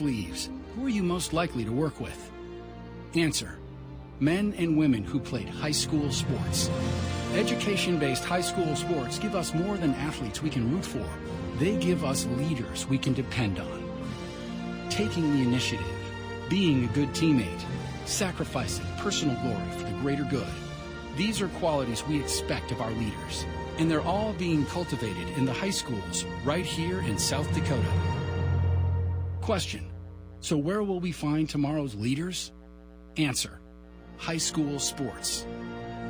leaves, who are you most likely to work with? Answer: men and women who played high school sports. Education-based high school sports give us more than athletes we can root for. They give us leaders we can depend on. Taking the initiative, being a good teammate, sacrificing personal glory for the greater good. These are qualities we expect of our leaders, and they're all being cultivated in the high schools right here in South Dakota. Question: so where will we find tomorrow's leaders? Answer: high school sports.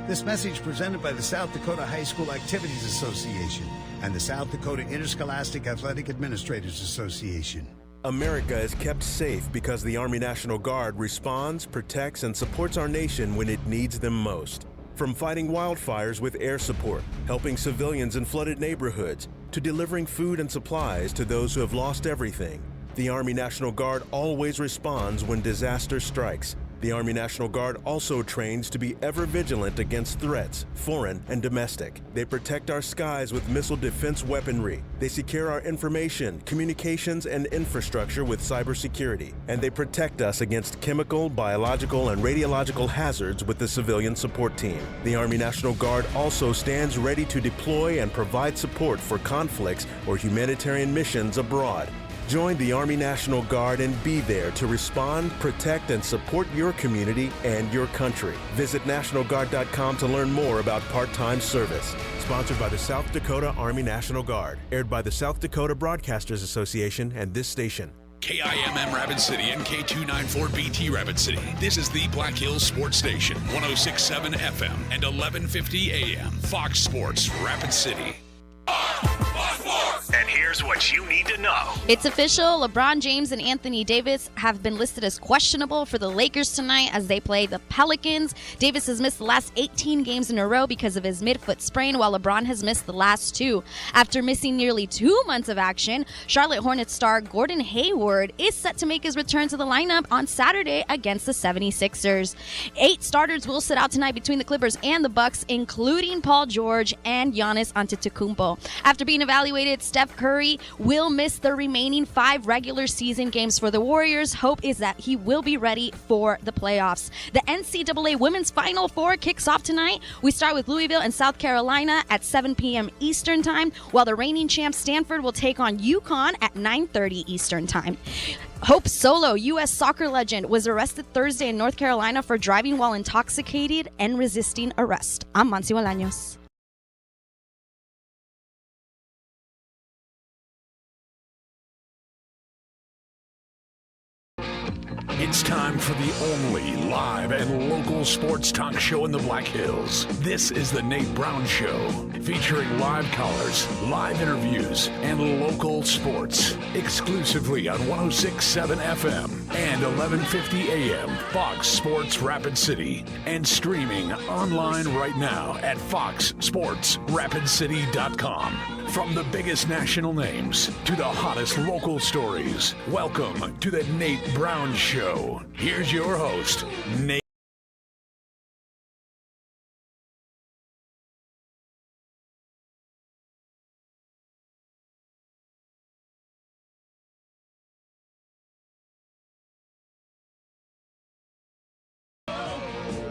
This message presented by the South Dakota High School Activities Association and the South Dakota Interscholastic Athletic Administrators Association. America is kept safe because the Army National Guard responds, protects, and supports our nation when it needs them most. From fighting wildfires with air support, helping civilians in flooded neighborhoods, to delivering food and supplies to those who have lost everything, the Army National Guard always responds when disaster strikes. The Army National Guard also trains to be ever vigilant against threats, foreign and domestic. They protect our skies with missile defense weaponry. They secure our information, communications, and infrastructure with cybersecurity. And they protect us against chemical, biological, and radiological hazards with the civilian support team. The Army National Guard also stands ready to deploy and provide support for conflicts or humanitarian missions abroad. Join the Army National Guard and be there to respond, protect, and support your community and your country. Visit NationalGuard.com to learn more about part-time service. Sponsored by the South Dakota Army National Guard. Aired by the South Dakota Broadcasters Association and this station. KIMM Rapid City and K294BT Rapid City. This is the Black Hills Sports Station, 106.7 FM and 1150 AM. Fox Sports Rapid City. And here's what you need to know. It's official. LeBron James and Anthony Davis have been listed as questionable for the Lakers tonight as they play the Pelicans. Davis has missed the last 18 games in a row because of his midfoot sprain, while LeBron has missed the last 2. After missing nearly 2 months of action, Charlotte Hornets star Gordon Hayward is set to make his return to the lineup on Saturday against the 76ers. 8 starters will sit out tonight between the Clippers and the Bucks, including Paul George and Giannis Antetokounmpo. After being evaluated, Steph Curry will miss the remaining 5 regular season games for the Warriors. Hope is that he will be ready for the playoffs. The NCAA Women's Final Four kicks off tonight. We start with Louisville and South Carolina at 7 p.m. Eastern Time, while the reigning champ Stanford will take on UConn at 9:30 Eastern Time. Hope Solo, U.S. soccer legend, was arrested Thursday in North Carolina for driving while intoxicated and resisting arrest. I'm Monsi Bolaños. It's time for the only live and local sports talk show in the Black Hills. This is the Nate Brown Show, featuring live callers, live interviews, and local sports. Exclusively on 106.7 FM and 1150 AM, Fox Sports Rapid City. And streaming online right now at foxsportsrapidcity.com. From the biggest national names to the hottest local stories, welcome to the Nate Brown Show. Here's your host, Nate.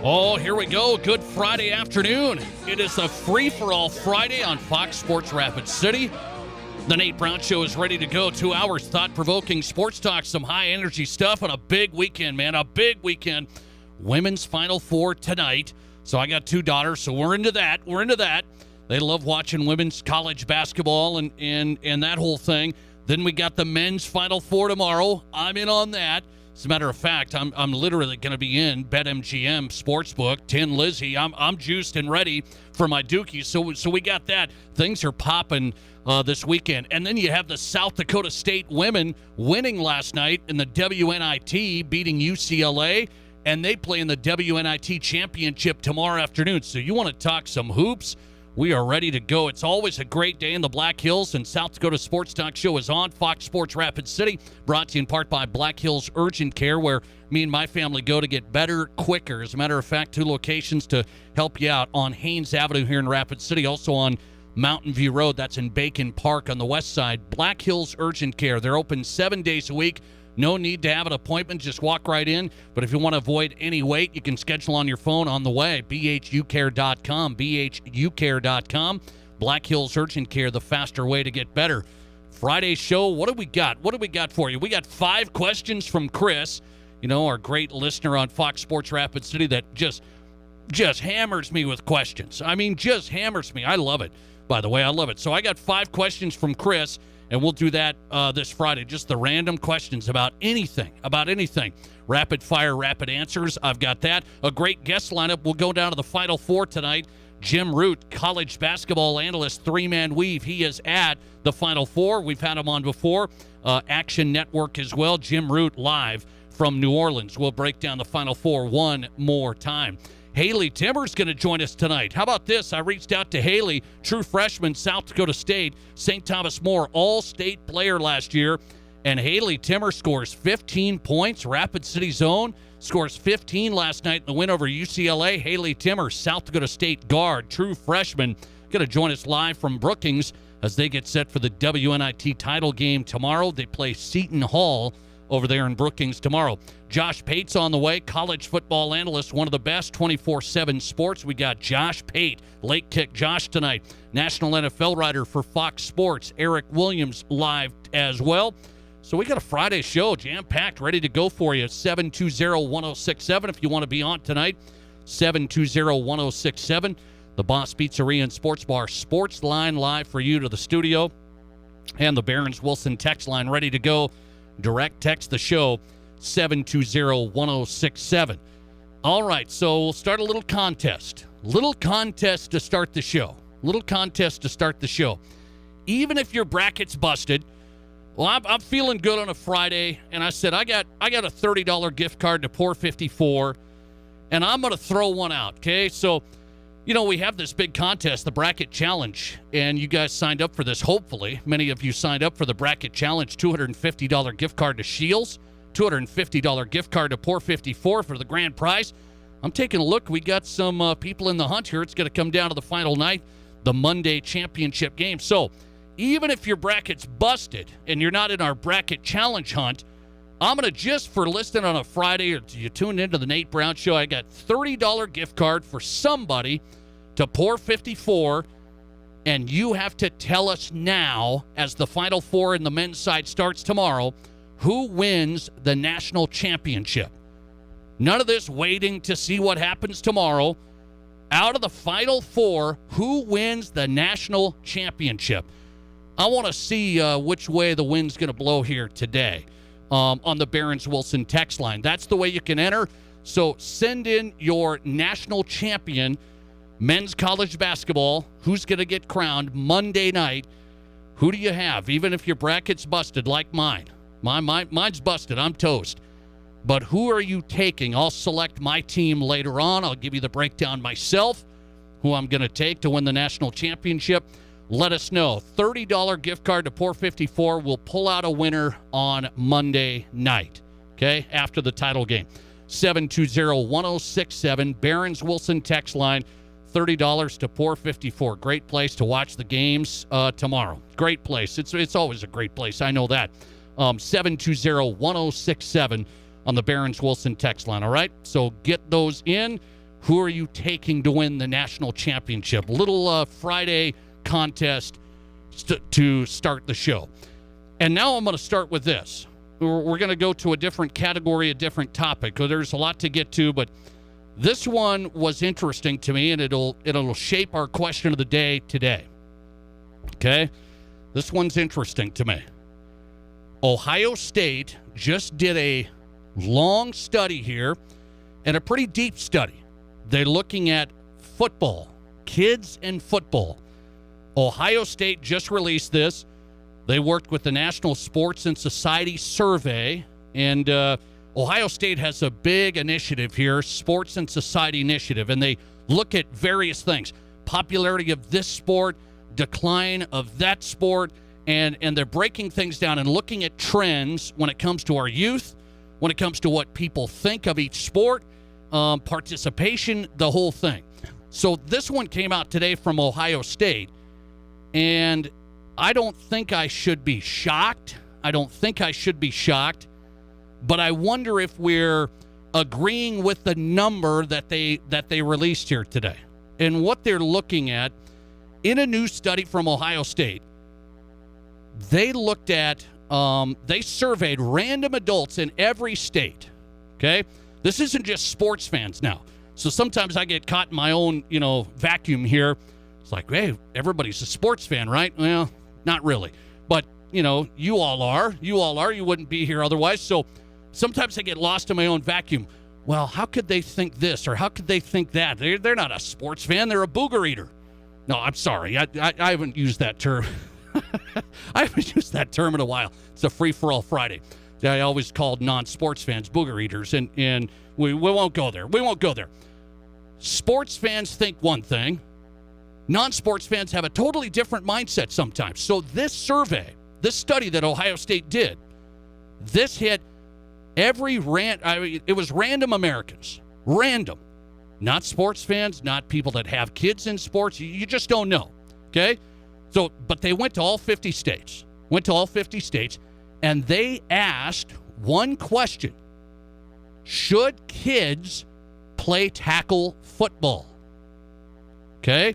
Oh, here we go. Good Friday afternoon. It is the free-for-all Friday on Fox Sports Rapid City. The Nate Brown Show is ready to go. 2 hours thought-provoking sports talk, some high-energy stuff on a big weekend, man. A big weekend. Women's Final Four tonight. So I got 2 daughters, so we're into that. They love watching women's college basketball and that whole thing. Then we got the men's Final Four tomorrow. I'm in on that. As a matter of fact, I'm literally going to be in BetMGM Sportsbook, Tin Lizzie. I'm juiced and ready for my Dookie. So we got that. Things are popping this weekend. And then you have the South Dakota State women winning last night in the WNIT, beating UCLA, and they play in the WNIT championship tomorrow afternoon. So you want to talk some hoops? We are ready to go. It's always a great day in the Black Hills, and South Dakota Sports Talk Show is on Fox Sports Rapid City, brought to you in part by Black Hills Urgent Care, where me and my family go to get better quicker. As a matter of fact, 2 locations to help you out on Haynes Avenue here in Rapid City, also on Mountain View Road. That's in Bacon Park on the west side. Black Hills Urgent Care. They're open 7 days a week. No need to have an appointment. Just walk right in. But if you want to avoid any wait, you can schedule on your phone on the way. BHUcare.com. BHUcare.com. Black Hills Urgent Care, the faster way to get better. Friday show, what do we got? What do we got for you? We got 5 questions from Chris, our great listener on Fox Sports Rapid City that just hammers me with questions. I mean, just hammers me. I love it, by the way. I love it. So I got 5 questions from Chris, and we'll do that this Friday. Just the random questions about anything. Rapid fire, rapid answers. I've got that. A great guest lineup. We'll go down to the Final Four tonight. Jim Root, college basketball analyst, 3-man weave. He is at the Final Four. We've had him on before. Action Network as well. Jim Root live from New Orleans. We'll break down the Final Four one more time. Haley Timmer's going to join us tonight. How about this? I reached out to Haley, true freshman, South Dakota State, St. Thomas More, all-state player last year. And Haley Timmer scores 15 points, Rapid City zone, scores 15 last night in the win over UCLA. Haley Timmer, South Dakota State guard, true freshman, going to join us live from Brookings as they get set for the WNIT title game tomorrow. They play Seton Hall over there in Brookings tomorrow. Josh Pate's on the way, college football analyst, one of the best, 24/7 sports. We got Josh Pate, late kick Josh tonight. National NFL writer for Fox Sports, Eric Williams, live as well. So we got a Friday show, jam-packed, ready to go for you. 720-1067 if you want to be on tonight. 720-1067. The Boss Pizzeria and Sports Bar Sports Line live for you to the studio. And the Barron's Wilson text line ready to go. Direct text the show, 720-1067. All right, so we'll start a little contest. Little contest to start the show. Even if your bracket's busted, well, I'm feeling good on a Friday, and I said I got a $30 gift card to Pour 54, and I'm going to throw one out, okay? So, we have this big contest, the Bracket Challenge, and you guys signed up for this, hopefully. Many of you signed up for the Bracket Challenge, $250 gift card to Shields, $250 gift card to Pour 54 for the grand prize. I'm taking a look. We got some people in the hunt here. It's going to come down to the final night, the Monday championship game. So, even if your bracket's busted and you're not in our Bracket Challenge hunt, I'm going to, just for listening on a Friday or you tuned into the Nate Brown Show, I got $30 gift card for somebody to Pour 54, and you have to tell us now, as the Final Four in the men's side starts tomorrow, who wins the national championship. None of this waiting to see what happens tomorrow. Out of the Final Four, who wins the national championship? I want to see which way the wind's going to blow here today on the Barron's Wilson text line. That's the way you can enter. So send in your national champion, men's college basketball. Who's going to get crowned Monday night? Who do you have? Even if your bracket's busted like mine. Mine's busted. I'm toast. But who are you taking? I'll select my team later on. I'll give you the breakdown myself, who I'm going to take to win the national championship. Let us know. $30 gift card to Pour 54. We'll pull out a winner on Monday night, okay, after the title game. 720-1067, Barron's Wilson text line, $30 to Pour 54. Great place to watch the games tomorrow. Great place. It's always a great place. I know that. 720-1067 on the Barron's Wilson text line, all right? So get those in. Who are you taking to win the national championship? Little Friday contest to start the show. And now I'm going to start with this. We're going to go to a different category, a different topic. There's a lot to get to, but this one was interesting to me, and it'll shape our question of the day today. Okay? This one's interesting to me. Ohio State just did a long study here, and a pretty deep study. They're looking at football, kids and football. Ohio State just released this. They worked with the National Sports and Society Survey, and Ohio State has a big initiative here, Sports and Society Initiative, and they look at various things. Popularity of this sport, decline of that sport, and they're breaking things down and looking at trends when it comes to our youth, when it comes to what people think of each sport, participation, the whole thing. So this one came out today from Ohio State. And I don't think I should be shocked. but I wonder if we're agreeing with the number that they released here today. And what they're looking at in a new study from Ohio State, they looked at, they surveyed random adults in every state, okay? This isn't just sports fans now. So sometimes I get caught in my own, vacuum here. It's like, hey, everybody's a sports fan, right? Well, not really. But, you all are. You wouldn't be here otherwise. So sometimes I get lost in my own vacuum. Well, how could they think this or how could they think that? They're not a sports fan. They're a booger eater. No, I'm sorry. I haven't used that term. I haven't used that term in a while. It's a free-for-all Friday. I always called non-sports fans booger eaters, and we won't go there. We won't go there. Sports fans think one thing. Non-sports fans have a totally different mindset sometimes. So this survey, this study that Ohio State did, this hit it was random Americans. Random. Not sports fans, not people that have kids in sports. You just don't know, okay? So, but they went to all 50 states. And they asked one question. Should kids play tackle football? Okay?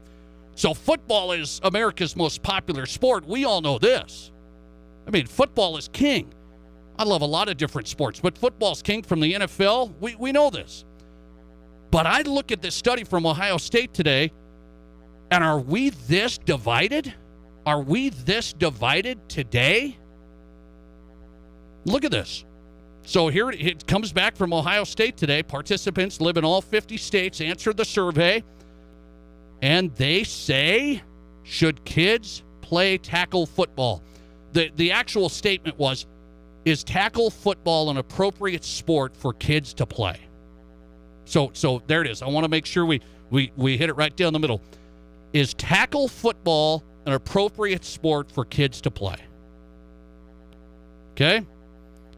So football is America's most popular sport. We all know this. I mean, football is king. I love a lot of different sports, but football's king from the NFL. We know this. But I look at this study from Ohio State today, and are we this divided? Are we this divided today? Look at this. So here it comes back from Ohio State today. Participants live in all 50 states, answered the survey, and they say, should kids play tackle football? The actual statement was, is tackle football an appropriate sport for kids to play? So there it is. I want to make sure we hit it right down the middle. Is tackle football an appropriate sport for kids to play? Okay?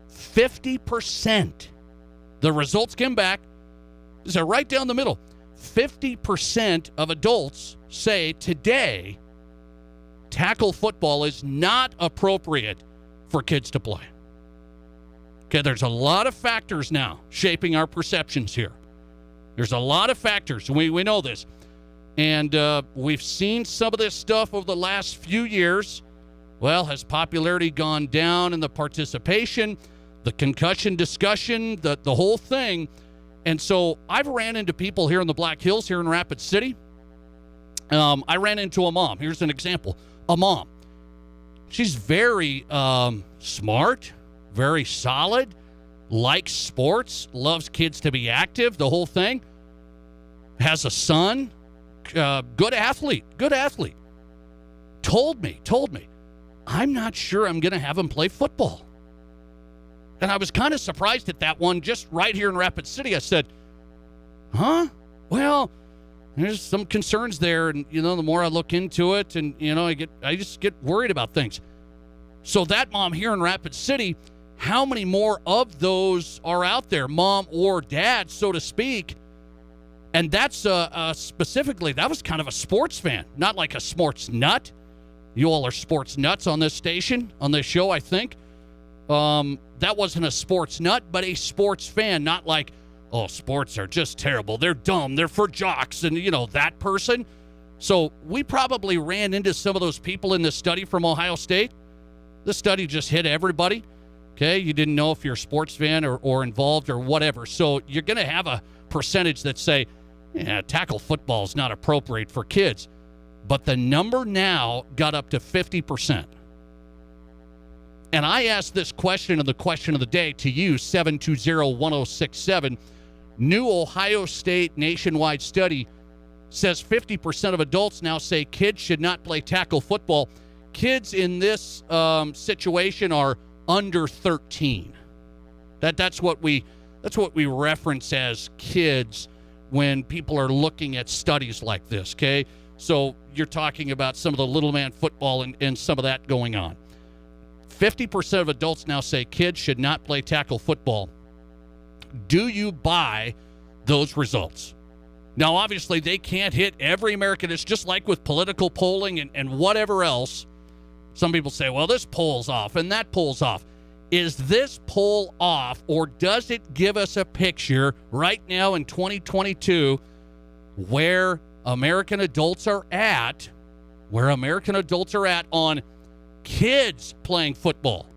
50%. The results came back. These are right down the middle. 50% of adults say today tackle football is not appropriate for kids to play. Okay, there's a lot of factors now shaping our perceptions here. There's a lot of factors. We know this. And we've seen some of this stuff over the last few years. Well, has popularity gone down in the participation, the concussion discussion, the whole thing? And so I've ran into people here in the Black Hills, here in Rapid City. I ran into a mom. Here's an example. A mom. She's very smart, very solid, likes sports, loves kids to be active, the whole thing. Has a son, good athlete. Told me, I'm not sure I'm going to have him play football. And I was kind of surprised at that one just right here in Rapid City. I said, huh? Well, there's some concerns there. And, the more I look into it and, I just get worried about things. So that mom here in Rapid City, how many more of those are out there, mom or dad, so to speak? And that's specifically, that was kind of a sports fan, not like a sports nut. You all are sports nuts on this station, on this show, I think. That wasn't a sports nut, but a sports fan, not like, oh, sports are just terrible. They're dumb. They're for jocks and, that person. So we probably ran into some of those people in this study from Ohio State. The study just hit everybody. Okay, you didn't know if you're a sports fan or involved or whatever. So you're going to have a percentage that say, yeah, tackle football is not appropriate for kids. But the number now got up to 50%. And I asked this question of the question of the day to you, 720-1067. New Ohio State nationwide study says 50% of adults now say kids should not play tackle football. Kids in this situation are under 13. That's what we reference as kids when people are looking at studies like this, okay? So you're talking about some of the little man football and some of that going on. 50% of adults now say kids should not play tackle football. Do you buy those results? Now, obviously, they can't hit every American. It's just like with political polling and whatever else. Some people say, well, this poll's off and that poll's off. Is this poll off, or does it give us a picture right now in 2022 where American adults are at, on kids playing football?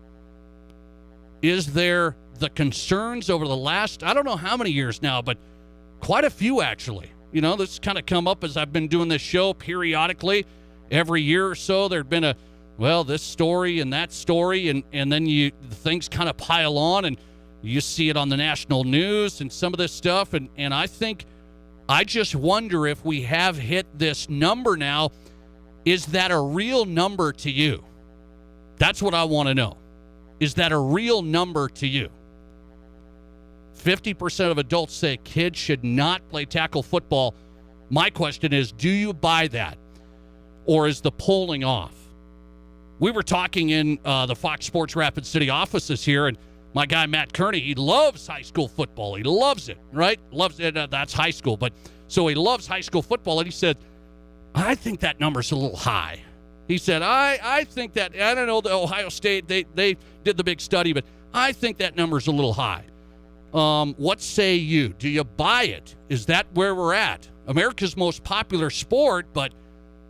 Is there the concerns over the last, I don't know how many years now, but quite a few actually. You know, this kind of come up as I've been doing this show periodically. Every year or so, there'd been this story and that story, and then things kind of pile on, and you see it on the national news and some of this stuff, and I just wonder if we have hit this number now. Is that a real number to you? That's what I want to know. Is that a real number to you? 50% of adults say kids should not play tackle football. My question is, do you buy that? Or is the polling off? We were talking in the Fox Sports Rapid City offices here, and my guy Matt Kearney, he loves high school football. He loves it, right? Loves it. That's high school. But so he loves high school football, and he said, I think that number's a little high. He said, I think that, I don't know, the Ohio State, they did the big study, but I think that number's a little high. What say you? Do you buy it? Is that where we're at? America's most popular sport, but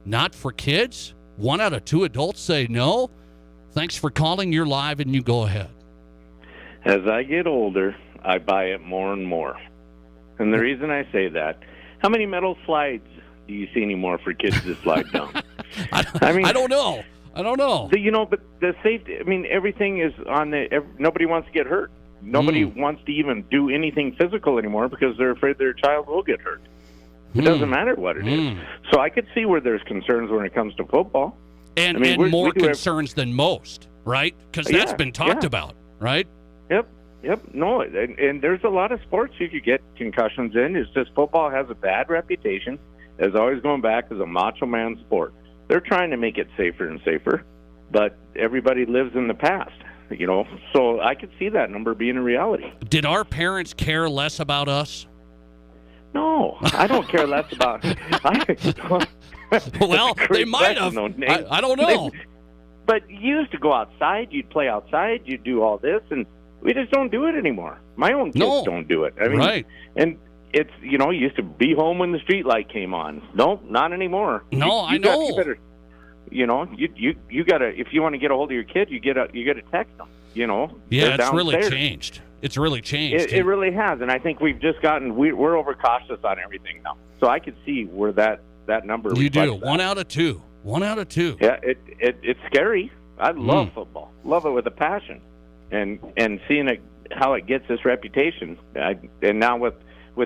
not for kids? 1 out of 2 adults say no. Thanks for calling. You're live, and you go ahead. As I get older, I buy it more and more. And the reason I say that, how many metal slides do you see anymore for kids to slide down? I don't know. But the safety, everything is on nobody wants to get hurt. Nobody wants to even do anything physical anymore because they're afraid their child will get hurt. It doesn't matter what it is. So I could see where there's concerns when it comes to football. And more concerns than most, right? Because that's been talked about, right? Yep. No, and there's a lot of sports you could get concussions in. It's just football has a bad reputation as always going back as a macho man sport. They're trying to make it safer and safer, but everybody lives in the past, So I could see that number being a reality. Did our parents care less about us? No, I don't care less about. Well, they might have. I don't know. But you used to go outside. You'd play outside. You'd do all this, and we just don't do it anymore. My own kids don't do it. Right. And it's you used to be home when the street light came on. No, not anymore. No, I know. You better, you gotta, if you want to get a hold of your kid, you gotta text them. Yeah, it's really changed. It's really changed. It really has, and I think we've just we're overcautious on everything now. So I could see where that number. You do 1 out of 2. 1 out of 2. Yeah, it's scary. I love football, love it with a passion, and seeing it how it gets this reputation. And now with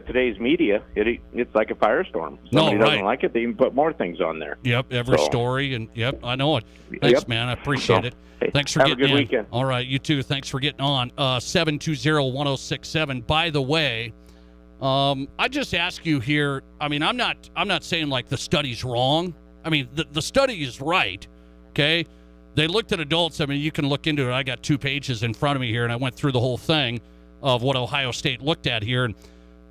today's media, it's like a firestorm. Somebody doesn't like it, they even put more things on there. Yep, every story, and I know it. Thanks, man. I appreciate it. Thanks for getting in. Have a good weekend. All right, you too. Thanks for getting on. 720-1067. By the way, I just ask you here. I'm not saying like the study's wrong. The study is right. Okay, they looked at adults. You can look into it. I got 2 pages in front of me here, and I went through the whole thing of what Ohio State looked at here, and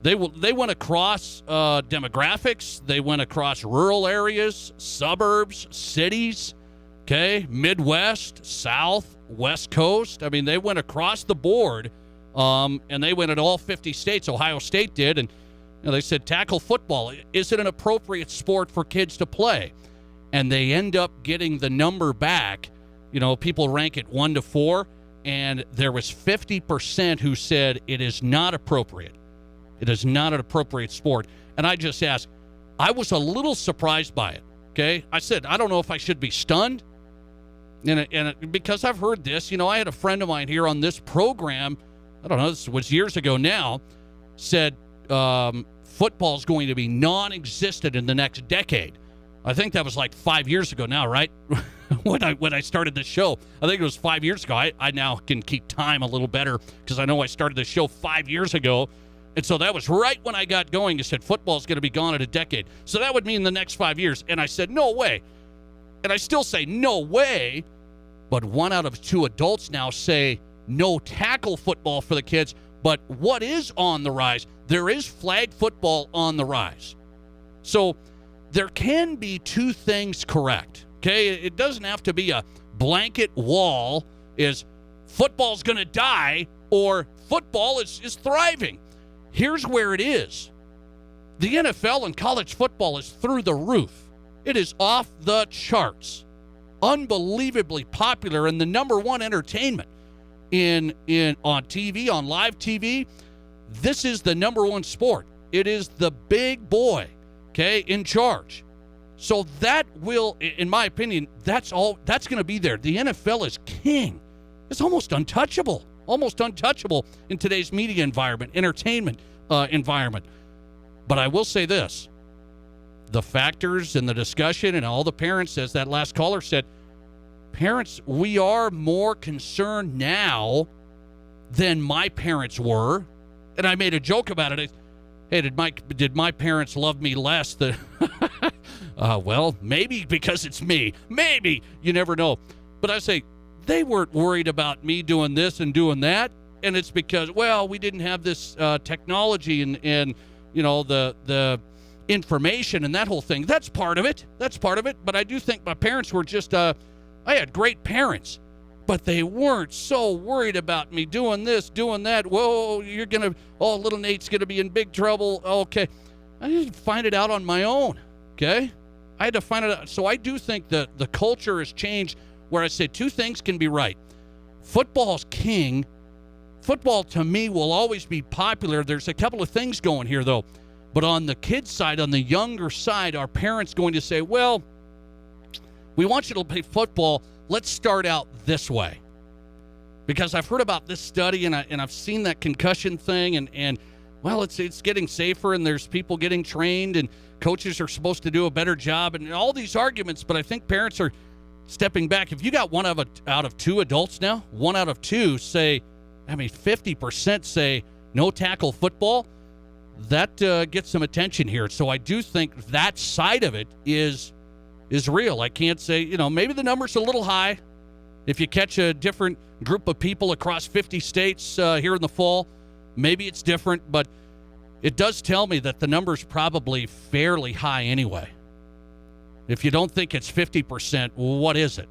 they went across demographics. They went across rural areas, suburbs, cities. Okay, Midwest, South, West Coast. They went across the board, and they went at all 50 states. Ohio State did, and they said tackle football, is it an appropriate sport for kids to play? And they end up getting the number back. People rank it 1 to 4, and there was 50% who said it is not appropriate. It is not an appropriate sport. And I just asked, I was a little surprised by it. Okay, I said, I don't know if I should be stunned. And because I've heard this, I had a friend of mine here on this program, I don't know, this was years ago now, said football's going to be non-existent in the next decade. I think that was like 5 years ago now, right? when I started this show. I think it was 5 years ago. I now can keep time a little better because I know I started this show 5 years ago. And so that was right when I got going. I said, football's going to be gone in a decade. So that would mean the next 5 years. And I said, no way. And I still say no way, but 1 out of 2 adults now say no tackle football for the kids. But what is on the rise? There is flag football on the rise. So there can be 2 things correct, okay? It doesn't have to be a blanket wall is football's going to die or football is thriving. Here's where it is. The NFL and college football is through the roof. It is off the charts. Unbelievably popular and the number one entertainment on TV, on live TV. This is the number one sport. It is the big boy, okay, in charge. So that will, in my opinion, that's going to be there. The NFL is king. It's almost untouchable in today's media environment, entertainment environment. But I will say this. The factors and the discussion and all the parents, as that last caller said, parents, we are more concerned now than my parents were. And I made a joke about it. Hey, did my parents love me less? Well, maybe because it's me. Maybe. You never know. But I say, they weren't worried about me doing this and doing that. And it's because, well, we didn't have this technology and you know, the information and that whole thing. That's part of it. But I do think my parents were just, I had great parents, but they weren't so worried about me doing this, doing that. Whoa, little Nate's going to be in big trouble. Okay. I didn't find it out on my own. Okay. I had to find it out. So I do think that the culture has changed where I say two things can be right. Football's king. Football, to me, will always be popular. There's a couple of things going here, though. But on the kids' side, on the younger side, are parents going to say, well, we want you to play football. Let's start out this way. Because I've heard about this study, and I've seen that concussion thing, and well, it's getting safer, and there's people getting trained, and coaches are supposed to do a better job, and all these arguments. But I think parents are stepping back. If you got one out of two adults now, 1 out of 2 say, 50% say no tackle football, that gets some attention here. So I do think that side of it is real. I can't say, maybe the number's a little high. If you catch a different group of people across 50 states here in the fall, maybe it's different, but it does tell me that the number's probably fairly high anyway. If you don't think it's 50%, what is it?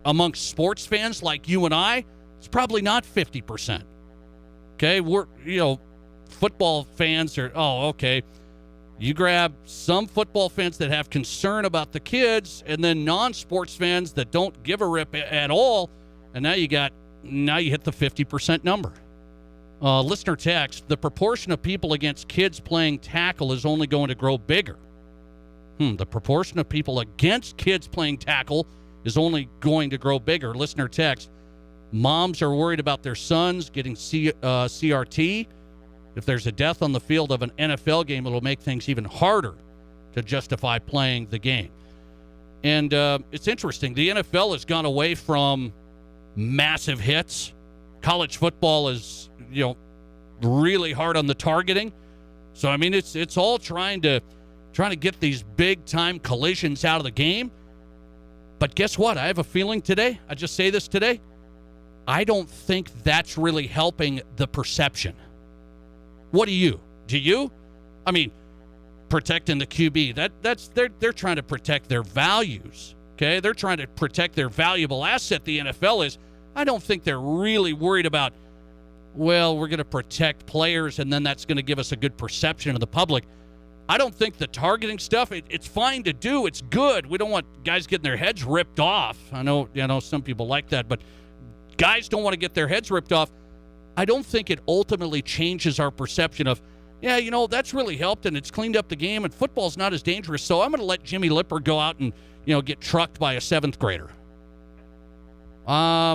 Amongst sports fans like you and I, it's probably not 50%. Okay, football fans are, okay. You grab some football fans that have concern about the kids, and then non-sports fans that don't give a rip at all, and now you hit the 50% number. Listener text, the proportion of people against kids playing tackle is only going to grow bigger. The proportion of people against kids playing tackle is only going to grow bigger. Listener text, moms are worried about their sons getting CRT. If there's a death on the field of an NFL game, it'll make things even harder to justify playing the game. And it's interesting. The NFL has gone away from massive hits. College football is, really hard on the targeting. So, it's all trying to get these big-time collisions out of the game. But guess what? I have a feeling today, I just say this today, I don't think that's really helping the perception. What do you? Do you? Protecting the QB. They're trying to protect their values. Okay? They're trying to protect their valuable asset, the NFL is. I don't think they're really worried about, well, we're going to protect players and then that's going to give us a good perception of the public. I don't think the targeting stuff, it's fine to do. It's good. We don't want guys getting their heads ripped off. I know some people like that, but guys don't want to get their heads ripped off. I don't think it ultimately changes our perception of, that's really helped and it's cleaned up the game and football's not as dangerous. So I'm going to let Jimmy Lipper go out and, get trucked by a 7th grader. I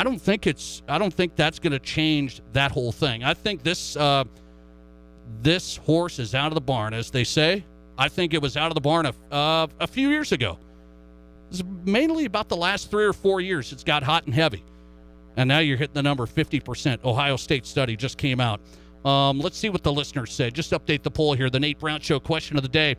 don't think that's going to change that whole thing. I think this horse is out of the barn, as they say. I think it was out of the barn a few years ago. It's mainly about the last 3 or 4 years. It's got hot and heavy. And now you're hitting the number 50%. Ohio State study just came out. Let's see what the listeners said. Just update the poll here. The Nate Brown Show question of the day.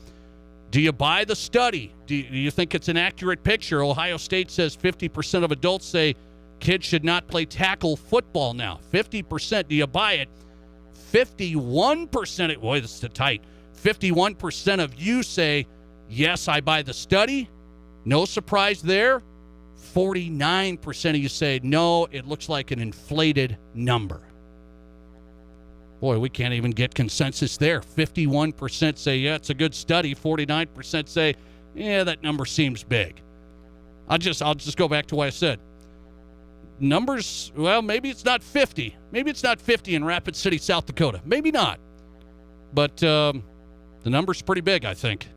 Do you buy the study? Do you think it's an accurate picture? Ohio State says 50% of adults say kids should not play tackle football now. 50%. Do you buy it? 51%. Boy, this is tight. 51% of you say, yes, I buy the study. No surprise there. 49% of you say, no, it looks like an inflated number. Boy, we can't even get consensus there. 51% say, yeah, it's a good study. 49% say, yeah, that number seems big. I'll just go back to what I said. Numbers, well, maybe it's not 50. Maybe it's not 50 in Rapid City, South Dakota. Maybe not. But the number's pretty big, I think.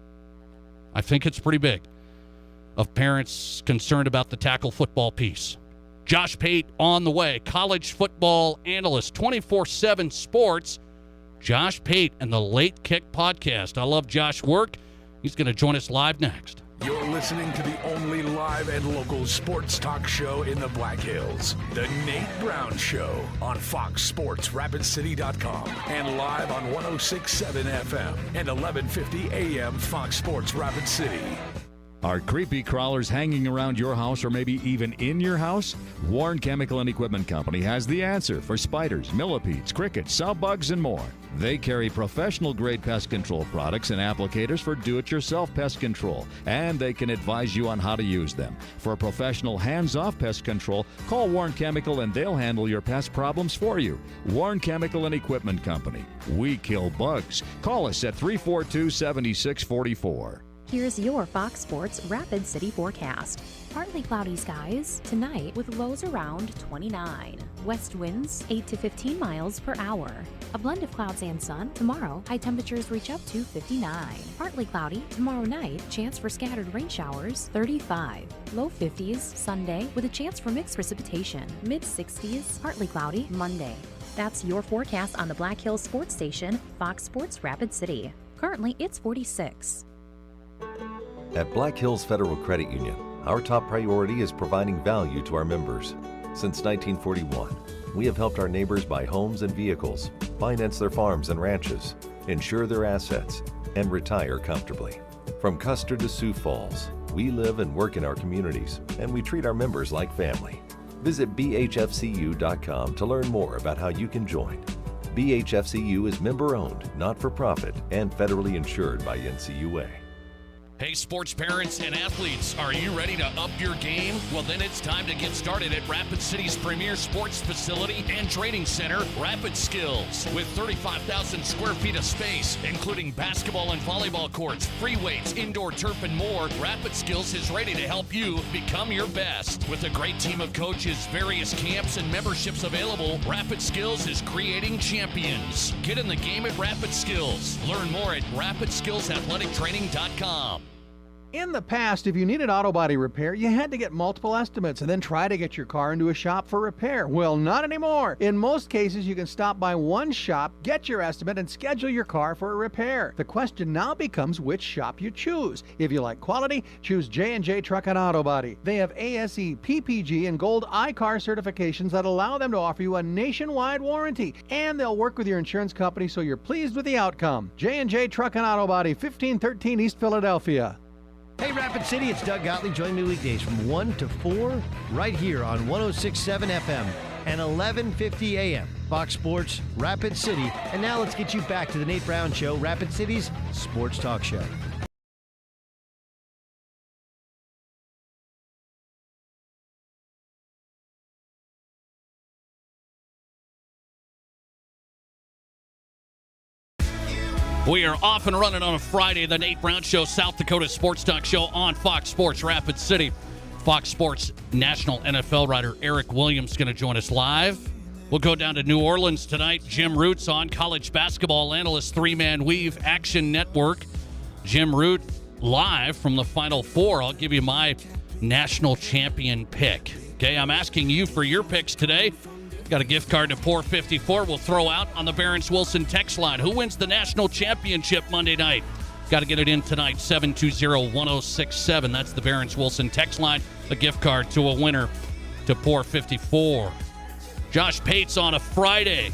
I think it's pretty big, of parents concerned about the tackle football piece. Josh Pate on the way, college football analyst, 24/7 Sports. Josh Pate and the Late Kick Podcast. I love Josh's work. He's going to join us live next. You're listening to the only live and local sports talk show in the Black Hills. The Nate Brown Show on FoxSportsRapidCity.com and live on 106.7 FM and 1150 AM Fox Sports Rapid City. Are creepy crawlers hanging around your house or maybe even in your house? Warren Chemical and Equipment Company has the answer for spiders, millipedes, crickets, sow bugs, and more. They carry professional-grade pest control products and applicators for do-it-yourself pest control, and they can advise you on how to use them. For professional hands-off pest control, call Warren Chemical and they'll handle your pest problems for you. Warren Chemical and Equipment Company. We kill bugs. Call us at 342-7644. Here's your Fox Sports Rapid City forecast. Partly cloudy skies tonight with lows around 29. West winds 8 to 15 miles per hour. A blend of clouds and sun. Tomorrow, high temperatures reach up to 59. Partly cloudy tomorrow night. Chance for scattered rain showers 35. Low 50s Sunday with a chance for mixed precipitation. Mid 60s, partly cloudy Monday. That's your forecast on the Black Hills Sports Station, Fox Sports Rapid City. Currently, it's 46. At Black Hills Federal Credit Union, our top priority is providing value to our members. Since 1941, we have helped our neighbors buy homes and vehicles, finance their farms and ranches, insure their assets, and retire comfortably. From Custer to Sioux Falls, we live and work in our communities, and we treat our members like family. Visit bhfcu.com to learn more about how you can join. BHFCU is member-owned, not-for-profit, and federally insured by NCUA. Hey, sports parents and athletes, are you ready to up your game? Well, then it's time to get started at Rapid City's premier sports facility and training center, Rapid Skills. With 35,000 square feet of space, including basketball and volleyball courts, free weights, indoor turf, and more, Rapid Skills is ready to help you become your best. With a great team of coaches, various camps, and memberships available, Rapid Skills is creating champions. Get in the game at Rapid Skills. Learn more at RapidSkillsAthleticTraining.com. In the past, if you needed auto body repair, you had to get multiple estimates and then try to get your car into a shop for repair. Well, not anymore. In most cases, you can stop by one shop, get your estimate, and schedule your car for a repair. The question now becomes which shop you choose. If you like quality, choose J&J Truck and Auto Body. They have ASE, PPG, and Gold iCar certifications that allow them to offer you a nationwide warranty. And they'll work with your insurance company so you're pleased with the outcome. J&J Truck and Auto Body, 1513 East Philadelphia. Hey, Rapid City, it's Doug Gottlieb. Join me weekdays from 1 to 4 right here on 106.7 FM and 1150 AM. Fox Sports, Rapid City. And now let's get you back to the Nate Brown Show, Rapid City's sports talk show. We are off and running on a Friday, the Nate Brown Show, South Dakota Sports Talk Show on Fox Sports Rapid City. Fox Sports national NFL writer Eric Williams going to join us live. We'll go down to New Orleans tonight. Jim Root's on, college basketball analyst, three-man weave, Action Network. Jim Root live from the Final Four. I'll give you my national champion pick. Okay, I'm asking you for your picks today. Got a gift card to Pour 54 we'll throw out on the Barron's Wilson text line. Who wins the national championship Monday night? Got to get it in tonight, 720-1067. That's the Barron's Wilson text line. A gift card to a winner to Pour 54. Josh Pate's on a Friday.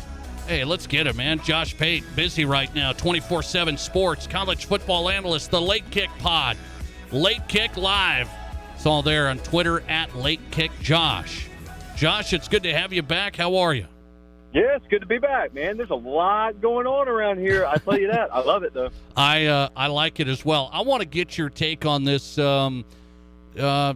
Hey, let's get it, man. Josh Pate, busy right now. 24/7 Sports, college football analyst, the Late Kick Pod. Late Kick Live. It's all there on Twitter at Late Kick Josh. Josh, it's good to have you back. How are you? Yeah, it's good to be back, man. There's a lot going on around here. I tell you that. I love it, though. I like it as well. I want to get your take on this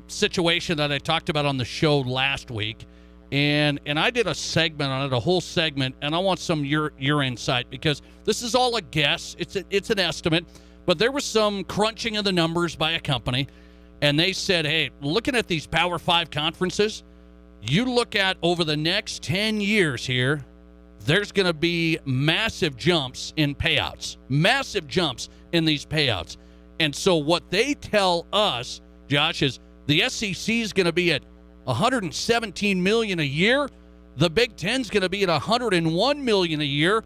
situation that I talked about on the show last week, and I did a segment on it, a whole segment, and I want some your insight, because this is all a guess. It's an estimate, but there was some crunching of the numbers by a company, and they said, hey, looking at these Power 5 conferences, you look at over the next 10 years here, there's going to be massive jumps in payouts, massive jumps in these payouts. And so what they tell us, Josh, is the SEC is going to be at $117 million a year. The Big Ten's going to be at $101 million a year.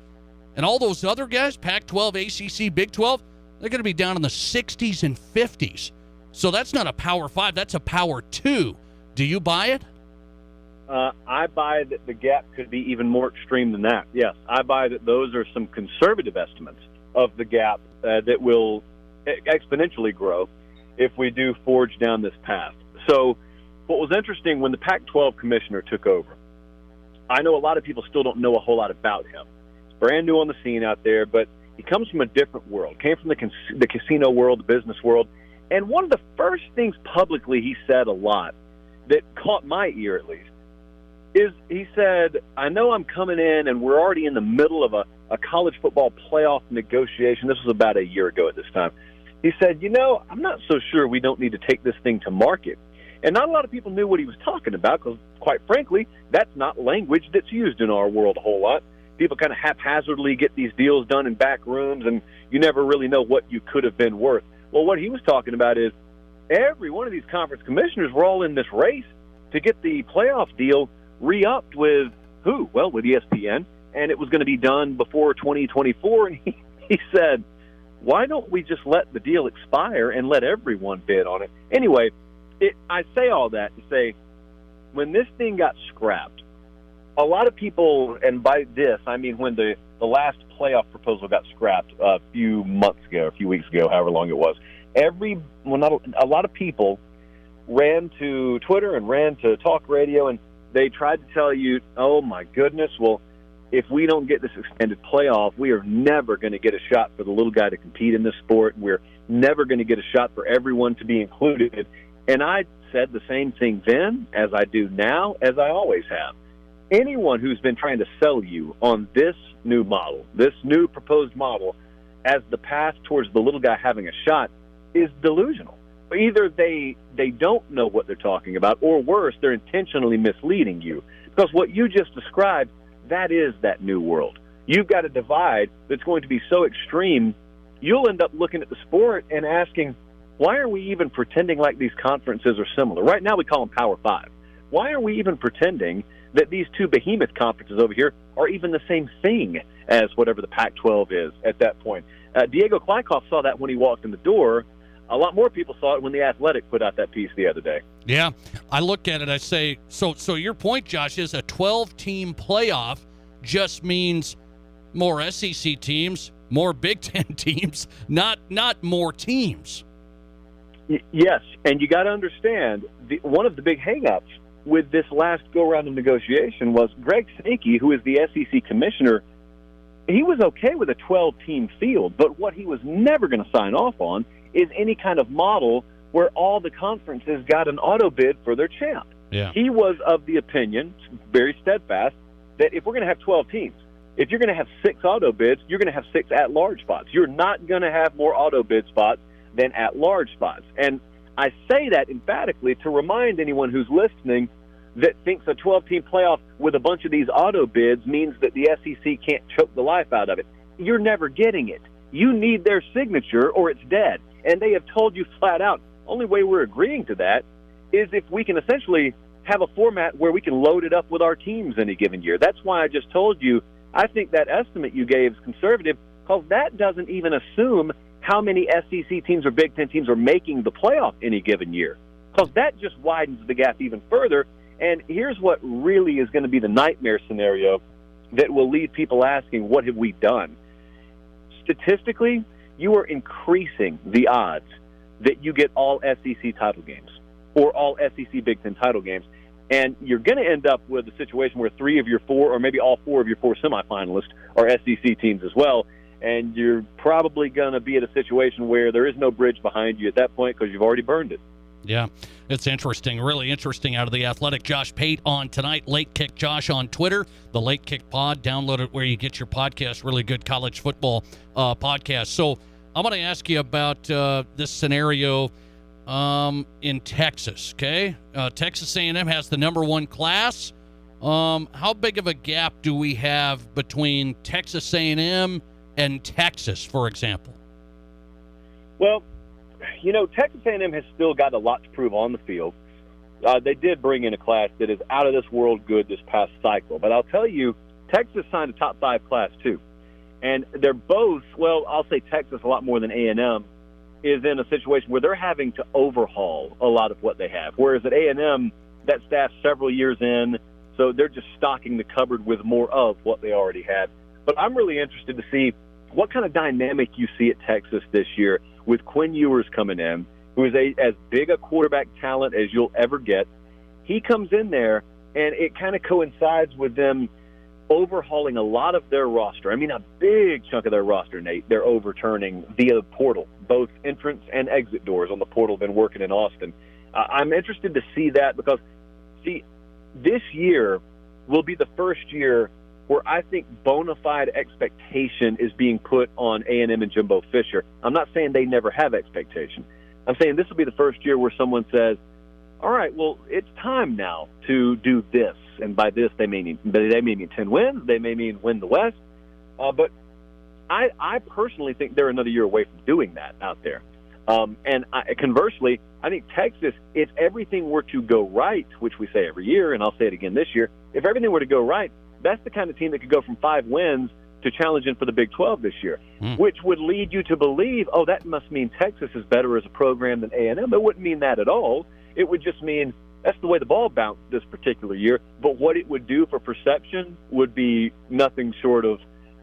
And all those other guys, Pac-12, ACC, Big 12, they're going to be down in the 60s and 50s. So that's not a Power 5, that's a Power 2. Do you buy it? I buy that the gap could be even more extreme than that. Yes, I buy that those are some conservative estimates of the gap that will exponentially grow if we do forge down this path. So what was interesting when the Pac-12 commissioner took over, I know a lot of people still don't know a whole lot about him. He's brand new on the scene out there, but he comes from a different world, came from the casino world, the business world. And one of the first things publicly he said a lot that caught my ear at least is he said, I know I'm coming in and we're already in the middle of a college football playoff negotiation. This was about a year ago at this time. He said, I'm not so sure we don't need to take this thing to market. And not a lot of people knew what he was talking about because, quite frankly, that's not language that's used in our world a whole lot. People kind of haphazardly get these deals done in back rooms, and you never really know what you could have been worth. Well, what he was talking about is every one of these conference commissioners were all in this race to get the playoff deal re-upped with who? Well, with ESPN, and it was going to be done before 2024. And he said, why don't we just let the deal expire and let everyone bid on it? Anyway, I say all that to say, when this thing got scrapped, a lot of people, and by this, I mean when the last playoff proposal got scrapped a few months ago, a few weeks ago, however long it was, a lot of people ran to Twitter and ran to talk radio, and they tried to tell you, oh, my goodness, well, if we don't get this extended playoff, we are never going to get a shot for the little guy to compete in this sport. We're never going to get a shot for everyone to be included. And I said the same thing then as I do now, as I always have. Anyone who's been trying to sell you on this new model, this new proposed model, as the path towards the little guy having a shot is delusional. Either they don't know what they're talking about, or worse, they're intentionally misleading you. Because what you just described, that is that new world. You've got a divide that's going to be so extreme, you'll end up looking at the sport and asking, why are we even pretending like these conferences are similar? Right now we call them Power 5. Why are we even pretending that these two behemoth conferences over here are even the same thing as whatever the Pac-12 is at that point? Diego Klikoff saw that when he walked in the door. A lot more people saw it when The Athletic put out that piece the other day. Yeah, I look at it, I say, so your point, Josh, is a 12-team playoff just means more SEC teams, more Big Ten teams, not more teams. Yes, and you got to understand, one of the big hang-ups with this last go-round of negotiation was Greg Sankey, who is the SEC commissioner. He was okay with a 12-team field, but what he was never going to sign off on is any kind of model where all the conferences got an auto bid for their champ. Yeah. He was of the opinion, very steadfast, that if we're going to have 12 teams, if you're going to have 6 auto bids, you're going to have 6 at-large spots. You're not going to have more auto bid spots than at-large spots. And I say that emphatically to remind anyone who's listening that thinks a 12-team playoff with a bunch of these auto bids means that the SEC can't choke the life out of it. You're never getting it. You need their signature or it's dead. And they have told you flat out, only way we're agreeing to that is if we can essentially have a format where we can load it up with our teams any given year. That's why I just told you, I think that estimate you gave is conservative, because that doesn't even assume how many SEC teams or Big Ten teams are making the playoff any given year, because that just widens the gap even further. And here's what really is going to be the nightmare scenario that will leave people asking, what have we done? Statistically, you are increasing the odds that you get all SEC title games or all SEC Big Ten title games. And you're going to end up with a situation where 3 of your 4, or maybe all 4 of your 4 semifinalists are SEC teams as well. And you're probably going to be at a situation where there is no bridge behind you at that point because you've already burned it. Yeah, it's interesting, really interesting out of the Athletic. Josh Pate on tonight, Late Kick Josh on Twitter, the Late Kick Pod. Download it where you get your podcast, really good college football podcast. So I'm going to ask you about this scenario in Texas, okay? Texas A&M has the number 1 class. How big of a gap do we have between Texas A&M and Texas, for example? Well, Texas A&M has still got a lot to prove on the field. They did bring in a class that is out of this world good this past cycle. But I'll tell you, Texas signed a top 5 class too. And they're both, well, I'll say Texas a lot more than A&M, is in a situation where they're having to overhaul a lot of what they have. Whereas at A&M, that staff's several years in, so they're just stocking the cupboard with more of what they already had. But I'm really interested to see what kind of dynamic you see at Texas this year with Quinn Ewers coming in, who is as big a quarterback talent as you'll ever get. He comes in there, and it kind of coincides with them overhauling a lot of their roster. I mean, a big chunk of their roster, Nate, they're overturning via the portal. Both entrance and exit doors on the portal have been working in Austin. I'm interested to see that because, this year will be the first year where I think bona fide expectation is being put on A&M and Jimbo Fisher. I'm not saying they never have expectation. I'm saying this will be the first year where someone says, all right, well, it's time now to do this. And by this, they may mean 10 wins. They may mean win the West. But I personally think they're another year away from doing that out there. Conversely, I think Texas, if everything were to go right, which we say every year, and I'll say it again this year, if everything were to go right, that's the kind of team that could go from 5 wins to challenging for the Big 12 this year, which would lead you to believe, oh, that must mean Texas is better as a program than A&M. It wouldn't mean that at all. It would just mean that's the way the ball bounced this particular year. But what it would do for perception would be nothing short of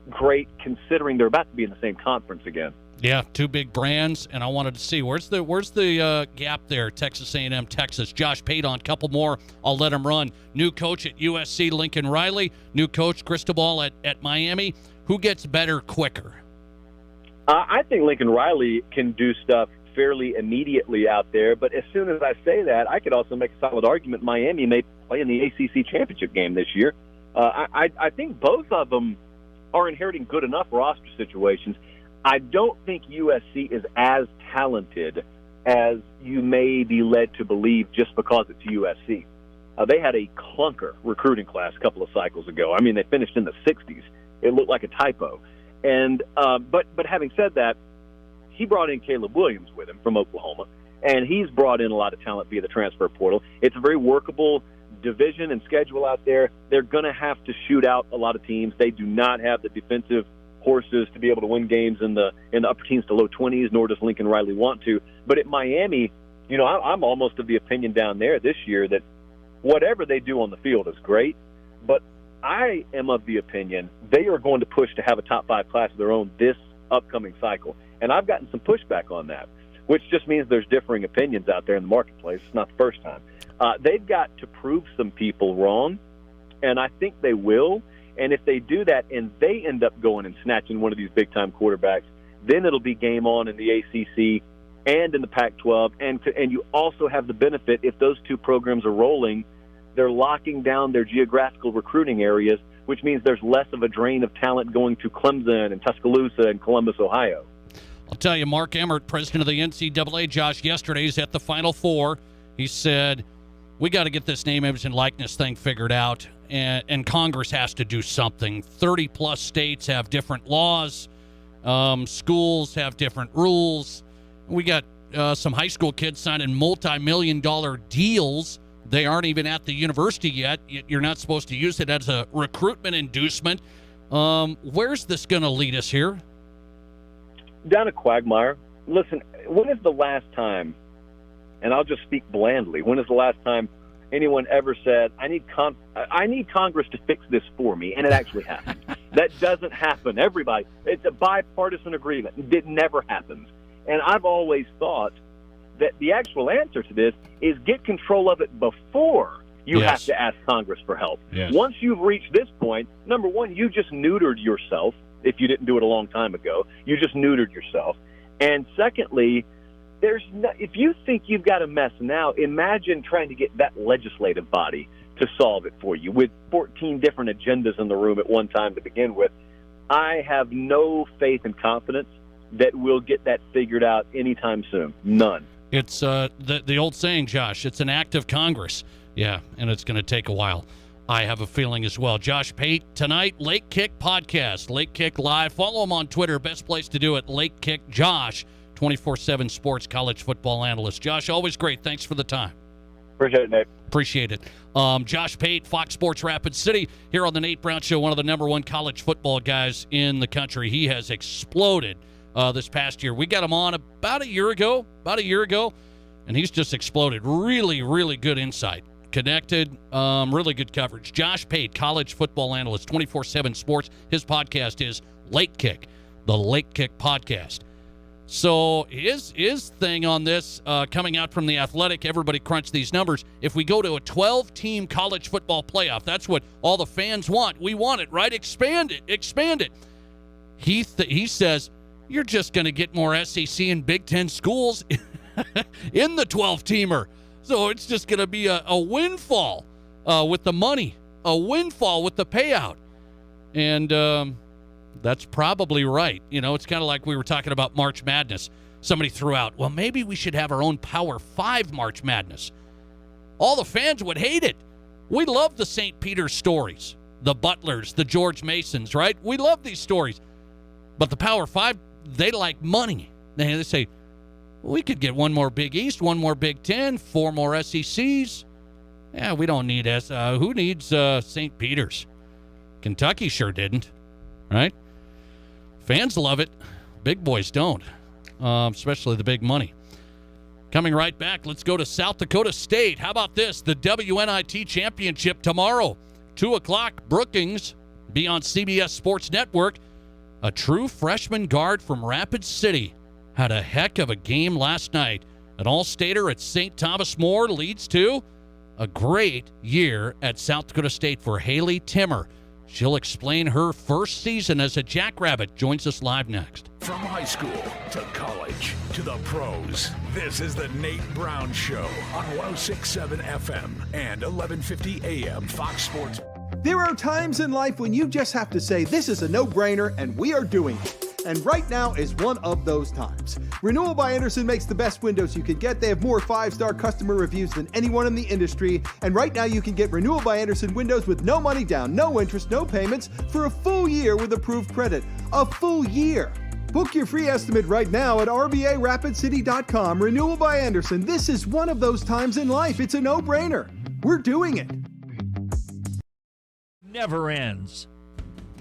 great, considering they're about to be in the same conference again. Yeah, 2 big brands, and I wanted to see where's the gap there. Texas A&M, Texas. Josh Pate on, couple more. I'll let him run. New coach at USC, Lincoln Riley. New coach Cristobal at Miami. Who gets better quicker? I think Lincoln Riley can do stuff fairly immediately out there. But as soon as I say that, I could also make a solid argument Miami may play in the ACC championship game this year. I think both of them are inheriting good enough roster situations. I don't think USC is as talented as you may be led to believe just because it's USC. They had a clunker recruiting class a couple of cycles ago. I mean, they finished in the 60s. It looked like a typo. And but having said that, he brought in Caleb Williams with him from Oklahoma, and he's brought in a lot of talent via the transfer portal. It's a very workable division and schedule out there. They're going to have to shoot out a lot of teams. They do not have the defensive horses to be able to win games in the upper teens to low 20s, nor does Lincoln Riley want to. But at Miami, I'm almost of the opinion down there this year that whatever they do on the field is great, but I am of the opinion they are going to push to have a top 5 class of their own this upcoming cycle. And I've gotten some pushback on that, which just means there's differing opinions out there in the marketplace. It's not the first time. They've got to prove some people wrong, and I think they will. And if they do that and they end up going and snatching one of these big-time quarterbacks, then it'll be game on in the ACC and in the Pac-12. And you also have the benefit, if those 2 programs are rolling, they're locking down their geographical recruiting areas, which means there's less of a drain of talent going to Clemson and Tuscaloosa and Columbus, Ohio. I'll tell you, Mark Emmert, president of the NCAA, Josh, yesterday is at the Final Four. He said, we got to get this name, image, and likeness thing figured out, and Congress has to do something. 30-plus states have different laws. Schools have different rules. We got some high school kids signing multi-million-dollar deals. They aren't even at the university yet. You're not supposed to use it as a recruitment inducement. Where's this going to lead us here? Down a quagmire. Listen, when is the last time, and I'll just speak blandly, when is the last time anyone ever said, I need Congress to fix this for me, and it actually happened? That doesn't happen. Everybody, it's a bipartisan agreement. It never happens. And I've always thought that the actual answer to this is get control of it before you have to ask Congress for help. Yes. Once you've reached this point, number one, you just neutered yourself. If you didn't do it a long time ago, you just neutered yourself. And secondly, if you think you've got a mess now, imagine trying to get that legislative body to solve it for you with 14 different agendas in the room at one time to begin with. I have no faith and confidence that we'll get that figured out anytime soon. None. It's the old saying, Josh, it's an act of Congress. Yeah, and it's going to take a while. I have a feeling as well. Josh Pate, tonight, Lake Kick Podcast, Lake Kick Live. Follow him on Twitter. Best place to do it, Lake Kick Josh, 24/7 sports college football analyst. Josh, always great. Thanks for the time. Appreciate it, Nate. Appreciate it. Josh Pate, Fox Sports Rapid City, here on the Nate Brown Show, one of the number one college football guys in the country. He has exploded this past year. We got him on about a year ago, and he's just exploded. Really, really good insight. Connected, really good coverage. Josh Pate, college football analyst, 24/7 sports. His podcast is Lake Kick, the Lake Kick Podcast. So his thing on this, coming out from The Athletic, everybody crunch these numbers. If we go to a 12-team college football playoff, that's what all the fans want. We want it, right? Expand it. He says you're just going to get more SEC and Big Ten schools in the 12-teamer. So it's just going to be a windfall with the money, a windfall with the payout. And that's probably right. You know, it's kind of like we were talking about March Madness. Somebody threw out, well, maybe we should have our own Power 5 March Madness. All the fans would hate it. We love the St. Peter's stories, the Butlers, the George Masons, right? We love these stories. But the Power 5, they like money. They say, we could get one more Big East, one more Big Ten, 4 more SECs. Yeah, we don't need who needs St. Peter's? Kentucky sure didn't, right? Fans love it. Big boys don't, especially the big money. Coming right back, let's go to South Dakota State. How about this? The WNIT Championship tomorrow, 2 o'clock, Brookings, be on CBS Sports Network. A true freshman guard from Rapid City had a heck of a game last night. An all-stater at St. Thomas More leads to a great year at South Dakota State for Haley Timmer. She'll explain her first season as a Jackrabbit. Joins us live next. From high school to college to the pros, this is the Nate Brown Show on 106.7 FM and 1150 AM Fox Sports. There are times in life when you just have to say, this is a no-brainer, and we are doing it. And right now is one of those times. Renewal by Andersen makes the best windows you can get. They have more 5-star customer reviews than anyone in the industry. And right now you can get Renewal by Andersen windows with no money down, no interest, no payments for a full year with approved credit. A full year. Book your free estimate right now at RBARapidCity.com. Renewal by Andersen. This is one of those times in life. It's a no-brainer. We're doing it. Never ends.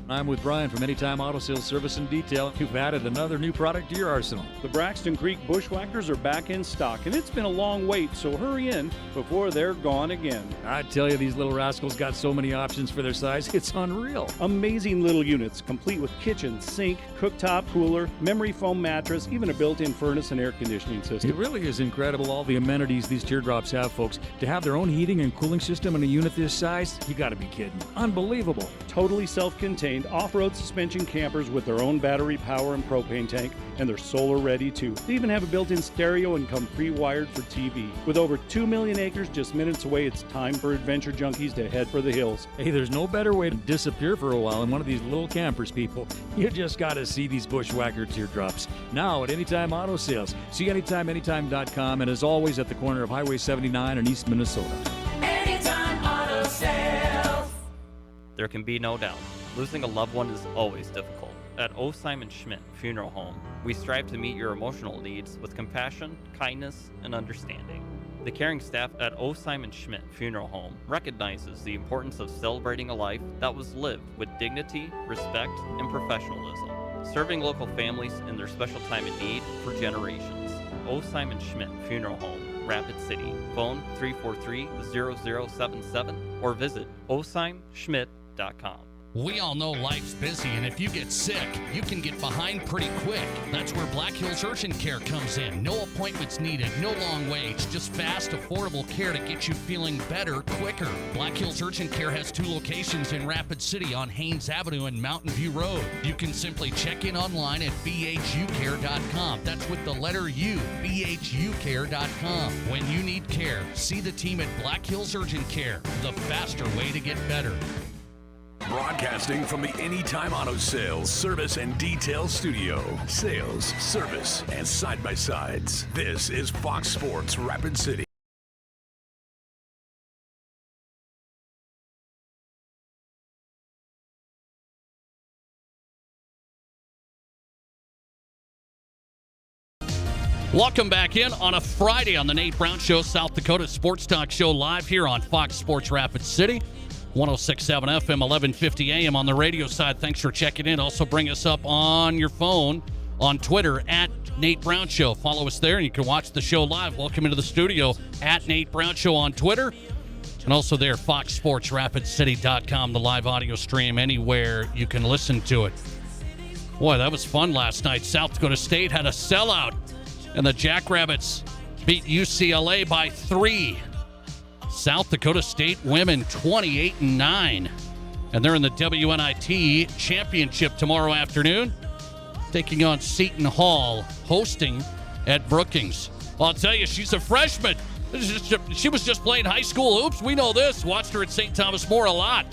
I'm with Brian from Anytime Auto Sales Service and Detail. You've added another new product to your arsenal. The Braxton Creek Bushwhackers are back in stock, and it's been a long wait, so hurry in before they're gone again. I tell you, these little rascals got so many options for their size, it's unreal. Amazing little units, complete with kitchen, sink, cooktop, cooler, memory foam mattress, even a built-in furnace and air conditioning system. It really is incredible, all the amenities these teardrops have, folks. To have their own heating and cooling system in a unit this size, you gotta be kidding. Unbelievable. Totally self-contained off-road suspension campers with their own battery power and propane tank, and they're solar ready too. They even have a built-in stereo and come pre-wired for TV. With over 2 million acres just minutes away, it's time for adventure junkies to head for the hills. Hey, there's no better way to disappear for a while in one of these little campers, people. You just gotta see these Bushwhacker teardrops. Now at Anytime Auto Sales. See anytime.com, and as always at the corner of Highway 79 in East Minnesota. Anytime Auto Sales. There can be no doubt, losing a loved one is always difficult. At O. Simon Schmidt Funeral Home, we strive to meet your emotional needs with compassion, kindness, and understanding. The caring staff at O. Simon Schmidt Funeral Home recognizes the importance of celebrating a life that was lived with dignity, respect, and professionalism, serving local families in their special time of need for generations. O. Simon Schmidt Funeral Home, Rapid City. Phone 343-0077 or visit osimschmidt.com. We all know life's busy, and if you get sick, you can get behind pretty quick. That's where Black Hills Urgent Care comes in. No appointments needed, no long waits, just fast, affordable care to get you feeling better quicker. Black Hills Urgent Care has 2 locations in Rapid City on Haynes Avenue and Mountain View Road. You can simply check in online at bhucare.com. That's with the letter U, bhucare.com. When you need care, see the team at Black Hills Urgent Care, the faster way to get better. Broadcasting from the Anytime Auto Sales, Service, and Detail Studio. Sales, service, and side-by-sides. This is Fox Sports Rapid City. Welcome back in on a Friday on the Nate Brown Show, South Dakota Sports Talk Show, live here on Fox Sports Rapid City. 106.7 FM, 1150 AM on the radio side. Thanks for checking in. Also bring us up on your phone on Twitter at Nate Brown Show. Follow us there and you can watch the show live. Welcome into the studio at Nate Brown Show on Twitter. And also there, foxsportsrapidcity.com, the live audio stream anywhere you can listen to it. Boy, that was fun last night. South Dakota State had a sellout, and the Jackrabbits beat UCLA by 3. South Dakota State women 28-9. And they're in the WNIT Championship tomorrow afternoon, taking on Seton Hall, hosting at Brookings. Well, I'll tell you, she's a freshman. She was just playing high school hoops. We know this. Watched her at St. Thomas More a lot.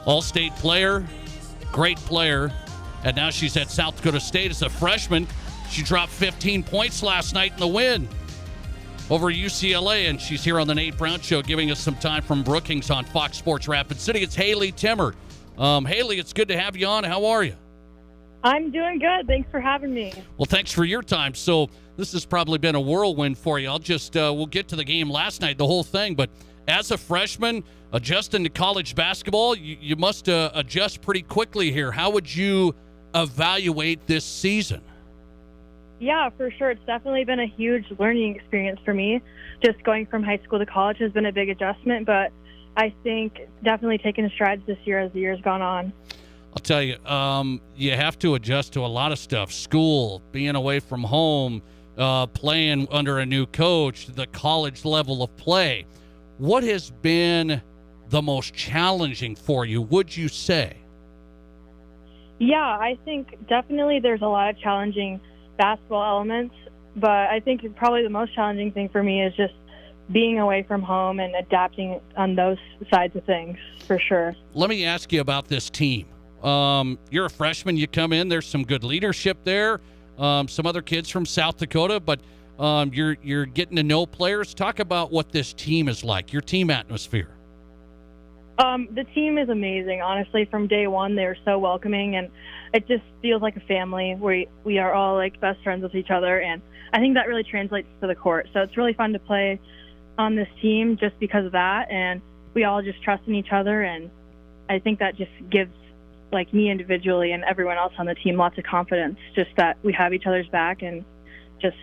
All-state player, great player. And now she's at South Dakota State as a freshman. She dropped 15 points last night in the win over UCLA, and she's here on the Nate Brown Show giving us some time from Brookings on Fox Sports Rapid City. It's Haley Timmer. Haley, it's good to have you on. How are you? I'm doing good. Thanks for having me. Well, thanks for your time. So this has probably been a whirlwind for you. I'll just, we'll get to the game last night, the whole thing. But as a freshman, adjusting to college basketball, you must adjust pretty quickly here. How would you evaluate this season? Yeah, for sure. It's definitely been a huge learning experience for me. Just going from high school to college has been a big adjustment, but I think definitely taking strides this year as the year's gone on. I'll tell you, you have to adjust to a lot of stuff. School, being away from home, playing under a new coach, the college level of play. What has been the most challenging for you, would you say? Yeah, I think definitely there's a lot of challenging basketball elements, but I think probably the most challenging thing for me is just being away from home and adapting on those sides of things, for sure. Let me ask you about this team. You're a freshman, you come in, there's some good leadership there, some other kids from South Dakota, but you're getting to know players. Talk about what this team is like, your team atmosphere. The team is amazing, honestly. From day one, they were so welcoming, and it just feels like a family. We are all like best friends with each other, and I think that really translates to the court. So it's really fun to play on this team just because of that, and we all just trust in each other, and I think that just gives like me individually and everyone else on the team lots of confidence, just that we have each other's back and just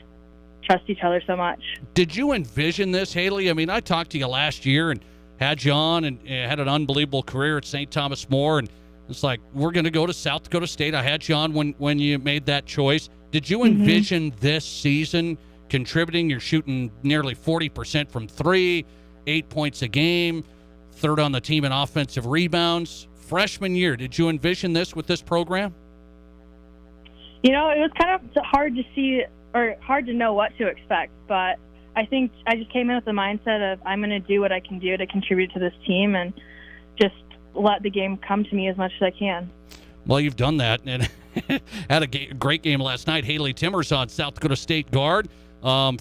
trust each other so much. Did you envision this, Haley? I mean, I talked to you last year and had you on and had an unbelievable career at St. Thomas More, and it's like, we're going to go to South Dakota State. I had you on when you made that choice. Did you envision this season contributing? You're shooting nearly 40% from three, 8 points a game, third on the team in offensive rebounds. Freshman year, did you envision this with this program? You know, it was kind of hard to see or hard to know what to expect, but I think I just came in with the mindset of I'm going to do what I can do to contribute to this team and just let the game come to me as much as I can. Well, you've done that and had a great game last night. Haley Timmers on South Dakota State guard.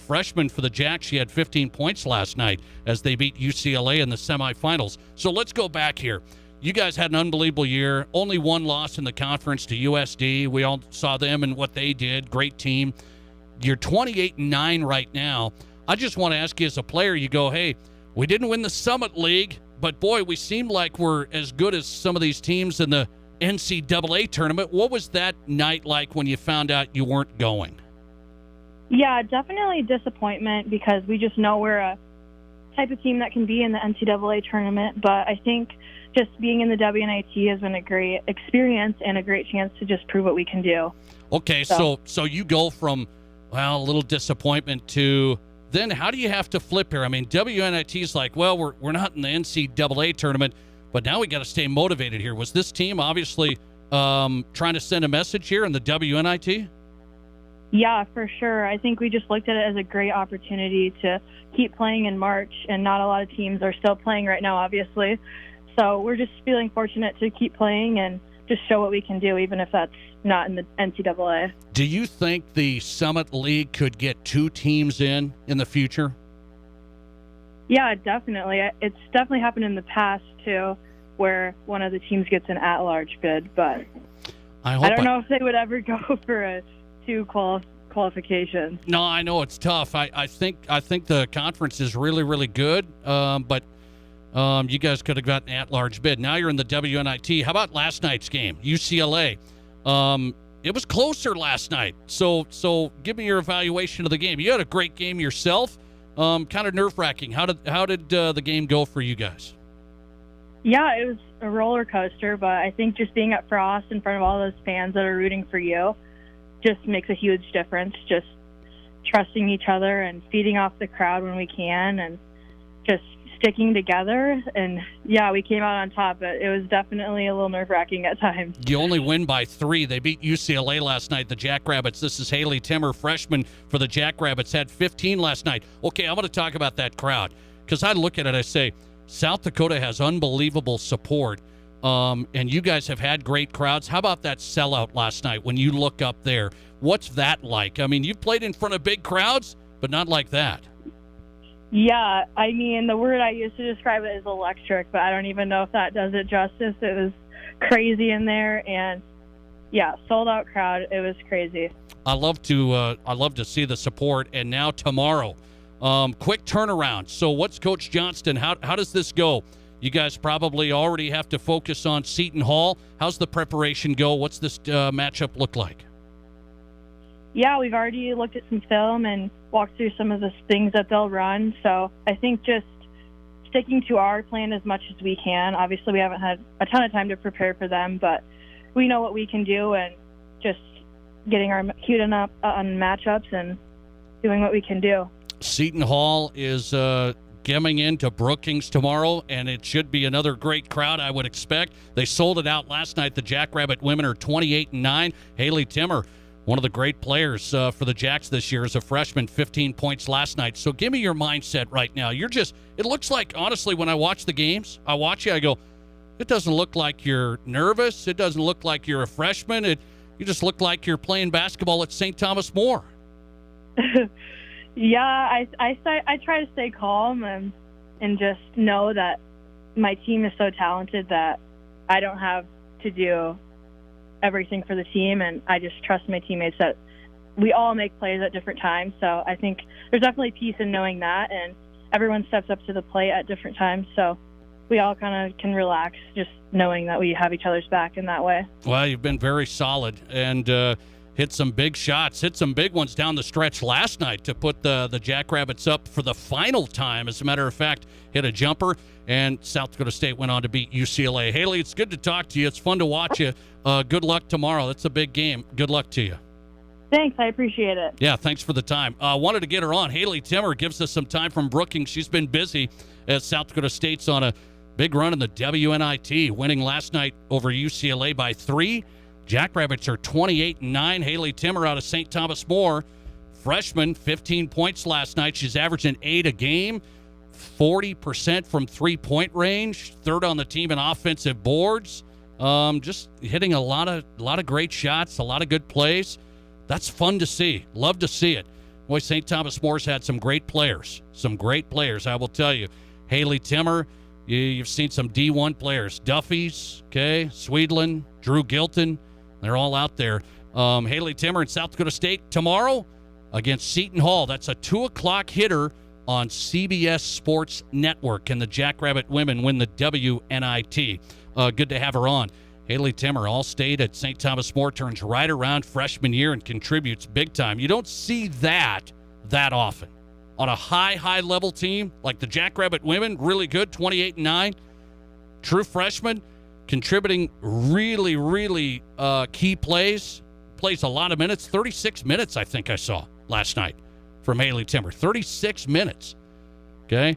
Freshman for the Jacks. She had 15 points last night as they beat UCLA in the semifinals. So let's go back here. You guys had an unbelievable year. Only one loss in the conference to USD. We all saw them and what they did. Great team. You're 28-9 right now. I just want to ask you as a player, you go, hey, we didn't win the Summit League, but boy, we seem like we're as good as some of these teams in the NCAA tournament. What was that night like when you found out you weren't going? Yeah, definitely disappointment because we just know we're a type of team that can be in the NCAA tournament, but I think just being in the WNIT has been a great experience and a great chance to just prove what we can do. Okay, so you go from, well, a little disappointment to then how do you have to flip here? I mean, WNIT's like, well, we're not in the NCAA tournament, but now we got to stay motivated here. Was this team obviously trying to send a message here in the WNIT? Yeah, for sure. I think we just looked at it as a great opportunity to keep playing in March, and not a lot of teams are still playing right now, obviously. So we're just feeling fortunate to keep playing and just show what we can do, even if that's not in the NCAA. Do you think the Summit League could get 2 teams in the future? Yeah, definitely. It's definitely happened in the past, too, where one of the teams gets an at-large bid, but I don't know if they would ever go for a 2 qualifications. No, I know it's tough. I think the conference is really, really good, but you guys could have gotten an at-large bid. Now you're in the WNIT. How about last night's game, UCLA? It was closer last night. So give me your evaluation of the game. You had a great game yourself. Kind of nerve-wracking. How did the game go for you guys? Yeah, it was a roller coaster, but I think just being at Frost in front of all those fans that are rooting for you just makes a huge difference. Just trusting each other and feeding off the crowd when we can and just sticking together. And yeah, we came out on top, but it was definitely a little nerve-wracking at times. You only win by 3. They beat UCLA last night, the Jackrabbits. This is Haley Timmer, freshman for the Jackrabbits, had 15 last night. Okay, I'm going to talk about that crowd because I look at it, I say, South Dakota has unbelievable support, and you guys have had great crowds. How about that sellout last night when you look up there? What's that like? I mean, you've played in front of big crowds, but not like that. Yeah, I mean, the word I used to describe it is electric, but I don't even know if that does it justice. It was crazy in there, and yeah, sold-out crowd. It was crazy. I love to see the support, and now tomorrow. Quick turnaround. So what's Coach Johnston? How does this go? You guys probably already have to focus on Seton Hall. How's the preparation go? What's this matchup look like? Yeah, we've already looked at some film and walked through some of the things that they'll run. So I think just sticking to our plan as much as we can. Obviously, we haven't had a ton of time to prepare for them, but we know what we can do and just getting our queued up on matchups and doing what we can do. Seton Hall is coming into Brookings tomorrow, and it should be another great crowd, I would expect. They sold it out last night. The Jackrabbit women are 28-9. Haley Timmer, one of the great players for the Jacks this year, as a freshman, 15 points last night. So give me your mindset right now. It looks like, honestly, when I watch the games, I watch you, I go, it doesn't look like you're nervous. It doesn't look like you're a freshman. You just look like you're playing basketball at St. Thomas More. Yeah, I try to stay calm and just know that my team is so talented that I don't have to do everything for the team, and I just trust my teammates that we all make plays at different times. So I think there's definitely peace in knowing that, and everyone steps up to the plate at different times. So we all kind of can relax just knowing that we have each other's back in that way. Well, you've been very solid and hit some big shots, hit some big ones down the stretch last night to put the Jackrabbits up for the final time. As a matter of fact, hit a jumper, and South Dakota State went on to beat UCLA. Haley, it's good to talk to you. It's fun to watch you. Good luck tomorrow. That's a big game. Good luck to you. Thanks. I appreciate it. Yeah, thanks for the time. Wanted to get her on. Haley Timmer gives us some time from Brookings. She's been busy as South Dakota State's on a big run in the WNIT, winning last night over UCLA by 3. Jackrabbits are 28-9. Haley Timmer out of St. Thomas More, freshman, 15 points last night. She's averaging 8 a game, 40% from three-point range, third on the team in offensive boards. Just hitting a lot of great shots, a lot of good plays. That's fun to see. Love to see it. Boy, St. Thomas More's had some great players. I will tell you. Haley Timmer, you've seen some D1 players. Duffy's, okay, Swedlin, Drew Gilton. They're all out there. Haley Timmer in South Dakota State tomorrow against Seton Hall. That's a 2 o'clock hitter on CBS Sports Network. And the Jackrabbit women win the WNIT. Good to have her on. Haley Timmer, All-State at St. Thomas More, turns right around freshman year and contributes big time. You don't see that often. On a high level team like the Jackrabbit women, really good, 28-9. True freshman, contributing really, really key plays. Plays a lot of minutes. 36 minutes, I think I saw last night from Haley Timber. 36 minutes. Okay?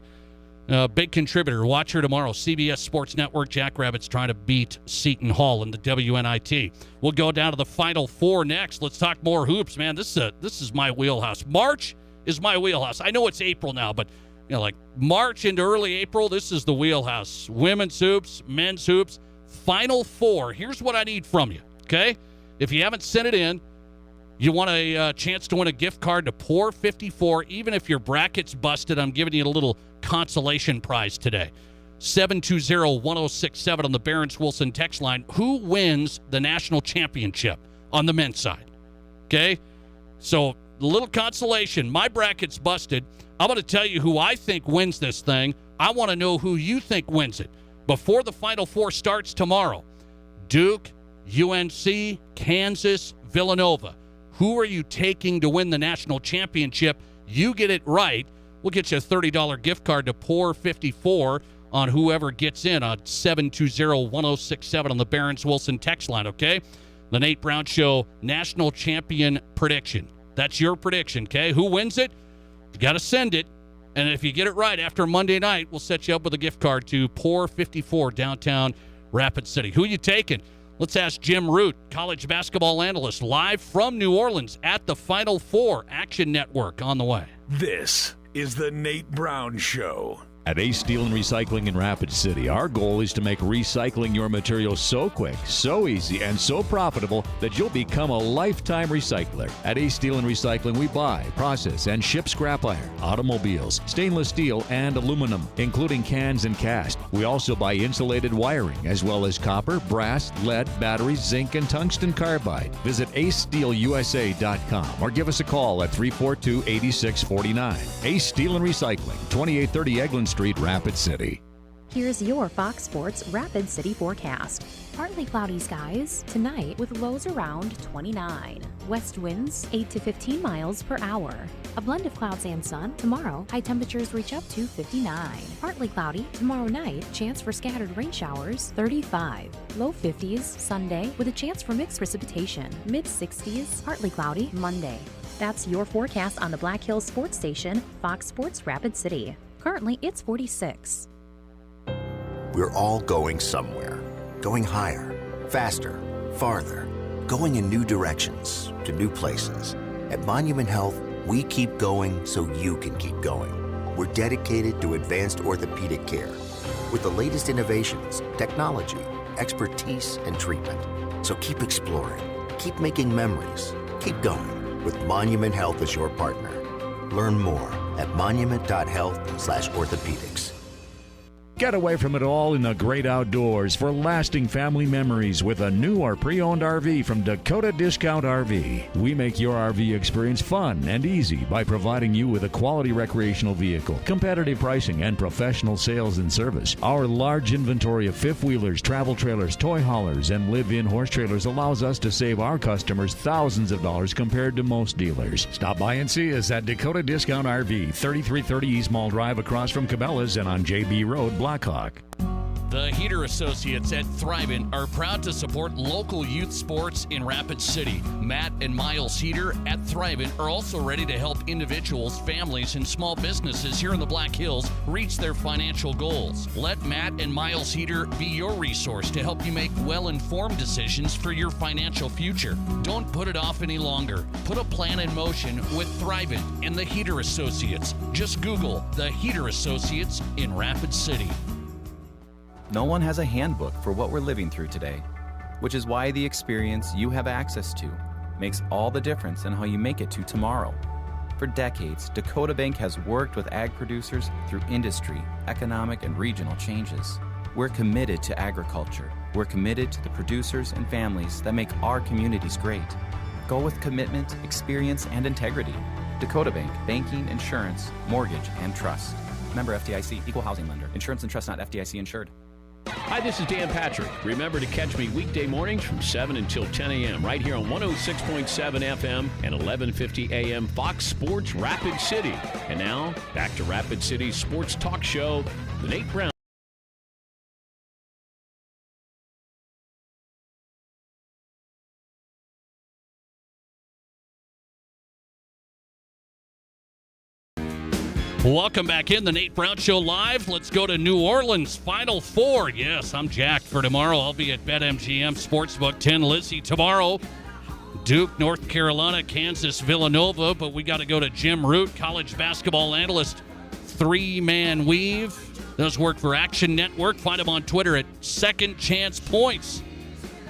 Big contributor. Watch her tomorrow. CBS Sports Network. Jackrabbits trying to beat Seton Hall in the WNIT. We'll go down to the Final Four next. Let's talk more hoops, man. This is my wheelhouse. March is my wheelhouse. I know it's April now, but like March into early April, this is the wheelhouse. Women's hoops, men's hoops. Final Four. Here's what I need from you, okay? If you haven't sent it in, you want a chance to win a gift card to Pour 54. Even if your bracket's busted, I'm giving you a little consolation prize today. 720-1067 on the Barron's Wilson text line. Who wins the national championship on the men's side? Okay? So, a little consolation. My bracket's busted. I'm going to tell you who I think wins this thing. I want to know who you think wins it. Before the Final Four starts tomorrow, Duke, UNC, Kansas, Villanova. Who are you taking to win the national championship? You get it right, we'll get you a $30 gift card to Pour 54 on whoever gets in on 720-1067 on the Barron's Wilson text line, okay? The Nate Brown Show national champion prediction. That's your prediction, okay? Who wins it? You got to send it. And if you get it right after Monday night, we'll set you up with a gift card to Pour 54 downtown Rapid City. Who you taking? Let's ask Jim Root, college basketball analyst, live from New Orleans at the Final Four. Action Network on the way. This is the Nate Brown Show. At Ace Steel and Recycling in Rapid City, our goal is to make recycling your materials so quick, so easy, and so profitable that you'll become a lifetime recycler. At Ace Steel and Recycling, we buy, process, and ship scrap iron, automobiles, stainless steel, and aluminum, including cans and cast. We also buy insulated wiring, as well as copper, brass, lead, batteries, zinc, and tungsten carbide. Visit acesteelusa.com or give us a call at 342-8649. Ace Steel and Recycling, 2830 Eglin Street, Rapid City. Here's your Fox Sports Rapid City forecast. Partly cloudy skies tonight with lows around 29. West winds 8 to 15 miles per hour. A blend of clouds and sun. Tomorrow, high temperatures reach up to 59. Partly cloudy tomorrow night. Chance for scattered rain showers 35. Low 50s Sunday with a chance for mixed precipitation. Mid 60s, partly cloudy Monday. That's your forecast on the Black Hills Sports Station, Fox Sports Rapid City. Currently, it's 46. We're all going somewhere. Going higher, faster, farther. Going in new directions, to new places. At Monument Health, we keep going so you can keep going. We're dedicated to advanced orthopedic care with the latest innovations, technology, expertise, and treatment. So keep exploring, keep making memories, keep going with Monument Health as your partner. Learn more at monument.health/orthopedics. Get away from it all in the great outdoors for lasting family memories with a new or pre-owned RV from Dakota Discount RV. We make your RV experience fun and easy by providing you with a quality recreational vehicle, competitive pricing, and professional sales and service. Our large inventory of fifth-wheelers, travel trailers, toy haulers, and live-in horse trailers allows us to save our customers thousands of dollars compared to most dealers. Stop by and see us at Dakota Discount RV, 3330 East Mall Drive across from Cabela's and on JB Road, Blackhawk. The Heater Associates at Thrivent are proud to support local youth sports in Rapid City. Matt and Miles Heater at Thrivent are also ready to help individuals, families, and small businesses here in the Black Hills reach their financial goals. Let Matt and Miles Heater be your resource to help you make well-informed decisions for your financial future. Don't put it off any longer. Put a plan in motion with Thrivent and the Heater Associates. Just Google the Heater Associates in Rapid City. No one has a handbook for what we're living through today, which is why the experience you have access to makes all the difference in how you make it to tomorrow. For decades, Dakota Bank has worked with ag producers through industry, economic, and regional changes. We're committed to agriculture. We're committed to the producers and families that make our communities great. Go with commitment, experience, and integrity. Dakota Bank, banking, insurance, mortgage, and trust. Member FDIC, equal housing lender. Insurance and trust not FDIC insured. Hi, this is Dan Patrick. Remember to catch me weekday mornings from 7 until 10 a.m. right here on 106.7 FM and 1150 a.m. Fox Sports Rapid City. And now, back to Rapid City's sports talk show, The Nate Brown Welcome back in the Nate Brown Show live. Let's go to New Orleans Final Four. Yes, I'm jacked for tomorrow. I'll be at BetMGM Sportsbook 10 Lizzie tomorrow. Duke, North Carolina, Kansas, Villanova. But we got to go to Jim Root, college basketball analyst, three-man weave. Does work for Action Network. Find him on Twitter at Second Chance Points.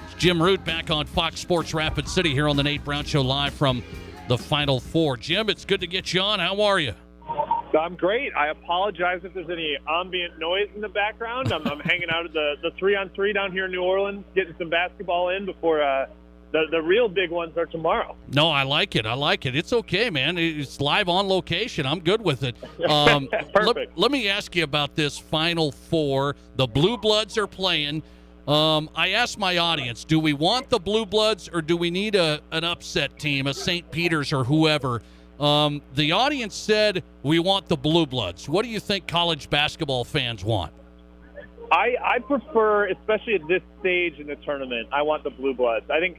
It's Jim Root back on Fox Sports Rapid City here on the Nate Brown Show live from the Final Four. Jim, it's good to get you on. How are you? I'm great. I apologize if there's any ambient noise in the background. I'm hanging out at the 3-on-3 down here in New Orleans, getting some basketball in before the real big ones are tomorrow. No, I like it. It's okay, man. It's live on location. I'm good with it. Perfect. Let me ask you about this Final Four. The Blue Bloods are playing. I asked my audience, do we want the Blue Bloods or do we need an upset team, a St. Peter's or whoever? The audience said we want the Blue Bloods. What do you think college basketball fans want? I prefer, especially at this stage in the tournament, I want the Blue Bloods. I think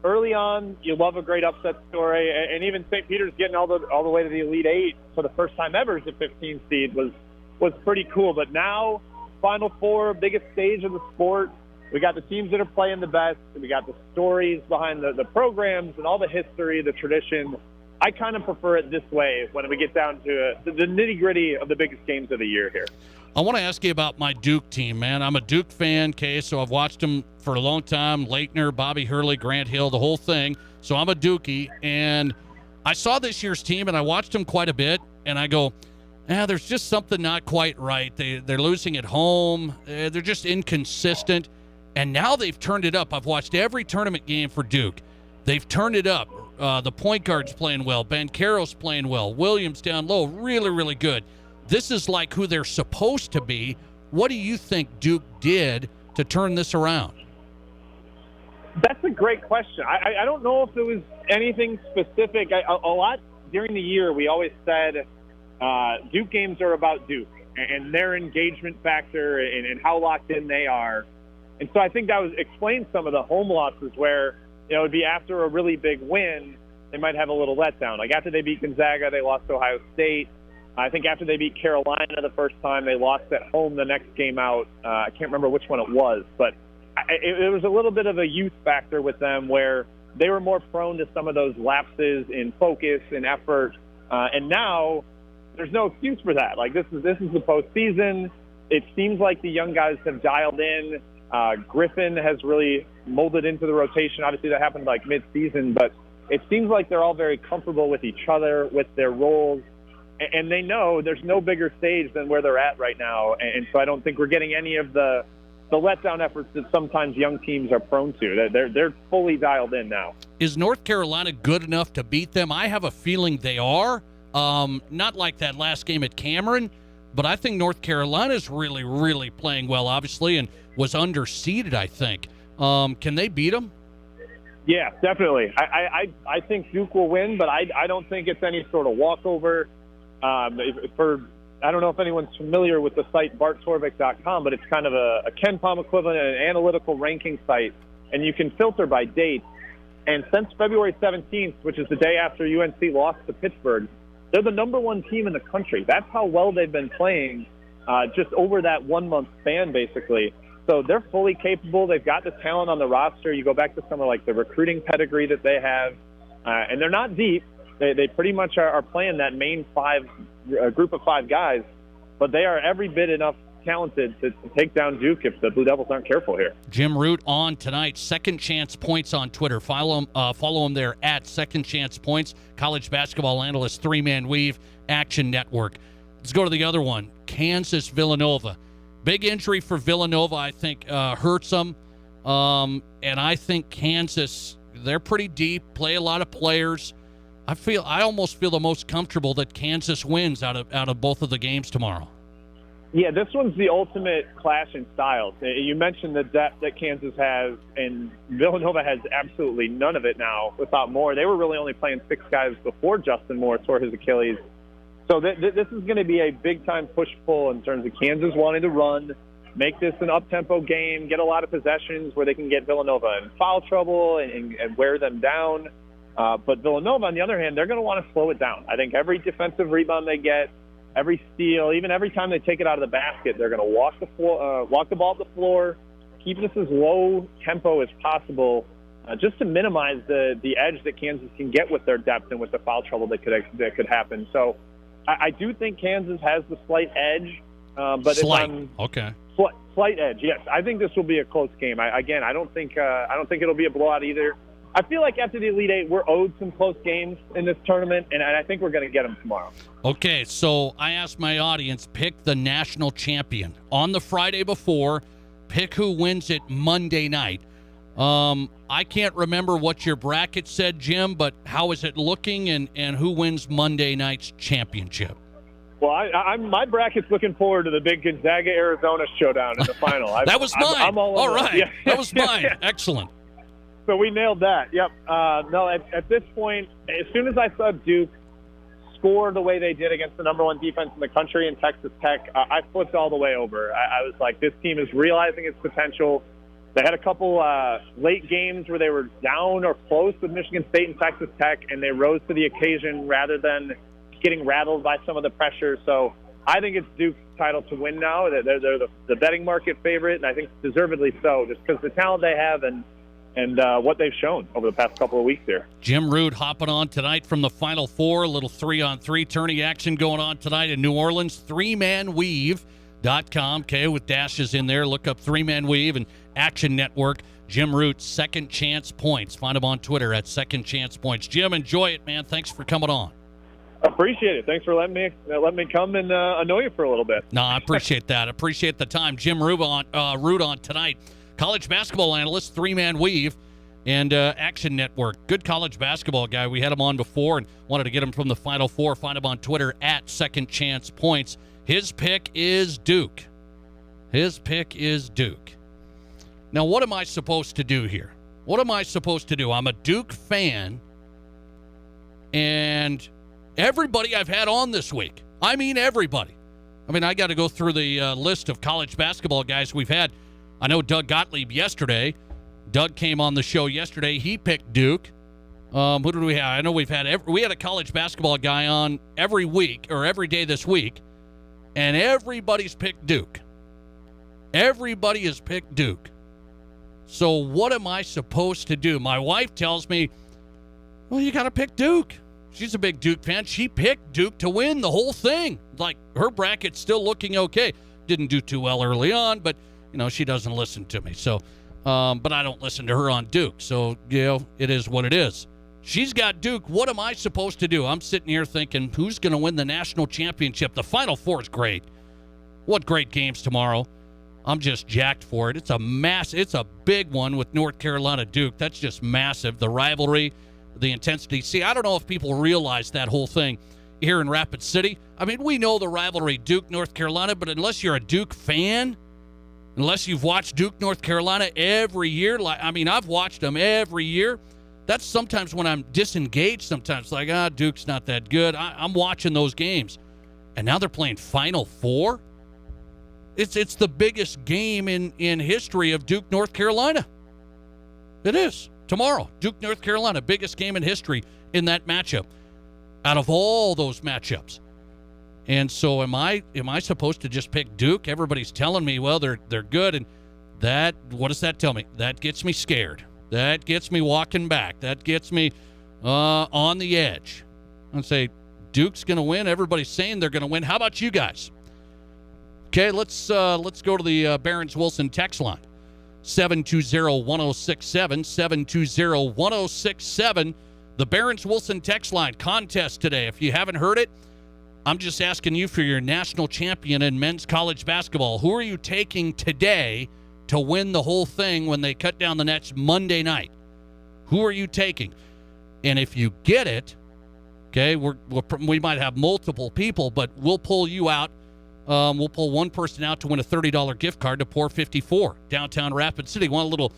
early on, you love a great upset story, and even St. Peter's getting all the way to the Elite Eight for the first time ever as a 15 seed was pretty cool. But now, Final Four, biggest stage of the sport. We got the teams that are playing the best. We got the stories behind the programs and all the history, the tradition. I kind of prefer it this way when we get down to the nitty-gritty of the biggest games of the year here. I want to ask you about my Duke team, man. I'm a Duke fan, okay, so I've watched them for a long time. Leitner, Bobby Hurley, Grant Hill, the whole thing. So I'm a Dookie, and I saw this year's team, and I watched them quite a bit, and I go, there's just something not quite right. They're losing at home. They're just inconsistent, and now they've turned it up. I've watched every tournament game for Duke. They've turned it up. The point guard's playing well. Banchero's playing well. Williams down low, really, really good. This is like who they're supposed to be. What do you think Duke did to turn this around? That's a great question. I don't know if it was anything specific. A lot during the year, we always said Duke games are about Duke and their engagement factor and how locked in they are. And so I think that explains some of the home losses where it would be after a really big win, they might have a little letdown. Like after they beat Gonzaga, they lost to Ohio State. I think after they beat Carolina the first time, they lost at home the next game out. I can't remember which one it was, but it was a little bit of a youth factor with them where they were more prone to some of those lapses in focus and effort. And now there's no excuse for that. Like this is the postseason. It seems like the young guys have dialed in. Griffin has really molded into the rotation. Obviously, that happened like mid-season, but it seems like they're all very comfortable with each other, with their roles, and they know there's no bigger stage than where they're at right now. And so I don't think we're getting any of the letdown efforts that sometimes young teams are prone to. They're fully dialed in now. Is North Carolina good enough to beat them? I have a feeling they are. Not like that last game at Cameron, but I think North Carolina's really, really playing well, obviously, and was underseeded, I think. Can they beat them? Yeah, definitely. I think Duke will win, but I don't think it's any sort of walkover. I don't know if anyone's familiar with the site barttorvik.com, but it's kind of a KenPom equivalent, an analytical ranking site, and you can filter by date. And since February 17th, which is the day after UNC lost to Pittsburgh, they're the number one team in the country. That's how well they've been playing just over that 1 month span, basically. So they're fully capable. They've got the talent on the roster. You go back to some of like the recruiting pedigree that they have, and they're not deep. They pretty much are playing that main group of five guys, but they are every bit enough talented to take down Duke if the Blue Devils aren't careful here. Jim Root on tonight. Second Chance Points on Twitter. Follow him there at Second Chance Points. College basketball analyst, three-man weave, Action Network. Let's go to the other one. Kansas, Villanova. Big injury for Villanova, I think, hurts them. And I think Kansas, they're pretty deep, play a lot of players. I almost feel the most comfortable that Kansas wins out of both of the games tomorrow. Yeah, this one's the ultimate clash in styles. You mentioned the depth that Kansas has, and Villanova has absolutely none of it now without Moore. They were really only playing six guys before Justin Moore tore his Achilles. So this is going to be a big-time push-pull in terms of Kansas wanting to run, make this an up-tempo game, get a lot of possessions where they can get Villanova in foul trouble and wear them down. But Villanova, on the other hand, they're going to want to slow it down. I think every defensive rebound they get, every steal, even every time they take it out of the basket, they're going to walk the ball up the floor, keep this as low tempo as possible, just to minimize the edge that Kansas can get with their depth and with the foul trouble that could happen. So I do think Kansas has the slight edge, but slight edge. Yes, I think this will be a close game. I don't think it'll be a blowout either. I feel like after the Elite Eight, we're owed some close games in this tournament, and I think we're going to get them tomorrow. Okay, so I asked my audience, pick the national champion on the Friday before. Pick who wins it Monday night. I can't remember what your bracket said, Jim, but how is it looking, and who wins Monday night's championship? Well, my bracket's looking forward to the big Gonzaga-Arizona showdown in the final. That was mine. I'm all right. Yeah. That was mine. Excellent. So we nailed that. Yep. No, at this point, as soon as I saw Duke score the way they did against the number one defense in the country in Texas Tech, I flipped all the way over. I was like, this team is realizing its potential. They had a couple late games where they were down or close with Michigan State and Texas Tech, and they rose to the occasion rather than getting rattled by some of the pressure. So I think it's Duke's title to win now. They're the betting market favorite, and I think deservedly so, just because the talent they have and what they've shown over the past couple of weeks here. Jim Root hopping on tonight from the Final Four. A little 3-on-3 tourney action going on tonight in New Orleans. 3manweave.com. Okay, with dashes in there. Look up 3Man Weave and Action Network. Jim Root, Second Chance Points. Find him on Twitter at Second Chance Points. Jim, enjoy it, man. Thanks for coming on. Appreciate it. Thanks for letting me come and annoy you for a little bit. No, I appreciate that. Appreciate the time. Jim Root on tonight. College basketball analyst, 3Man Weave, and Action Network. Good college basketball guy. We had him on before and wanted to get him from the Final Four. Find him on Twitter at Second Chance Points. His pick is Duke. Now, what am I supposed to do here? What am I supposed to do? I'm a Duke fan, and everybody I've had on this week, I mean everybody. I mean, I got to go through the list of college basketball guys we've had. I know Doug Gottlieb yesterday. Doug came on the show yesterday. He picked Duke. Who did we have? I know we had a college basketball guy on every week or every day this week, and everybody's picked Duke. Everybody has picked Duke. So what am I supposed to do? My wife tells me, well, you got to pick Duke. She's a big Duke fan. She picked Duke to win the whole thing. Like, her bracket's still looking okay. Didn't do too well early on, but she doesn't listen to me. So, but I don't listen to her on Duke. So, it is what it is. She's got Duke. What am I supposed to do? I'm sitting here thinking, who's going to win the national championship? The Final Four is great. What great games tomorrow. I'm just jacked for it. It's a big one with North Carolina Duke. That's just massive. The rivalry, the intensity. See, I don't know if people realize that whole thing here in Rapid City. I mean, we know the rivalry Duke, North Carolina, but unless you're a Duke fan, unless you've watched Duke, North Carolina every year, I've watched them every year. That's sometimes when I'm disengaged sometimes. Like, Duke's not that good. I'm watching those games. And now they're playing Final Four? It's the biggest game in history of Duke, North Carolina. It is. Tomorrow, Duke, North Carolina, biggest game in history in that matchup. Out of all those matchups. And so am I supposed to just pick Duke? Everybody's telling me, well, they're good, and what does that tell me? That gets me scared. That gets me walking back. That gets me on the edge. I'd say Duke's going to win. Everybody's saying they're going to win. How about you guys? Okay, let's go to the Barron's Wilson text line. 720-1067, 720-1067. The Barron's Wilson text line contest today. If you haven't heard it, I'm just asking you for your national champion in men's college basketball. Who are you taking today to win the whole thing when they cut down the nets Monday night? Who are you taking? And if you get it, okay, we might have multiple people, but we'll pull you out. We'll pull one person out to win a $30 gift card to Pour 54, downtown Rapid City. Want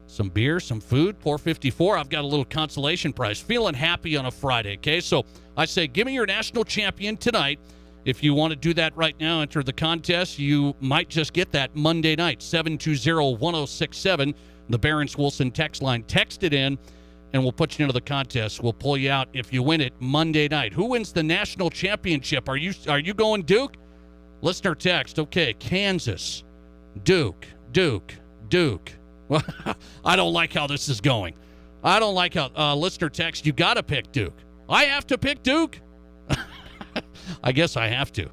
some beer, some food, Pour 54. I've got a little consolation prize. Feeling happy on a Friday, okay? So I say, give me your national champion tonight. If you want to do that right now, enter the contest. You might just get that Monday night, 720-1067, the Barron's Wilson text line. Text it in, and we'll put you into the contest. We'll pull you out if you win it Monday night. Who wins the national championship? Are you going Duke? Listener text. Okay, Kansas, Duke. Well, I don't like how this is going. I don't like how listener text. You got to pick Duke. I have to pick Duke. I guess I have to.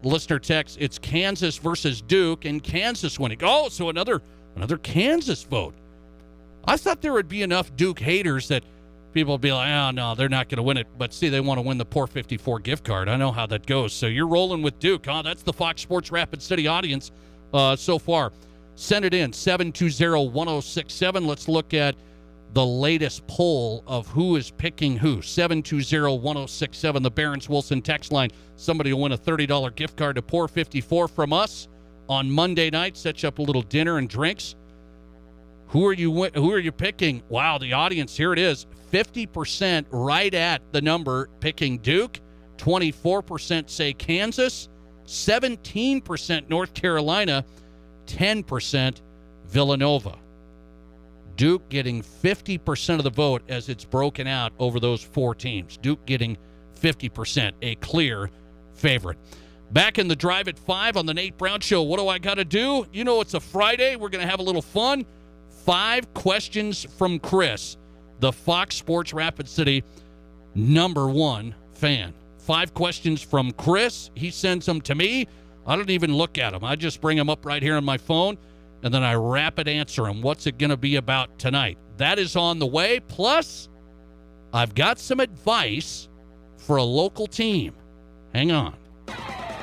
Listener text. It's Kansas versus Duke, and Kansas winning. Oh, so another Kansas vote. I thought there would be enough Duke haters that people would be like, oh, no, they're not going to win it. But see, they want to win the Poor 54 gift card. I know how that goes. So you're rolling with Duke, huh? That's the Fox Sports Rapid City audience so far. Send it in, 720-1067. Let's look at the latest poll of who is picking who. 720-1067, the Barron's Wilson text line. Somebody will win a $30 gift card to Poor 54 from us on Monday night. Set you up a little dinner and drinks. Who are you picking? Wow, the audience, here it is. 50% right at the number picking Duke. 24% say Kansas. 17% North Carolina. 10% Villanova. Duke getting 50% of the vote as it's broken out over those four teams. Duke getting 50%, a clear favorite. Back in the Drive at 5 on the Nate Brown Show. What do I got to do? You know, it's a Friday. We're going to have a little fun. 5 questions from Chris, the Fox Sports Rapid City #1 fan. 5 questions from Chris. He sends them to me. I don't even look at them. I just bring them up right here on my phone, and then I rapid answer them. What's it going to be about tonight? That is on the way. Plus, I've got some advice for a local team. Hang on.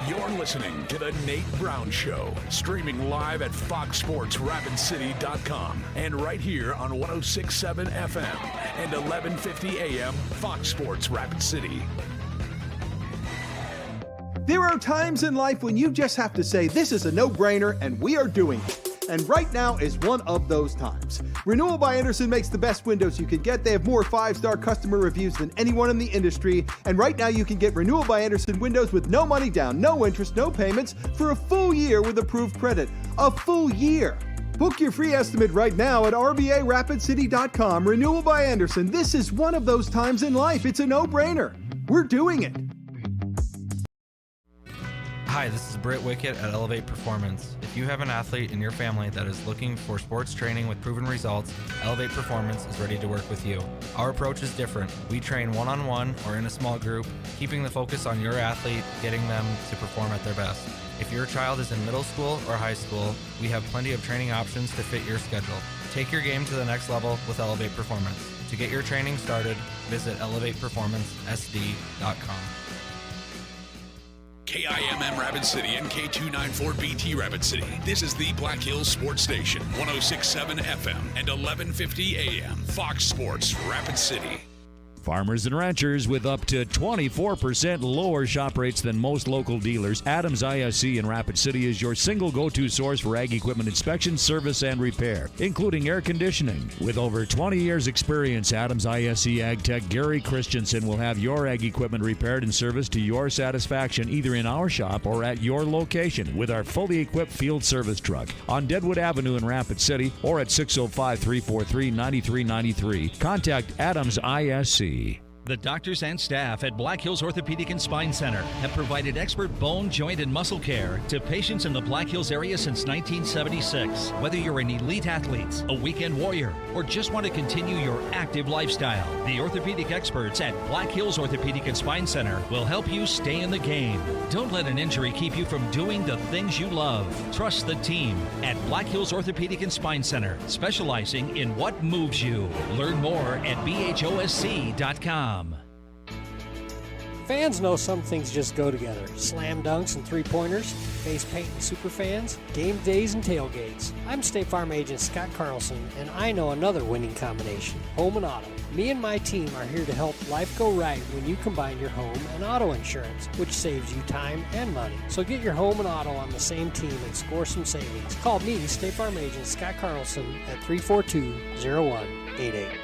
You're listening to The Nate Brown Show, streaming live at foxsportsrapidcity.com and right here on 106.7 FM and 1150 AM Fox Sports Rapid City. There are times in life when you just have to say, this is a no-brainer, and we are doing it. And right now is one of those times. Renewal by Andersen makes the best windows you can get. They have more 5-star customer reviews than anyone in the industry. And right now you can get Renewal by Andersen windows with no money down, no interest, no payments for a full year with approved credit. A full year. Book your free estimate right now at RBARapidCity.com. Renewal by Andersen. This is one of those times in life. It's a no-brainer. We're doing it. Hi, this is Britt Wickett at Elevate Performance. If you have an athlete in your family that is looking for sports training with proven results, Elevate Performance is ready to work with you. Our approach is different. We train one-on-one or in a small group, keeping the focus on your athlete, getting them to perform at their best. If your child is in middle school or high school, we have plenty of training options to fit your schedule. Take your game to the next level with Elevate Performance. To get your training started, visit elevateperformancesd.com. KIMM Rapid City and K294BT Rapid City. This is the Black Hills Sports Station, 106.7 FM and 1150 AM. Fox Sports Rapid City. Farmers and ranchers with up to 24% lower shop rates than most local dealers. Adams ISC in Rapid City is your single go-to source for ag equipment inspection, service, and repair, including air conditioning. With over 20 years experience, Adams ISC Ag Tech Gary Christensen will have your ag equipment repaired and serviced to your satisfaction, either in our shop or at your location with our fully equipped field service truck on Deadwood Avenue in Rapid City or at 605-343-9393. Contact Adams ISC. The doctors and staff at Black Hills Orthopedic and Spine Center have provided expert bone, joint, and muscle care to patients in the Black Hills area since 1976. Whether you're an elite athlete, a weekend warrior, or just want to continue your active lifestyle, the orthopedic experts at Black Hills Orthopedic and Spine Center will help you stay in the game. Don't let an injury keep you from doing the things you love. Trust the team at Black Hills Orthopedic and Spine Center, specializing in what moves you. Learn more at BHOSC.com. Fans know some things just go together. Slam dunks and three-pointers, face paint and super fans, game days and tailgates. I'm State Farm agent Scott Carlson, and I know another winning combination, home and auto. Me and my team are here to help life go right when you combine your home and auto insurance, which saves you time and money. So get your home and auto on the same team and score some savings. Call me, State Farm agent Scott Carlson, at 342-0188.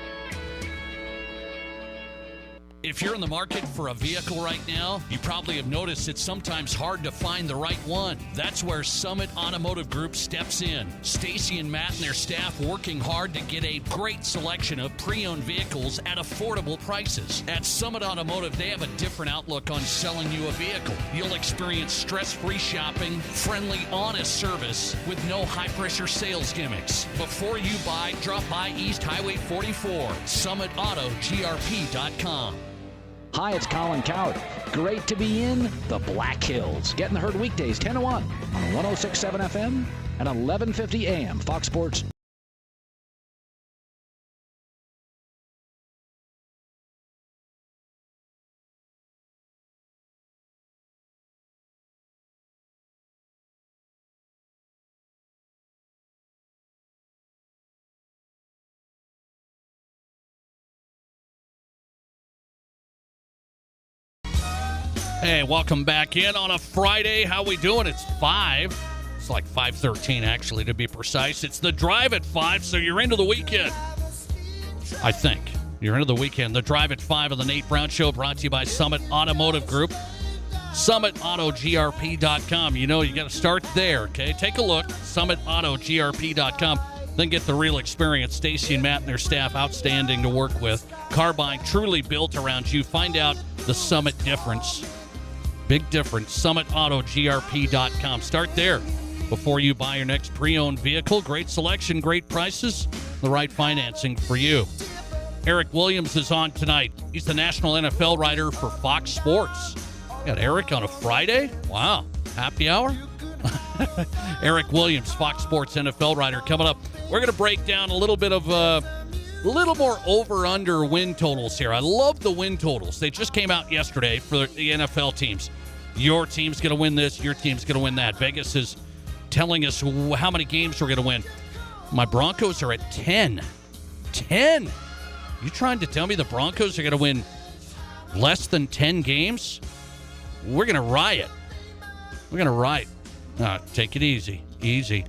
If you're in the market for a vehicle right now, you probably have noticed it's sometimes hard to find the right one. That's where Summit Automotive Group steps in. Stacy and Matt and their staff working hard to get a great selection of pre-owned vehicles at affordable prices. At Summit Automotive, they have a different outlook on selling you a vehicle. You'll experience stress-free shopping, friendly, honest service with no high-pressure sales gimmicks. Before you buy, drop by East Highway 44, SummitAutoGRP.com. Hi, it's Colin Coward. Great to be in the Black Hills. Get in the herd weekdays 10 to 1 on 106.7 FM and 1150 AM. Fox Sports. Hey, welcome back in on a Friday. How we doing? It's 5. It's like 5:13, actually, to be precise. It's the Drive at 5, so you're into the weekend. I think. You're into the weekend. The Drive at 5 of the Nate Brown Show, brought to you by Summit Automotive Group. SummitAutoGRP.com. You know, you got to start there, okay? Take a look. SummitAutoGRP.com. Then get the real experience. Stacy and Matt and their staff, outstanding to work with. Car buying truly built around you. Find out the Summit difference. Big difference. SummitAutoGRP.com. Start there before you buy your next pre-owned vehicle. Great selection, great prices, the right financing for you. Eric Williams is on tonight. He's the national NFL writer for Fox Sports. Got Eric on a Friday? Wow. Happy hour? Eric Williams, Fox Sports NFL writer, coming up. We're going to break down a little bit of a little more over-under win totals here. I love the win totals. They just came out yesterday for the NFL teams. Your team's going to win this. Your team's going to win that. Vegas is telling us how many games we're going to win. My Broncos are at 10. 10. You trying to tell me the Broncos are going to win less than 10 games? We're going to riot. We're going to riot. Take it easy. Easy.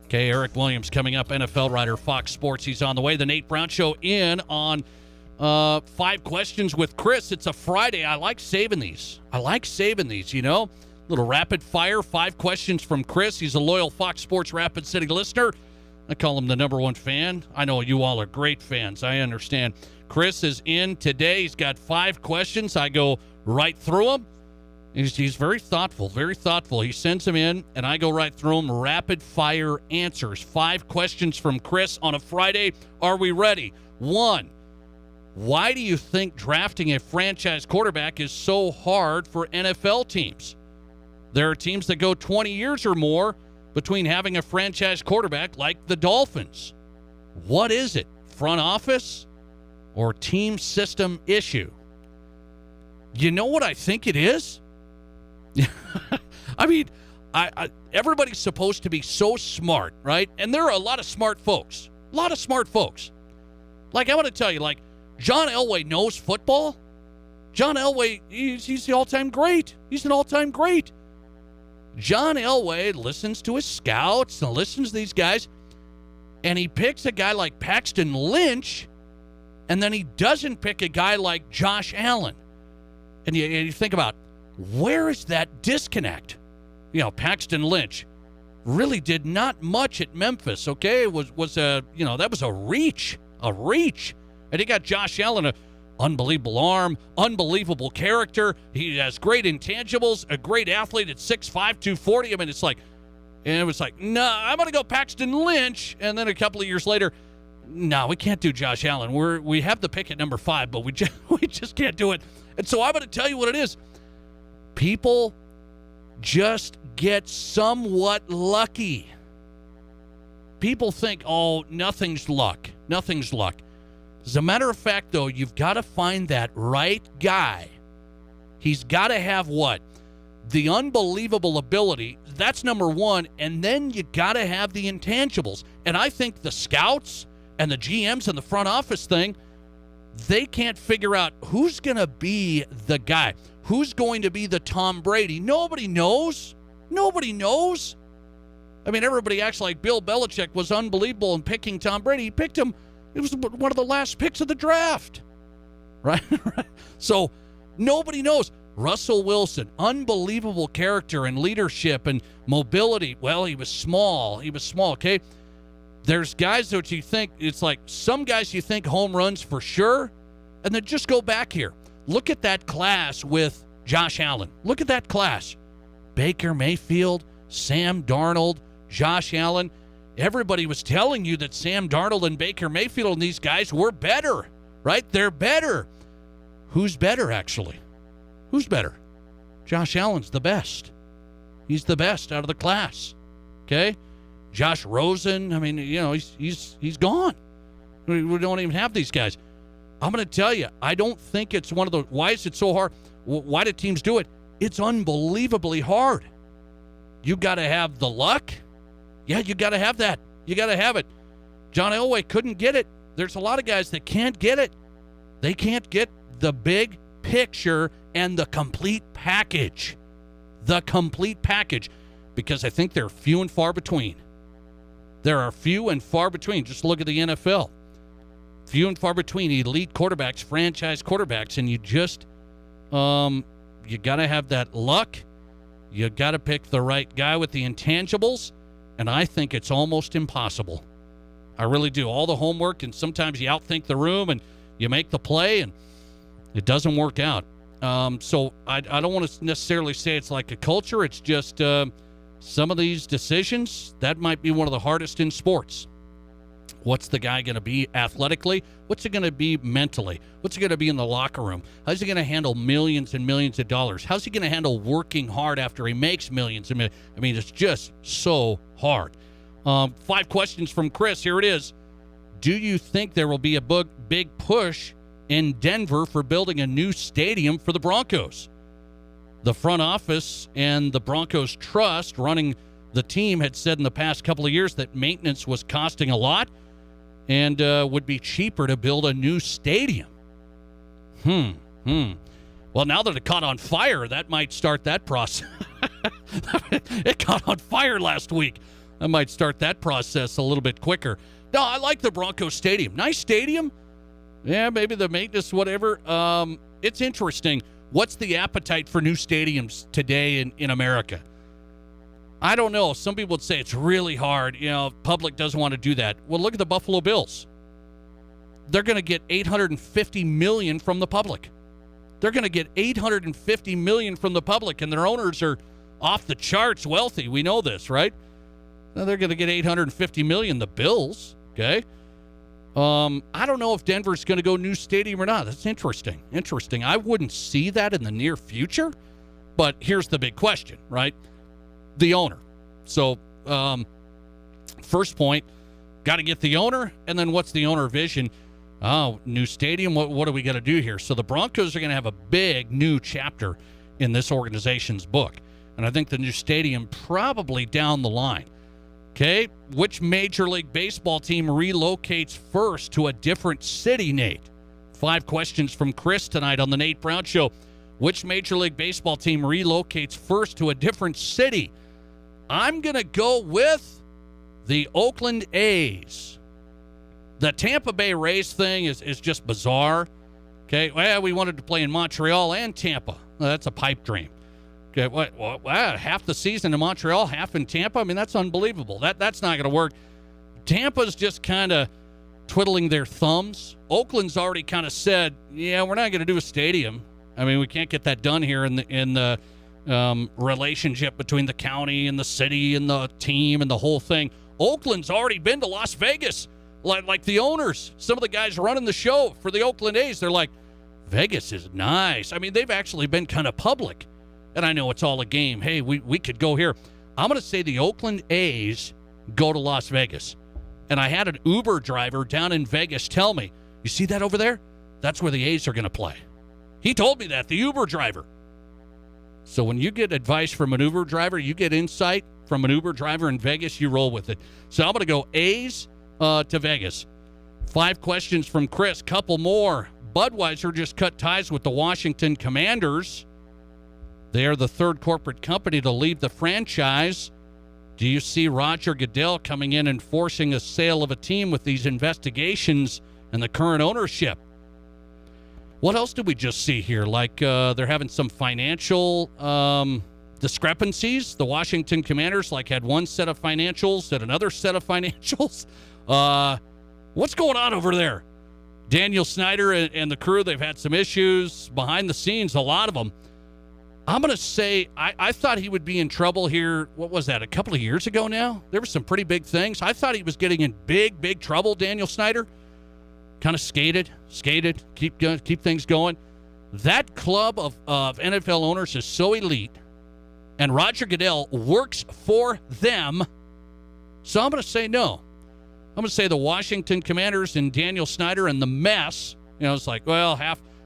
Okay, Eric Williams coming up, NFL writer, Fox Sports. He's on the way. The Nate Brown Show in on 5 Questions with Chris. It's a Friday. I like saving these. You know. Little rapid fire, 5 questions from Chris. He's a loyal Fox Sports Rapid City listener. I call him the #1 fan. I know you all are great fans. I understand. Chris is in today. He's got 5 questions. I go right through them. He's very thoughtful, very thoughtful. He sends them in, and I go right through them. Rapid fire answers. 5 questions from Chris on a Friday. Are we ready? 1, why do you think drafting a franchise quarterback is so hard for NFL teams? There are teams that go 20 years or more between having a franchise quarterback, like the Dolphins. What is it? Front office or team system issue? You know what I think it is? I mean, everybody's supposed to be so smart, right? And there are a lot of smart folks. Like, I want to tell you, like, John Elway knows football. John Elway, he's the all-time great. He's an all-time great. John Elway listens to his scouts and listens to these guys, and he picks a guy like Paxton Lynch, and then he doesn't pick a guy like Josh Allen. And you think about, where is that disconnect? You know, Paxton Lynch really did not much at Memphis, okay? It was a, you know, that was a reach. And he got Josh Allen, an unbelievable arm, unbelievable character. He has great intangibles, a great athlete at 6'5", 240. I mean, it was like, no, I'm going to go Paxton Lynch. And then a couple of years later, no, we can't do Josh Allen. We have the pick at number 5, but we just can't do it. And so I'm going to tell you what it is. People just get somewhat lucky. People think, oh, nothing's luck. As a matter of fact, though, you've got to find that right guy. He's got to have what? The unbelievable ability. That's number 1. And then you got to have the intangibles. And I think the scouts and the GMs and the front office thing, they can't figure out who's going to be the guy. Who's going to be the Tom Brady? Nobody knows. I mean, everybody acts like Bill Belichick was unbelievable in picking Tom Brady. He picked him. It was one of the last picks of the draft. right? So nobody knows. Russell Wilson, unbelievable character and leadership and mobility. Well, he was small, okay? There's guys that you think, it's like some guys you think home runs for sure, and then just go back here. Look at that class with Josh Allen. Look at that class. Baker Mayfield, Sam Darnold, Josh Allen. Everybody was telling you that Sam Darnold and Baker Mayfield and these guys were better, right? They're better. Who's better, actually? Who's better? Josh Allen's the best. He's the best out of the class, okay? Josh Rosen, I mean, you know, he's gone. We don't even have these guys. I'm going to tell you, I don't think it's one of the, why is it so hard? Why do teams do it? It's unbelievably hard. You got to have the luck. Yeah, you got to have that. You got to have it. John Elway couldn't get it. There's a lot of guys that can't get it. They can't get the big picture and the complete package. The complete package. Because I think they're few and far between. There are few and far between. Just look at the NFL. Few and far between elite quarterbacks, franchise quarterbacks, and you just, you got to have that luck. You got to pick the right guy with the intangibles, and I think it's almost impossible. I really do. All the homework, and sometimes you outthink the room, and you make the play, and it doesn't work out. So I don't want to necessarily say it's like a culture. It's just some of these decisions, that might be one of the hardest in sports. What's the guy going to be athletically? What's he going to be mentally? What's he going to be in the locker room? How's he going to handle millions and millions of dollars? How's he going to handle working hard after he makes millions and millions? I mean, it's just so hard. 5 questions from Chris. Here it is. Do you think there will be a big push in Denver for building a new stadium for the Broncos? The front office and the Broncos Trust running the team had said in the past couple of years that maintenance was costing a lot and would be cheaper to build a new stadium. Well, now that it caught on fire, that might start that process. It caught on fire last week. That might start that process a little bit quicker. No, I like the Broncos Stadium. Nice stadium. Yeah, maybe the maintenance, whatever. It's interesting. What's the appetite for new stadiums today in America? I don't know. Some people would say it's really hard. You know, public doesn't want to do that. Well, look at the Buffalo Bills. They're going to get $850 million from the public. They're going to get $850 million from the public, and their owners are off the charts wealthy. We know this, right? Now they're going to get $850 million, the Bills, okay? I don't know if Denver's going to go new stadium or not. That's interesting. I wouldn't see that in the near future, but here's the big question, right? The owner. So, first point, got to get the owner, and then what's the owner vision? Oh, new stadium, what are we going to do here? So the Broncos are going to have a big new chapter in this organization's book, and I think the new stadium probably down the line. Okay, which Major League Baseball team relocates first to a different city, Nate? 5 questions from Chris tonight on the Nate Brown Show. Which Major League Baseball team relocates first to a different city? I'm going to go with the Oakland A's. The Tampa Bay Rays thing is just bizarre. Okay, well, we wanted to play in Montreal and Tampa. Well, that's a pipe dream. Okay, half the season in Montreal, half in Tampa? I mean, that's unbelievable. That's not going to work. Tampa's just kind of twiddling their thumbs. Oakland's already kind of said, yeah, we're not going to do a stadium. I mean, we can't get that done here in the relationship between the county and the city and the team and the whole thing. Oakland's already been to Las Vegas, like the owners. Some of the guys running the show for the Oakland A's, they're like, Vegas is nice. I mean, they've actually been kind of public. And I know it's all a game. Hey, we could go here. I'm going to say the Oakland A's go to Las Vegas. And I had an Uber driver down in Vegas tell me, you see that over there? That's where the A's are going to play. He told me that, the Uber driver. So when you get advice from an Uber driver, you get insight from an Uber driver in Vegas, you roll with it. So I'm going to go A's to Vegas. 5 questions from Chris, couple more. Budweiser just cut ties with the Washington Commanders. They are the third corporate company to leave the franchise. Do you see Roger Goodell coming in and forcing a sale of a team with these investigations and the current ownership? What else did we just see here? Like they're having some financial discrepancies. The Washington Commanders had one set of financials and another set of financials. What's going on over there? Daniel Snyder and the crew, they've had some issues behind the scenes, a lot of them. I'm going to say I thought he would be in trouble here. What was that, a couple of years ago now? There were some pretty big things. I thought he was getting in big trouble, Daniel Snyder. Kind of skated, keep things going. That club of NFL owners is so elite, and Roger Goodell works for them. So I'm going to say no. I'm going to say the Washington Commanders and Daniel Snyder and the mess. It's like, well,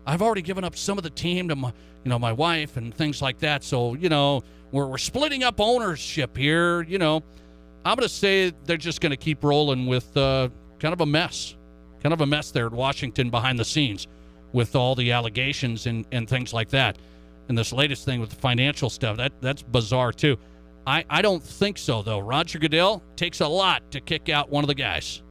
I've already given up some of the team to my wife and things like that. So, we're splitting up ownership here. I'm going to say they're just going to keep rolling with kind of a mess there at Washington behind the scenes with all the allegations and things like that. And this latest thing with the financial stuff, that's bizarre too. I don't think so, though. Roger Goodell takes a lot to kick out one of the guys.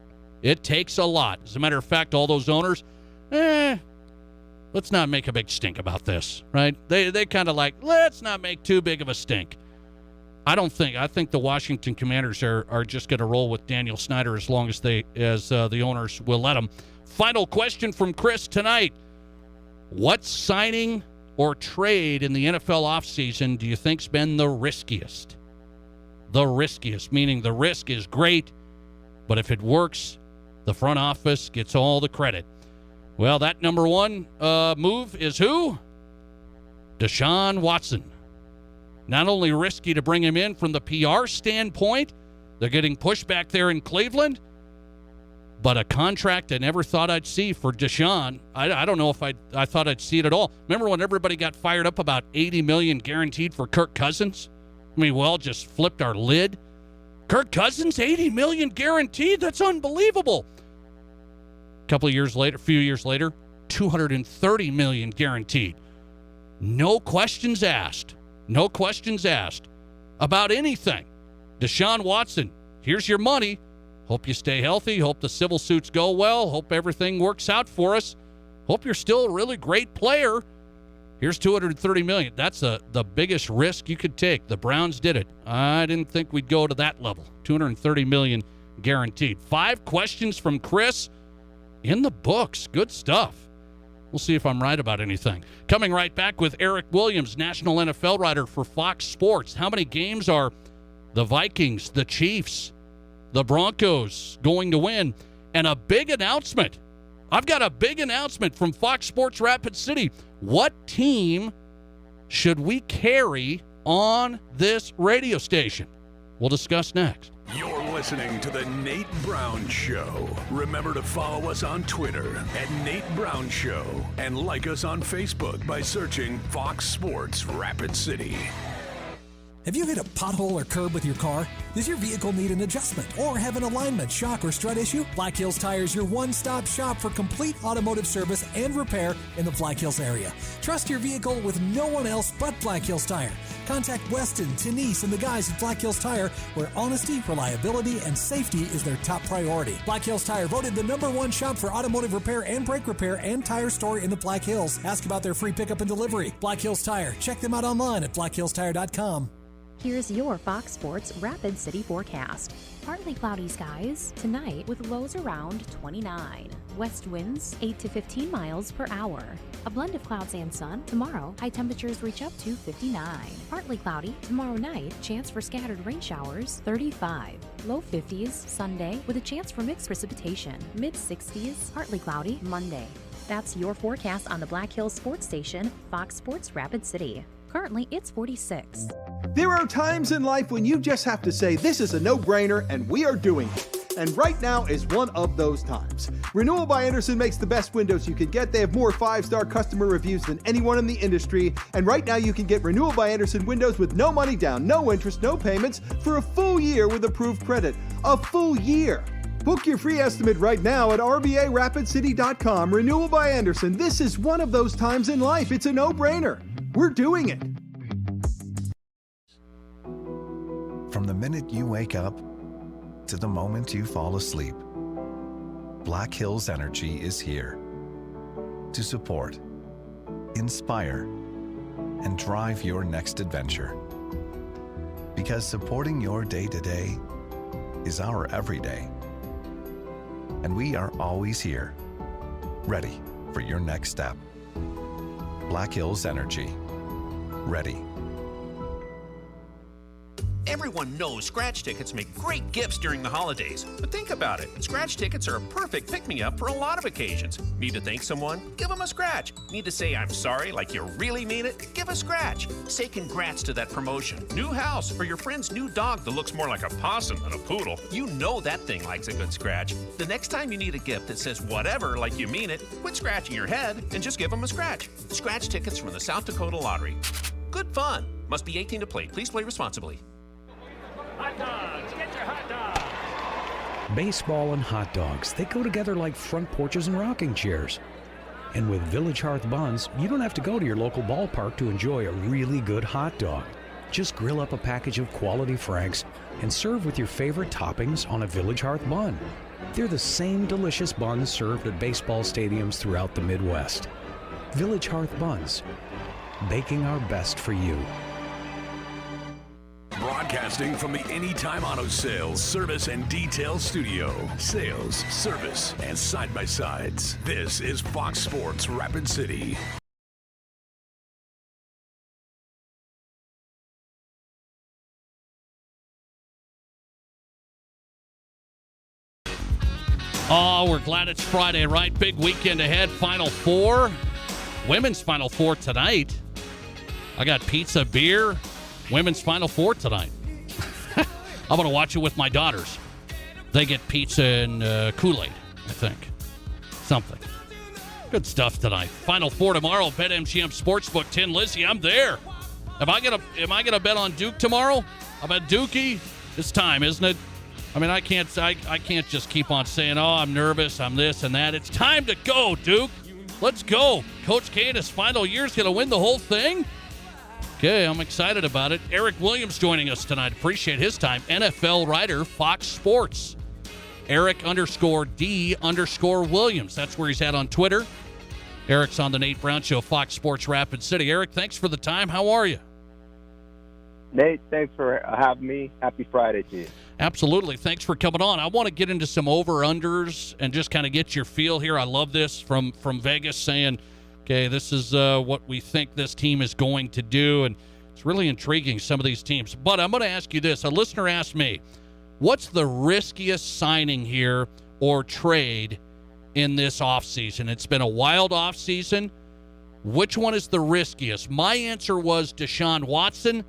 It takes a lot. As a matter of fact, all those owners, let's not make a big stink about this, right? They kind of let's not make too big of a stink. I think the Washington Commanders are just going to roll with Daniel Snyder as long as the owners will let them. Final question from Chris tonight. What signing or trade in the NFL offseason do you think's been the riskiest? The riskiest, meaning the risk is great, but if it works, the front office gets all the credit. Well, that number one move is who? Deshaun Watson. Not only risky to bring him in from the PR standpoint, they're getting pushback there in Cleveland, but a contract I never thought I'd see for Deshaun. I don't know if I thought I'd see it at all. Remember when everybody got fired up about $80 million guaranteed for Kirk Cousins? I mean, we all just flipped our lid. Kirk Cousins, $80 million guaranteed? That's unbelievable. A few years later, $230 million guaranteed. No questions asked. No questions asked about anything. Deshaun Watson, here's your money. Hope you stay healthy. Hope the civil suits go well. Hope everything works out for us. Hope you're still a really great player. Here's $230 million. That's the biggest risk you could take. The Browns did it. I didn't think we'd go to that level. $230 million guaranteed. 5 questions from Chris in the books. Good stuff. We'll see if I'm right about anything. Coming right back with Eric Williams, national NFL writer for Fox Sports. How many games are the Vikings, the Chiefs, the Broncos going to win? And a big announcement. I've got a big announcement from Fox Sports Rapid City. What team should we carry on this radio station? We'll discuss next. You're listening to The Nate Brown Show. Remember to follow us on Twitter at Nate Brown Show and like us on Facebook by searching Fox Sports Rapid City. Have you hit a pothole or curb with your car? Does your vehicle need an adjustment or have an alignment, shock, or strut issue? Black Hills Tire is your one-stop shop for complete automotive service and repair in the Black Hills area. Trust your vehicle with no one else but Black Hills Tire. Contact Weston, Denise, and the guys at Black Hills Tire, where honesty, reliability, and safety is their top priority. Black Hills Tire voted the #1 shop for automotive repair and brake repair and tire store in the Black Hills. Ask about their free pickup and delivery. Black Hills Tire. Check them out online at blackhillstire.com. Here's your Fox Sports Rapid City forecast. Partly cloudy skies tonight with lows around 29. West winds 8 to 15 miles per hour. A blend of clouds and sun. Tomorrow, high temperatures reach up to 59. Partly cloudy tomorrow night. Chance for scattered rain showers 35. Low 50s Sunday with a chance for mixed precipitation. Mid 60s, partly cloudy Monday. That's your forecast on the Black Hills Sports Station, Fox Sports Rapid City. Currently, it's 46. There are times in life when you just have to say, this is a no-brainer, and we are doing it. And right now is one of those times. Renewal by Andersen makes the best windows you can get. They have more 5-star customer reviews than anyone in the industry. And right now you can get Renewal by Andersen windows with no money down, no interest, no payments for a full year with approved credit. A full year. Book your free estimate right now at RBARapidCity.com. Renewal by Andersen. This is one of those times in life. It's a no-brainer. We're doing it. From the minute you wake up to the moment you fall asleep, Black Hills Energy is here to support inspire, and drive your next adventure. Because supporting your day-to-day is our everyday. And we are always here, ready for your next step. Black Hills Energy. Ready. Everyone knows scratch tickets make great gifts during the holidays. But think about it. Scratch tickets are a perfect pick-me-up for a lot of occasions. Need to thank someone? Give them a scratch. Need to say I'm sorry like you really mean it? Give a scratch. Say congrats to that promotion. New house or your friend's new dog that looks more like a possum than a poodle. You know that thing likes a good scratch. The next time you need a gift that says whatever like you mean it, quit scratching your head and just give them a scratch. Scratch tickets from the South Dakota Lottery. Good fun. Must be 18 to play. Please play responsibly. Hot dogs, get your hot dogs. Baseball and hot dogs, they go together like front porches and rocking chairs. And with Village Hearth Buns, you don't have to go to your local ballpark to enjoy a really good hot dog. Just grill up a package of quality Franks and serve with your favorite toppings on a Village Hearth bun. They're the same delicious buns served at baseball stadiums throughout the Midwest. Village Hearth Buns, baking our best for you. Broadcasting from the Anytime Auto Sales, Service and Detail Studio. Sales, service, and side-by-sides. This is Fox Sports Rapid City. Oh, we're glad it's Friday, right? Big weekend ahead. Final Four. Women's Final Four tonight. I got pizza, beer. Women's Final Four tonight. I'm going to watch it with my daughters. They get pizza and Kool-Aid, I think. Something. Good stuff tonight. Final Four tomorrow. BetMGM Sportsbook. Tin Lizzie, I'm there. Am I gonna bet on Duke tomorrow? I bet Dookie. It's time, isn't it? I mean, I can't just keep on saying, oh, I'm nervous, I'm this and that. It's time to go, Duke. Let's go. Coach K in his final year is going to win the whole thing. Okay, I'm excited about it. Eric Williams joining us tonight. Appreciate his time. NFL writer, Fox Sports. Eric_D_Williams. That's where he's at on Twitter. Eric's on the Nate Brown Show, Fox Sports Rapid City. Eric, thanks for the time. How are you? Nate, thanks for having me. Happy Friday to you. Absolutely. Thanks for coming on. I want to get into some over-unders and just kind of get your feel here. I love this from Vegas saying, okay, this is what we think this team is going to do, and it's really intriguing, some of these teams. But I'm going to ask you this. A listener asked me, what's the riskiest signing here or trade in this offseason? It's been a wild offseason. Which one is the riskiest? My answer was Deshaun Watson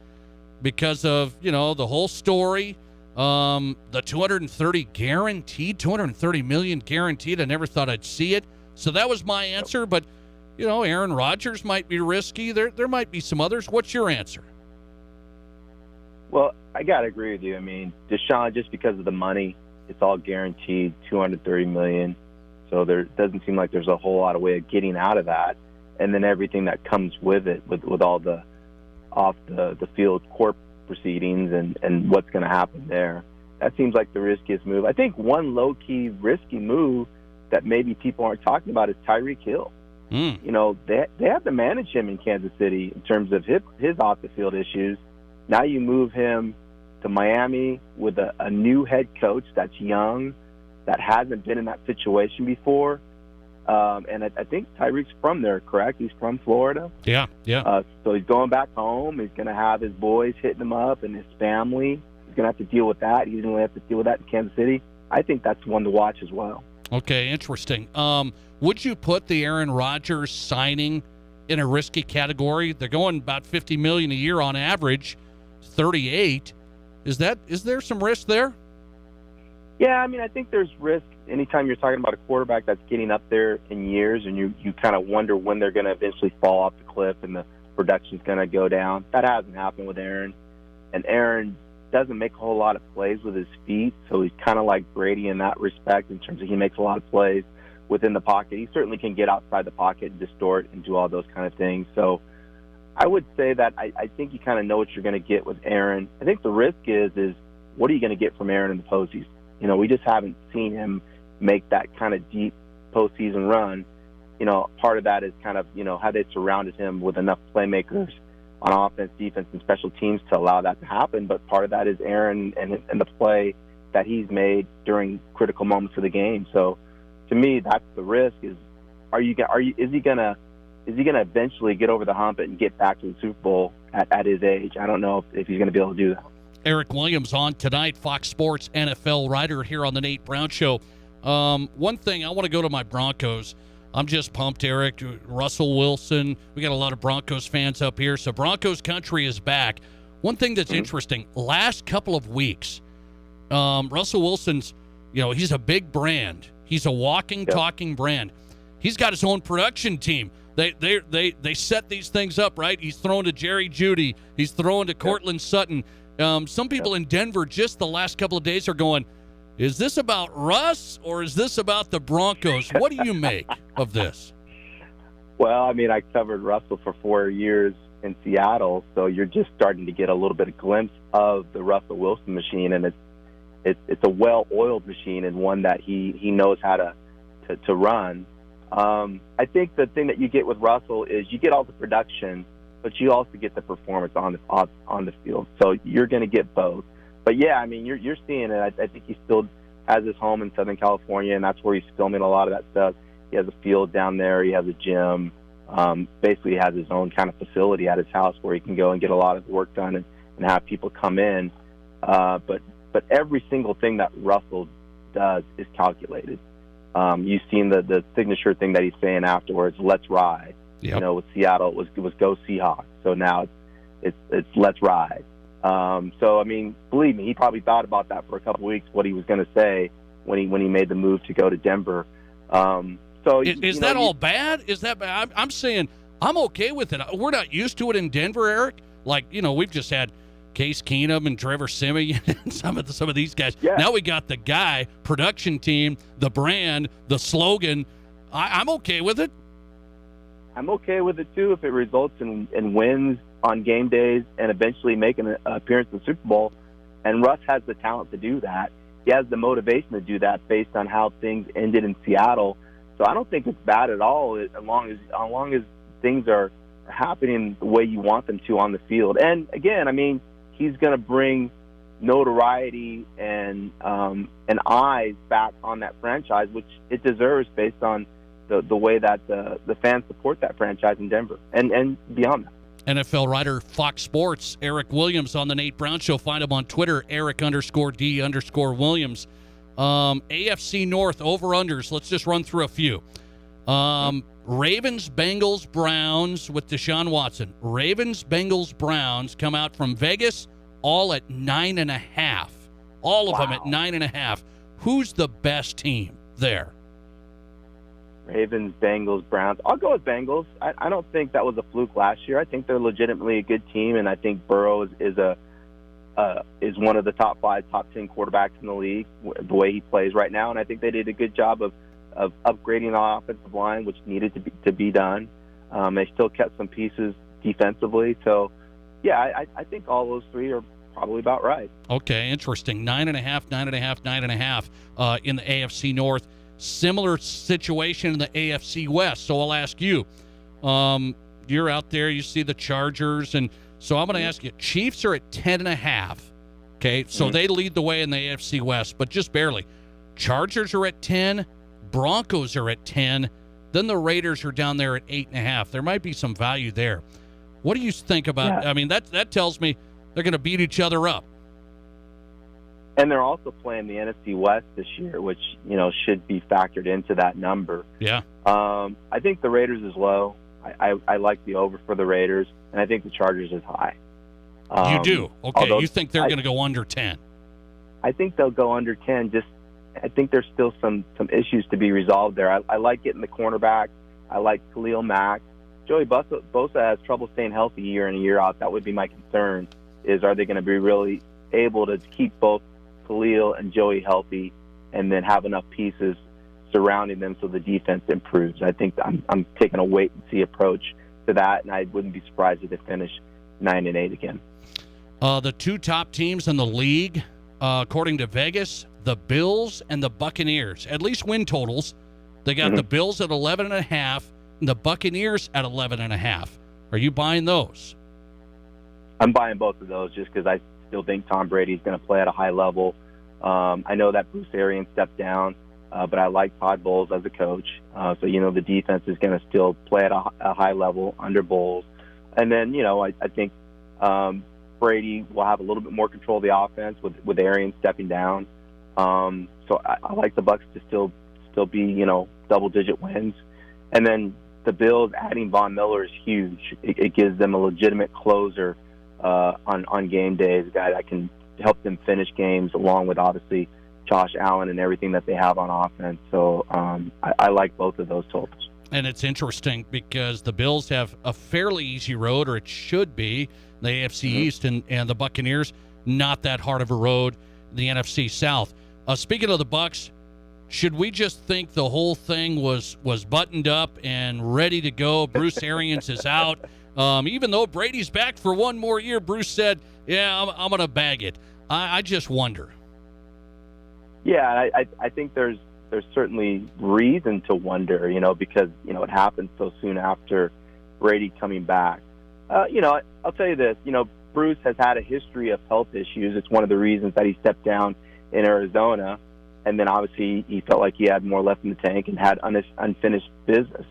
because of, the whole story. The $230 million guaranteed. I never thought I'd see it. So that was my answer, but Aaron Rodgers might be risky. There might be some others. What's your answer? Well, I got to agree with you. I mean, Deshaun, just because of the money, it's all guaranteed, $230 million. So there doesn't seem like there's a whole lot of way of getting out of that. And then everything that comes with it, with all the off the field court proceedings and what's going to happen there. That seems like the riskiest move. I think one low-key risky move that maybe people aren't talking about is Tyreek Hill. They have to manage him in Kansas City in terms of his off-the-field issues. Now you move him to Miami with a new head coach that's young, that hasn't been in that situation before. And I think Tyreek's from there, correct? He's from Florida. Yeah. So he's going back home. He's going to have his boys hitting him up and his family. He's going to have to deal with that. He's going to have to deal with that in Kansas City. I think that's one to watch as well. Okay, interesting. Would you put the Aaron Rodgers signing in a risky category? They're going about $50 million a year on average, 38. Is there some risk there? Yeah, I mean, I think there's risk anytime you're talking about a quarterback that's getting up there in years, and you kind of wonder when they're going to eventually fall off the cliff and the production's going to go down. That hasn't happened with Aaron, and Aaron doesn't make a whole lot of plays with his feet, so he's kind of like Brady in that respect in terms of he makes a lot of plays within the pocket. He certainly can get outside the pocket and distort and do all those kind of things. So I would say that I think you kind of know what you're going to get with Aaron. I think the risk is what are you going to get from Aaron in the postseason? We just haven't seen him make that kind of deep postseason run. part of that is kind of, how they surrounded him with enough playmakers on offense, defense, and special teams to allow that to happen. But part of that is Aaron and the play that he's made during critical moments of the game. So to me, that's the risk is, is he gonna eventually get over the hump and get back to the Super Bowl at his age? I don't know if he's going to be able to do that. Eric Williams on tonight, Fox Sports NFL writer here on the Nate Brown Show. One thing, I want to go to my Broncos. I'm just pumped, Eric. Russell Wilson. We got a lot of Broncos fans up here, so Broncos country is back. One thing that's interesting, last couple of weeks, Russell Wilson's, he's a big brand. He's a walking, talking brand. He's got his own production team. They set these things up, right? He's throwing to Jerry Jeudy. He's throwing to Cortland Sutton. Some people in Denver just the last couple of days are going, is this about Russ or is this about the Broncos? What do you make of this? Well, I mean, I covered Russell for 4 years in Seattle, so you're just starting to get a little bit of glimpse of the Russell Wilson machine, and it's a well-oiled machine and one that he knows how to run. I think the thing that you get with Russell is you get all the production, but you also get the performance on the field. So you're going to get both. But yeah, I mean, you're seeing it. I think he still has his home in Southern California, and that's where he's filming a lot of that stuff. He has a field down there. He has a gym. Basically, he has his own kind of facility at his house where he can go and get a lot of work done and have people come in. But every single thing that Russell does is calculated. You've seen the signature thing that he's saying afterwards, let's ride. Yep. With Seattle, it was go Seahawks. So now it's let's ride. So, I mean, believe me, he probably thought about that for a couple of weeks, what he was going to say when he made the move to go to Denver. So is that all bad? Is that bad? I'm saying I'm okay with it. We're not used to it in Denver, Eric. Like, we've just had Case Keenum and Trevor Siemian and some of these guys. Yeah. Now we got the guy, production team, the brand, the slogan. I'm okay with it. I'm okay with it, too, if it results in wins on game days and eventually making an appearance in the Super Bowl. And Russ has the talent to do that. He has the motivation to do that based on how things ended in Seattle. So I don't think it's bad at all as long as things are happening the way you want them to on the field. And, again, I mean, he's going to bring notoriety and eyes back on that franchise, which it deserves based on the way that the fans support that franchise in Denver and beyond that. NFL writer, Fox Sports, Eric Williams on the Nate Brown Show. Find him on Twitter, Eric_D_Williams. AFC North over-unders. Let's just run through a few. Ravens, Bengals, Browns with Deshaun Watson. Ravens, Bengals, Browns come out from Vegas all at 9.5. All of them at 9.5. Who's the best team there? Ravens, Bengals, Browns. I'll go with Bengals. I don't think that was a fluke last year. I think they're legitimately a good team, and I think Burrow is one of the top 5, top 10 quarterbacks in the league, the way he plays right now. And I think they did a good job of upgrading the offensive line, which needed to be done. They still kept some pieces defensively. So, yeah, I think all those three are probably about right. Okay, interesting. 9.5 in the AFC North. Similar situation in the AFC West. So I'll ask you. You're out there, you see the Chargers, and so I'm going to ask you. Chiefs are at 10.5. Okay, so they lead the way in the AFC West, but just barely. Chargers are at 10. Broncos are at 10. Then the Raiders are down there at 8.5. There might be some value there. What do you think about? Yeah. I mean, that tells me they're going to beat each other up. And they're also playing the NFC West this year, which, should be factored into that number. Yeah. I think the Raiders is low. I like the over for the Raiders, and I think the Chargers is high. You do? Okay. You think they're going to go under 10? I think they'll go under 10. I think there's still some issues to be resolved there. I like getting the cornerback. I like Khalil Mack. Joey Bosa has trouble staying healthy year in and year out. That would be my concern, is are they going to be really able to keep both Khalil and Joey healthy and then have enough pieces surrounding them so the defense improves. I think I'm taking a wait-and-see approach to that, and I wouldn't be surprised if they finish 9-8 again. The two top teams in the league, according to Vegas, the Bills and the Buccaneers, at least win totals, They got the Bills at 11.5 and the Buccaneers at 11.5. Are you buying those? I'm buying both of those just because I still think Tom Brady's going to play at a high level. I know that Bruce Arians stepped down, but I like Todd Bowles as a coach. So, the defense is going to still play at a high level under Bowles. And then, I think Brady will have a little bit more control of the offense with Arians stepping down. So I like the Bucs to still be, double-digit wins. And then the Bills adding Von Miller is huge. It gives them a legitimate closer on game days, a guy that can help them finish games, along with obviously Josh Allen and everything that they have on offense. So I like both of those totals. And it's interesting because the Bills have a fairly easy road, or it should be, the AFC East, and the Buccaneers, not that hard of a road, the NFC South. Speaking of the Bucs, should we just think the whole thing was buttoned up and ready to go? Bruce Arians is out. Even though Brady's back for one more year, Bruce said, yeah, I'm going to bag it. I just wonder. Yeah, I think there's certainly reason to wonder, because, it happened so soon after Brady coming back. I'll tell you this, Bruce has had a history of health issues. It's one of the reasons that he stepped down in Arizona. And then obviously he felt like he had more left in the tank and had unfinished business.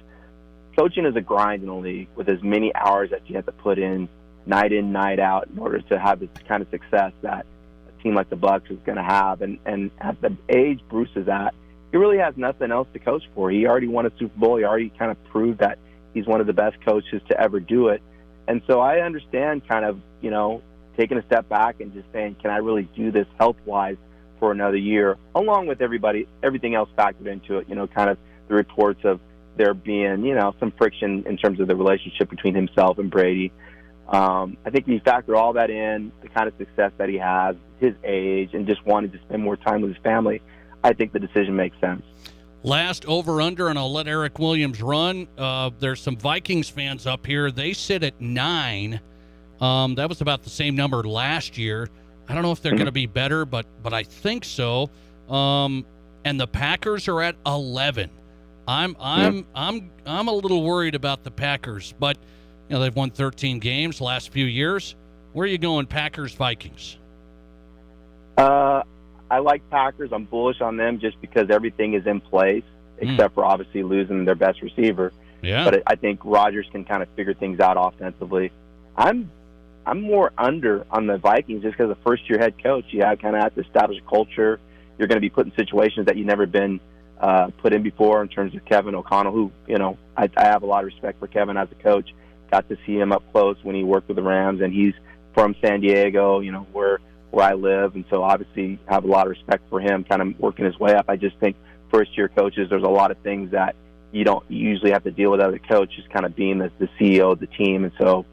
Coaching is a grind in the league with as many hours that you have to put in, night out, in order to have this kind of success that a team like the Bucs is going to have. And at the age Bruce is at, he really has nothing else to coach for. He already won a Super Bowl. He already kind of proved that he's one of the best coaches to ever do it. And so I understand kind of, taking a step back and just saying, can I really do this health-wise for another year, along with everything else factored into it, kind of the reports of there being, some friction in terms of the relationship between himself and Brady. I think you factor all that in, the kind of success that he has, his age, and just wanting to spend more time with his family, I think the decision makes sense. Last over-under, and I'll let Eric Williams run. There's some Vikings fans up here. They sit at 9. That was about the same number last year. I don't know if they're going to be better, but I think so. And the Packers are at 11. I'm a little worried about the Packers, but they've won 13 games the last few years. Where are you going, Packers, Vikings? I like Packers. I'm bullish on them just because everything is in place, except for obviously losing their best receiver. Yeah. But I think Rodgers can kind of figure things out offensively. I'm more under on the Vikings just because a first-year head coach, you kind of have to establish a culture. You're going to be put in situations that you've never been put in before in terms of Kevin O'Connell, who, I have a lot of respect for Kevin as a coach. Got to see him up close when he worked with the Rams, and he's from San Diego, where I live, and so obviously have a lot of respect for him kind of working his way up. I just think first-year coaches, there's a lot of things that you don't usually have to deal with as a coach, just kind of being the CEO of the team, and so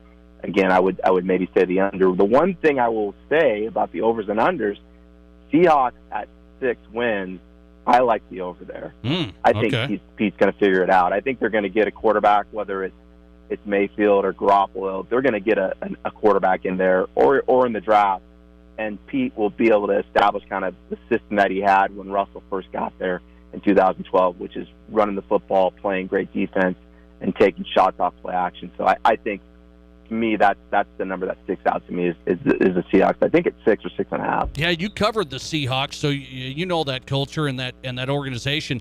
again, I would maybe say the under. The one thing I will say about the overs and unders, Seahawks at 6 wins, I like the over there. I think Pete's going to figure it out. I think they're going to get a quarterback, whether it's Mayfield or Garoppolo. They're going to get a quarterback in there or in the draft, and Pete will be able to establish kind of the system that he had when Russell first got there in 2012, which is running the football, playing great defense, and taking shots off play action. So I think, to me, that's the number that sticks out to me is the Seahawks. I think it's 6 or 6.5. Yeah, you covered the Seahawks, so you know that culture and that organization.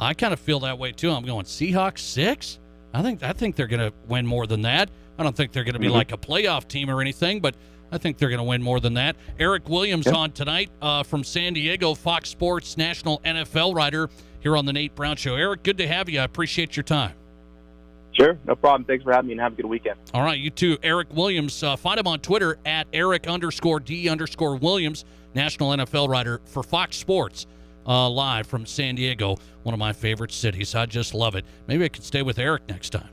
I kind of feel that way too. I'm going Seahawks 6. I think they're going to win more than that. I don't think they're going to be like a playoff team or anything, but I think they're going to win more than that. Eric Williams on tonight from San Diego, Fox Sports national NFL writer here on the Nate Brown Show. Eric, good to have you. I appreciate your time. Sure, no problem. Thanks for having me, and have a good weekend. All right, you too. Eric Williams. Find him on Twitter at Eric_D_Williams, national NFL writer for Fox Sports, live from San Diego, one of my favorite cities. I just love it. Maybe I could stay with Eric next time.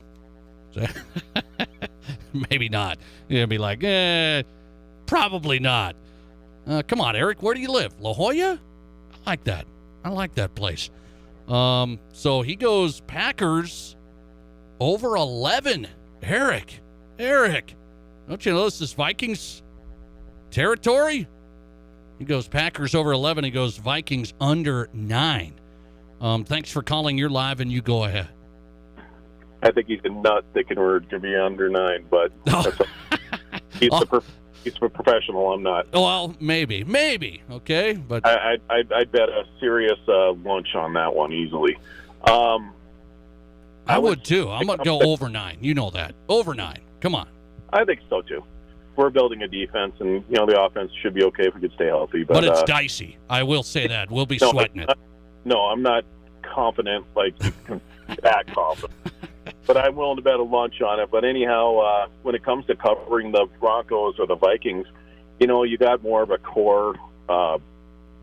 Maybe not. You'll be like, probably not. Come on, Eric, where do you live? La Jolla? I like that. I like that place. So he goes Packers over 11. Eric, don't you know this is Vikings territory? He goes Packers over 11. He goes Vikings under 9. Thanks for calling. You're live, and you go ahead. I think he's a nut thinking we're going to be under 9, but he's a professional. I'm not. Well, maybe, okay, but I'd bet a serious lunch on that one easily. I would too. I'm going to go over 9. You know that. Over 9. Come on. I think so too. We're building a defense, and the offense should be okay if we could stay healthy. But it's dicey. I will say that. We'll be sweating it. No, I'm not confident that confident. But I'm willing to bet a lunch on it. But anyhow, when it comes to covering the Broncos or the Vikings, you got more of a core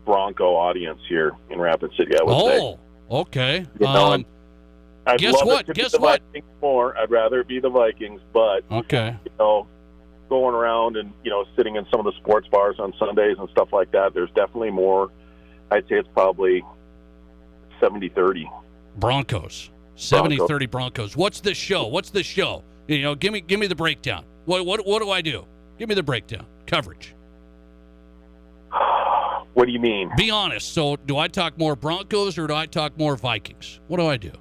Bronco audience here in Rapid City, I would say. Oh, okay. I'd guess love what? it to Guess be the what? Vikings more. I'd rather it be the Vikings, but okay. Going around and sitting in some of the sports bars on Sundays and stuff like that, there's definitely more. I'd say it's probably 70-30. Broncos. 70-30 Broncos. What's this show? Give me the breakdown. What do I do? Give me the breakdown. Coverage. What do you mean? Be honest. So do I talk more Broncos or do I talk more Vikings? What do I do?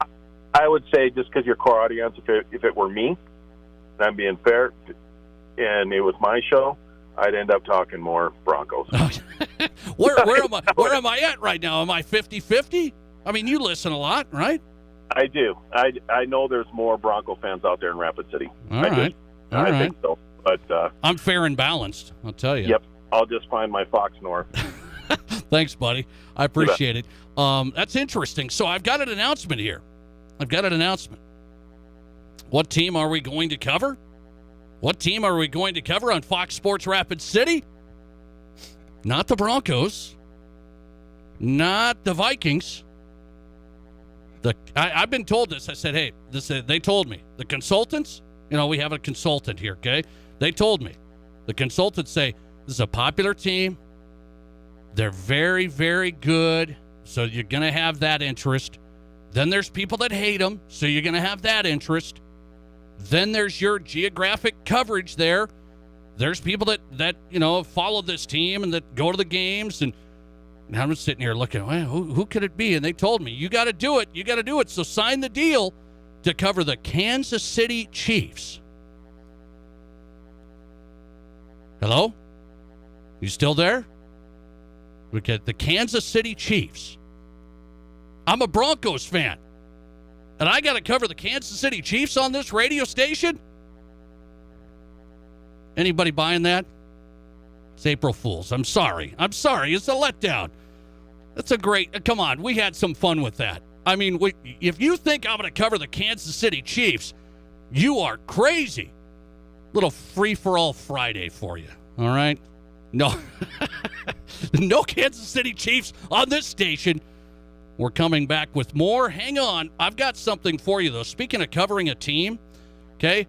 I would say just because your core audience, if it were me, and I'm being fair, and it was my show, I'd end up talking more Broncos. Where am I at right now? Am I 50-50? I mean, you listen a lot, right? I do. I know there's more Bronco fans out there in Rapid City. I think so. But I'm fair and balanced, I'll tell you. Yep. I'll just find my Fox North. Thanks, buddy. I appreciate it. That's interesting. So I've got an announcement here. What team are we going to cover? What team are we going to cover on Fox Sports Rapid City? Not the Broncos. Not the Vikings. I've been told this. I said, hey, they told me. The consultants, we have a consultant here, okay? They told me. The consultants say, this is a popular team. They're very, very good, so you're going to have that interest. Then there's people that hate them, so you're going to have that interest. Then there's your geographic coverage there. There's people that follow this team and that go to the games. And I'm sitting here looking, well, who could it be? And they told me, you got to do it. You got to do it. So sign the deal to cover the Kansas City Chiefs. Hello? You still there? We get the Kansas City Chiefs. I'm a Broncos fan. And I got to cover the Kansas City Chiefs on this radio station? Anybody buying that? It's April Fool's. I'm sorry. It's a letdown. That's a great... Come on. We had some fun with that. I mean, if you think I'm going to cover the Kansas City Chiefs, you are crazy. Little free-for-all Friday for you. All right? No. No Kansas City Chiefs on this station. We're coming back with more. Hang on. I've got something for you, though. Speaking of covering a team, okay,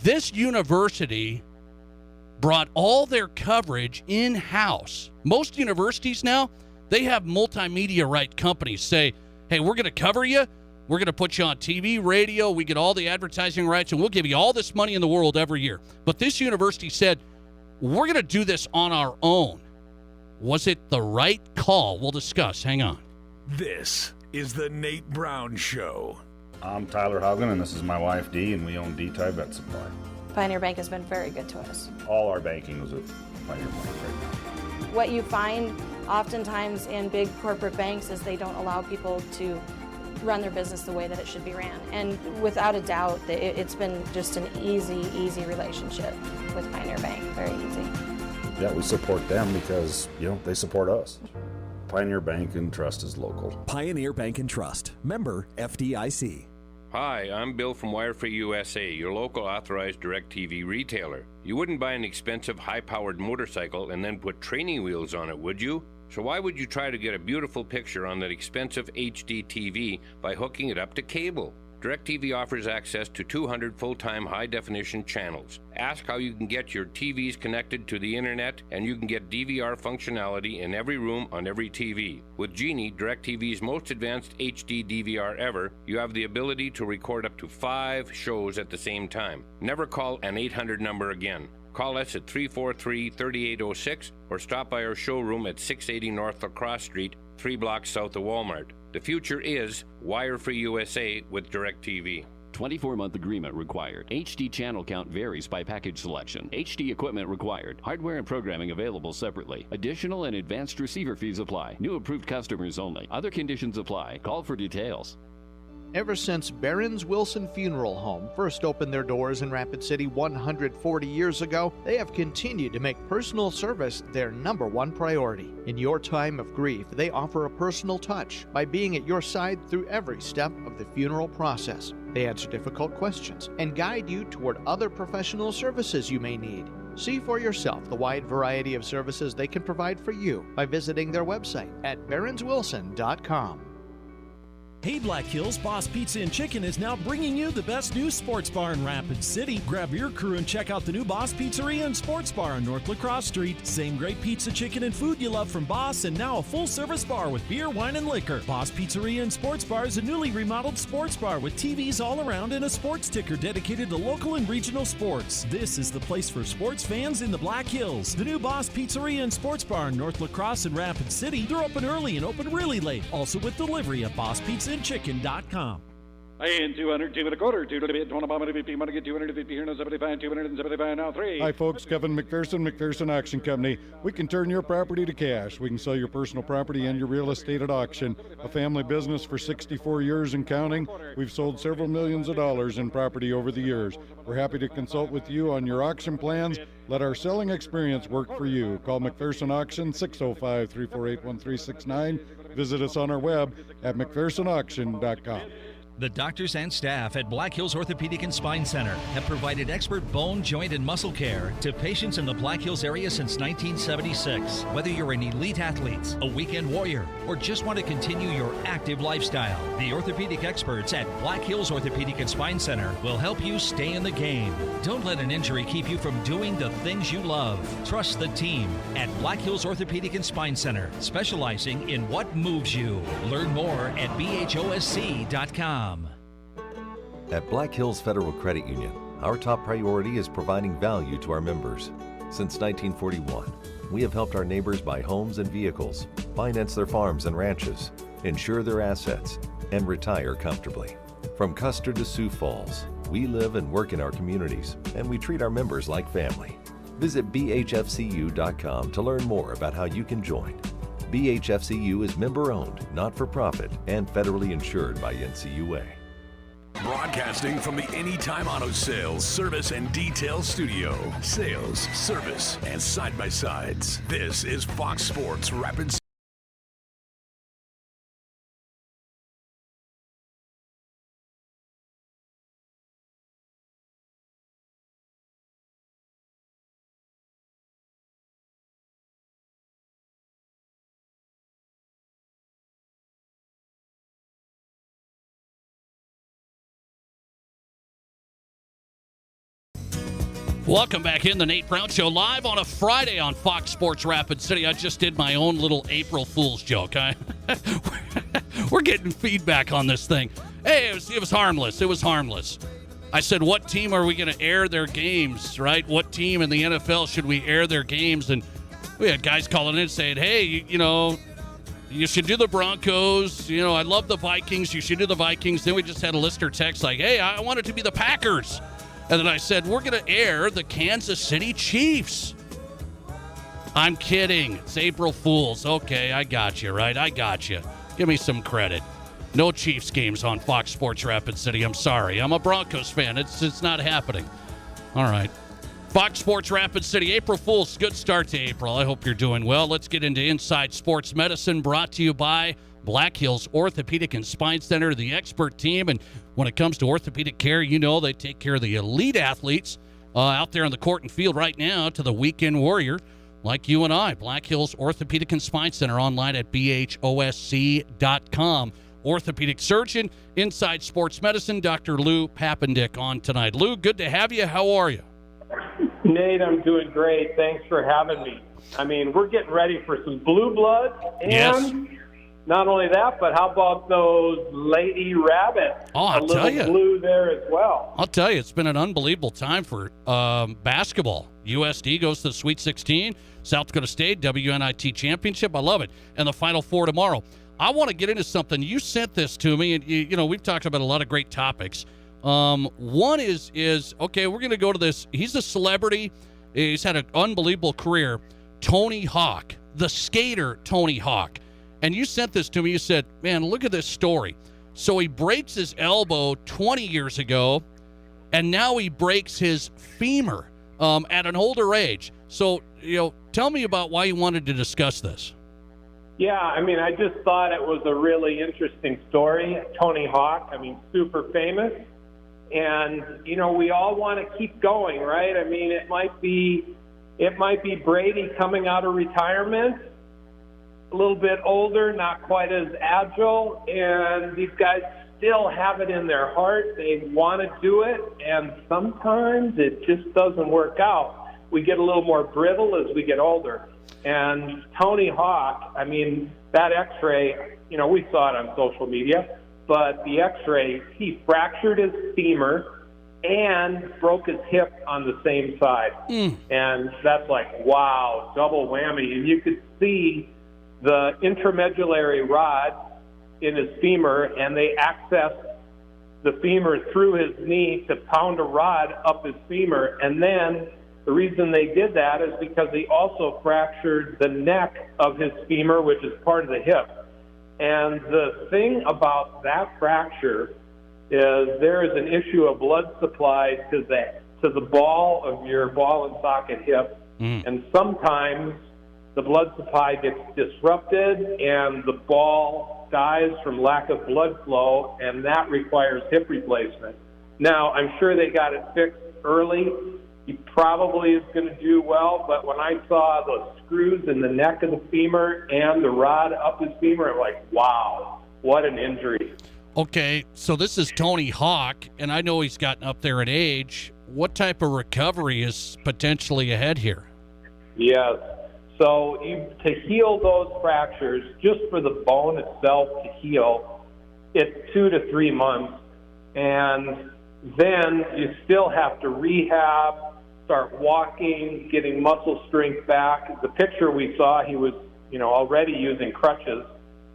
this university brought all their coverage in-house. Most universities now, they have multimedia right companies say, hey, we're going to cover you. We're going to put you on TV, radio. We get all the advertising rights, and we'll give you all this money in the world every year. But this university said, we're going to do this on our own. Was it the right call? We'll discuss. Hang on. This is the Nate Brown Show. I'm Tyler Haugen, and this is my wife, Dee, and we own D-Type Vet Supply. Pioneer Bank has been very good to us. All our banking is at Pioneer Bank right now. What you find oftentimes in big corporate banks is they don't allow people to run their business the way that it should be ran. And without a doubt, it's been just an easy relationship with Pioneer Bank. Very easy. Yeah, we support them because, they support us. Pioneer Bank and Trust is local. Pioneer Bank and Trust. Member FDIC. Hi, I'm Bill from Wirefree USA, your local authorized DirecTV retailer. You wouldn't buy an expensive, high-powered motorcycle and then put training wheels on it, would you? So why would you try to get a beautiful picture on that expensive HD TV by hooking it up to cable? DirecTV offers access to 200 full-time high-definition channels. Ask how you can get your TVs connected to the internet, and you can get DVR functionality in every room on every TV. With Genie, DirecTV's most advanced HD DVR ever, you have the ability to record up to 5 shows at the same time. Never call an 800 number again. Call us at 343-3806 or stop by our showroom at 680 North La Crosse Street, 3 blocks south of Walmart. The future is wire-free USA with DirecTV. 24-month agreement required. HD channel count varies by package selection. HD equipment required. Hardware and programming available separately. Additional and advanced receiver fees apply. New approved customers only. Other conditions apply. Call for details. Ever since Barron's Wilson Funeral Home first opened their doors in Rapid City 140 years ago, they have continued to make personal service their #1 priority. In your time of grief, they offer a personal touch by being at your side through every step of the funeral process. They answer difficult questions and guide you toward other professional services you may need. See for yourself the wide variety of services they can provide for you by visiting their website at barronswilson.com. Hey Black Hills, Boss Pizza and Chicken is now bringing you the best new sports bar in Rapid City. Grab your crew and check out the new Boss Pizzeria and Sports Bar on North Lacrosse Street. Same great pizza, chicken, and food you love from Boss, and now a full-service bar with beer, wine, and liquor. Boss Pizzeria and Sports Bar is a newly remodeled sports bar with TVs all around and a sports ticker dedicated to local and regional sports. This is the place for sports fans in the Black Hills. The new Boss Pizzeria and Sports Bar in North Lacrosse and Rapid City. They're open early and open really late. Also with delivery at BossPizzaandChicken.com. Hey, 200, 2 and a quarter, 2 to the bid, 1 bomb, 50, money, get 250 here, 75, 275, now 3. Hi, folks. Kevin McPherson Auction Company. We can turn your property to cash. We can sell your personal property and your real estate at auction. A family business for 64 years and counting. We've sold several millions of dollars in property over the years. We're happy to consult with you on your auction plans. Let our selling experience work for you. Call McPherson Auction, 605-348-1369. Visit us on our web at McPhersonAuction.com. The doctors and staff at Black Hills Orthopedic and Spine Center have provided expert bone, joint, and muscle care to patients in the Black Hills area since 1976. Whether you're an elite athlete, a weekend warrior, or just want to continue your active lifestyle, the orthopedic experts at Black Hills Orthopedic and Spine Center will help you stay in the game. Don't let an injury keep you from doing the things you love. Trust the team at Black Hills Orthopedic and Spine Center, specializing in what moves you. Learn more at BHOSC.com. At Black Hills Federal Credit Union, our top priority is providing value to our members. Since 1941, we have helped our neighbors buy homes and vehicles, finance their farms and ranches, insure their assets, and retire comfortably. From Custer to Sioux Falls, we live and work in our communities, and we treat our members like family. Visit BHFCU.com to learn more about how you can join. BHFCU is member-owned, not-for-profit, and federally insured by NCUA. Broadcasting from the Anytime Auto Sales, Service, and Detail Studio. Sales, service, and side-by-sides. This is Fox Sports Rapid City. Welcome back in the Nate Brown Show, live on a Friday on Fox Sports Rapid City. I just did my own little April Fool's joke. We're getting feedback on this thing. Hey, it was harmless. It was harmless. I said, what team are we going to air their games, right? What team in the NFL should we air their games? And we had guys calling in saying, hey, you should do the Broncos. I love the Vikings. You should do the Vikings. Then we just had a listener text like, hey, I want it to be the Packers. And then I said, we're going to air the Kansas City Chiefs. I'm kidding. It's April Fool's. Okay, I got you, right? I got you. Give me some credit. No Chiefs games on Fox Sports Rapid City. I'm sorry. I'm a Broncos fan. It's not happening. All right. Fox Sports Rapid City, April Fool's. Good start to April. I hope you're doing well. Let's get into Inside Sports Medicine, brought to you by Black Hills Orthopedic and Spine Center, the expert team. And when it comes to orthopedic care, they take care of the elite athletes out there on the court and field right now to the weekend warrior like you and I. Black Hills Orthopedic and Spine Center, online at BHOSC.com. Orthopedic surgeon, Inside Sports Medicine, Dr. Lou Papendick on tonight. Lou, good to have you. How are you? Nate, I'm doing great. Thanks for having me. We're getting ready for some blue blood. And yes. Not only that, but how about those Lady Rabbits? Oh, I'll tell you. Blue there as well. I'll tell you, it's been an unbelievable time for basketball. USD goes to the Sweet 16. South Dakota State, WNIT Championship. I love it. And the Final Four tomorrow. I want to get into something. You sent this to me, and we've talked about a lot of great topics. One is okay, we're going to go to this. He's a celebrity. He's had an unbelievable career. Tony Hawk, the skater Tony Hawk. And you sent this to me. You said, man, look at this story. So he breaks his elbow 20 years ago, and now he breaks his femur at an older age. So, tell me about why you wanted to discuss this. Yeah, I just thought it was a really interesting story. Tony Hawk, super famous. And, we all want to keep going, right? It might be Brady coming out of retirement, a little bit older, not quite as agile, and these guys still have it in their heart. They want to do it, and sometimes it just doesn't work out. We get a little more brittle as we get older. And Tony Hawk, that x-ray, we saw it on social media, but the x-ray, he fractured his femur and broke his hip on the same side. And that's like, wow, double whammy. And you could see the intramedullary rod in his femur, and they accessed the femur through his knee to pound a rod up his femur. And then the reason they did that is because he also fractured the neck of his femur, which is part of the hip. And the thing about that fracture is there is an issue of blood supply to the ball of your ball and socket hip. And sometimes the blood supply gets disrupted and the ball dies from lack of blood flow, and that requires hip replacement. Now, I'm sure they got it fixed early. He probably is going to do well, but when I saw the screws in the neck of the femur and the rod up his femur, I'm like, wow, what an injury. Okay, so this is Tony Hawk, and I know he's gotten up there in age. What type of recovery is potentially ahead here? Yes. So to heal those fractures, just for the bone itself to heal, it's 2 to 3 months. And then you still have to rehab, start walking, getting muscle strength back. The picture we saw, he was, already using crutches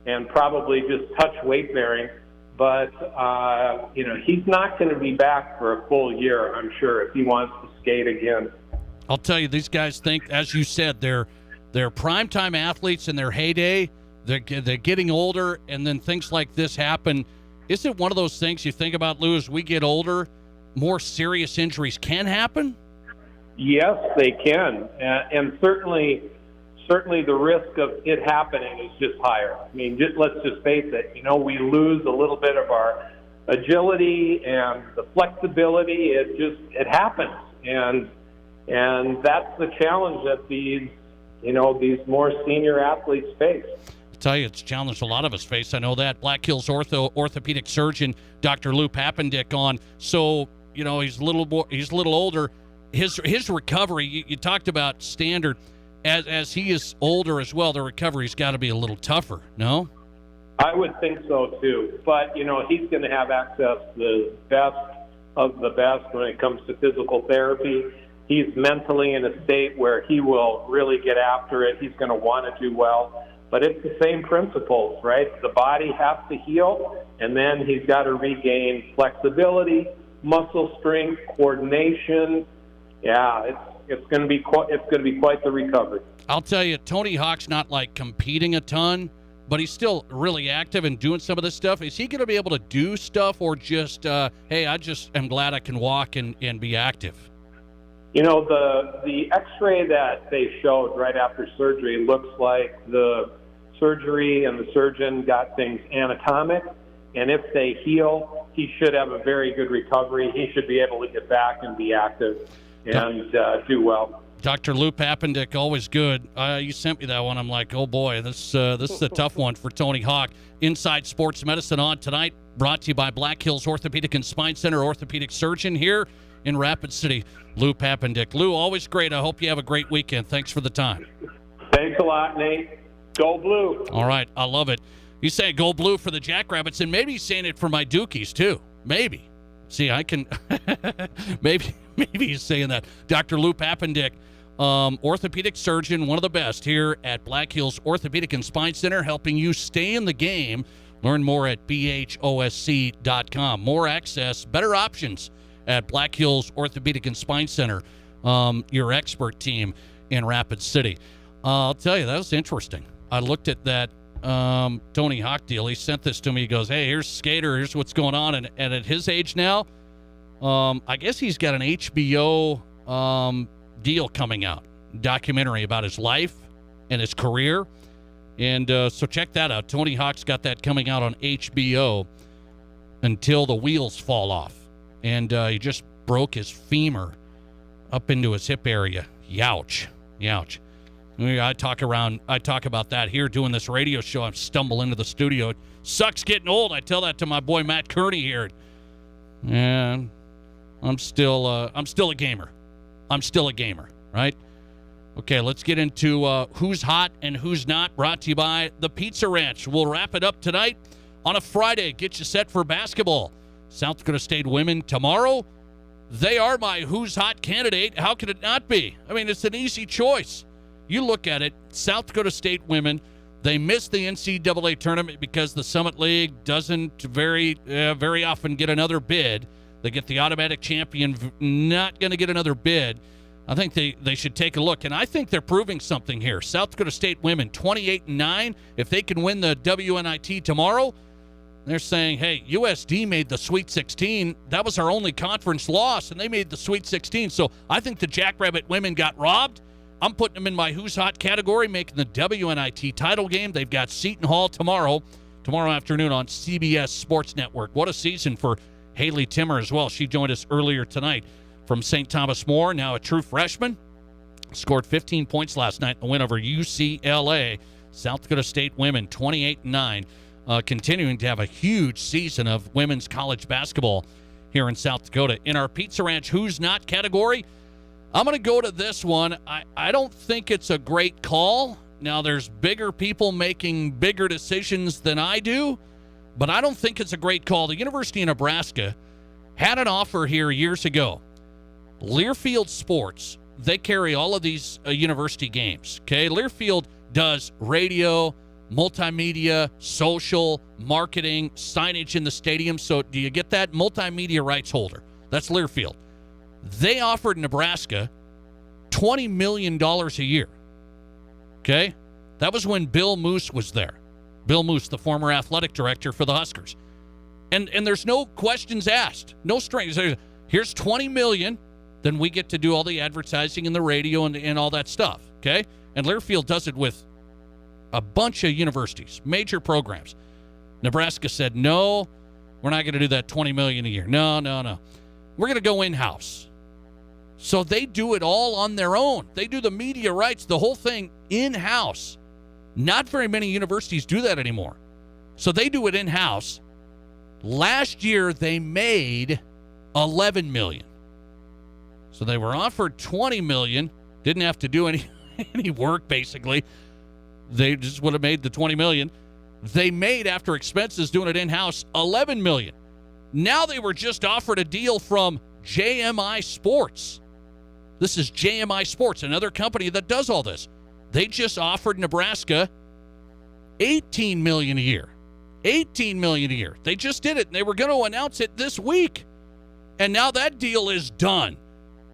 and probably just touch weight bearing. But, he's not going to be back for a full year, I'm sure, if he wants to skate again. I'll tell you, these guys think, as you said, they're primetime athletes in their heyday. They're getting older, and then things like this happen. Is it one of those things you think about, Lou, as we get older, more serious injuries can happen? Yes, they can. And certainly the risk of it happening is just higher. Let's just face it. We lose a little bit of our agility and the flexibility. It happens. And that's the challenge that these more senior athletes face. I'll tell you, it's a challenge a lot of us face. I know that. Black Hills orthopedic surgeon, Dr. Lou Papendick on. So, he's a little older. His recovery, you talked about standard. As he is older as well, the recovery's got to be a little tougher, no? I would think so, too. But, he's going to have access to the best of the best when it comes to physical therapy. He's mentally in a state where he will really get after it. He's going to want to do well. But it's the same principles, right? The body has to heal, and then he's got to regain flexibility, muscle strength, coordination. Yeah, it's going to be quite the recovery. I'll tell you, Tony Hawk's not like competing a ton, but he's still really active and doing some of this stuff. Is he going to be able to do stuff, or just, hey, I just am glad I can walk and be active? The x-ray that they showed right after surgery looks like the surgery and the surgeon got things anatomic, and if they heal, he should have a very good recovery. He should be able to get back and be active and do well. Dr. Lou Papendick, always good. You sent me that one. I'm like, oh boy, this is a tough one for Tony Hawk. Inside Sports Medicine on tonight, brought to you by Black Hills Orthopedic and Spine Center, orthopedic surgeon here in Rapid City, Lou Papendick. Lou, always great. I hope you have a great weekend. Thanks for the time. Thanks a lot, Nate. Go Blue. All right, I love it. He's saying go Blue for the Jackrabbits, and maybe he's saying it for my Dukies too. Maybe. See, I can maybe Maybe he's saying that. Dr. Lou Papendick, orthopedic surgeon, one of the best here at Black Hills Orthopedic and Spine Center, helping you stay in the game. Learn more at bhosc.com. More access, better options at Black Hills Orthopedic and Spine Center, your expert team in Rapid City. I'll tell you, that was interesting. I looked at that Tony Hawk deal. He sent this to me. He goes, hey, here's Skater. Here's what's going on. And at his age now, I guess he's got an HBO deal coming out, documentary about his life and his career. And so check that out. Tony Hawk's got that coming out on HBO, Until the Wheels Fall Off. And he just broke his femur up into his hip area. Youch. Youch. I talk about that here doing this radio show. I stumble into the studio. It sucks getting old. I tell that to my boy Matt Kearney here. And I'm still a gamer. I'm still a gamer, right? Okay, let's get into who's hot and who's not, brought to you by the Pizza Ranch. We'll wrap it up tonight on a Friday. Get you set for basketball. South Dakota State women tomorrow. They are my who's hot candidate. How could it not be? I mean, it's an easy choice. You look at it, South Dakota State women, they missed the NCAA tournament because the Summit League doesn't very often get another bid. They get the automatic champion, not going to get another bid. I think they should take a look, and I think they're proving something here. South Dakota State women, 28-9. If they can win the WNIT tomorrow, they're saying, hey, USD made the Sweet 16. That was our only conference loss, and they made the Sweet 16. So I think the Jackrabbit women got robbed. I'm putting them in my who's hot category, making the WNIT title game. They've got Seton Hall tomorrow afternoon on CBS Sports Network. What a season for Haley Timmer as well. She joined us earlier tonight from St. Thomas More, now a true freshman. Scored 15 points last night in the win over UCLA. South Dakota State women, 28-9. Continuing to have a huge season of women's college basketball here in South Dakota. In our Pizza Ranch Who's Not category, I'm going to go to this one. I don't think it's a great call. Now, there's bigger people making bigger decisions than I do, but I don't think it's a great call. The University of Nebraska had an offer here years ago. Learfield Sports, they carry all of these university games, okay? Learfield does radio, multimedia, social, marketing, signage in the stadium. So do you get that? Multimedia rights holder. That's Learfield. They offered Nebraska $20 million a year. Okay? That was when Bill Moose was there. Bill Moose, the former athletic director for the Huskers. And there's no questions asked. No strings. Here's $20 million. Then we get to do all the advertising and the radio and all that stuff. Okay? And Learfield does it with a bunch of universities, major programs. Nebraska said, no, we're not going to do that $20 million a year. No. We're going to go in-house. So they do it all on their own. They do the media rights, the whole thing in-house. Not very many universities do that anymore. So they do it in-house. Last year, they made $11 million. So they were offered $20 million, didn't have to do any work, basically. They just would have made the $20 million. They made, after expenses, doing it in-house, $11 million. Now they were just offered a deal from JMI Sports. This is JMI Sports, another company that does all this. They just offered Nebraska $18 million a year. $18 million a year. They just did it, and they were going to announce it this week. And now that deal is done.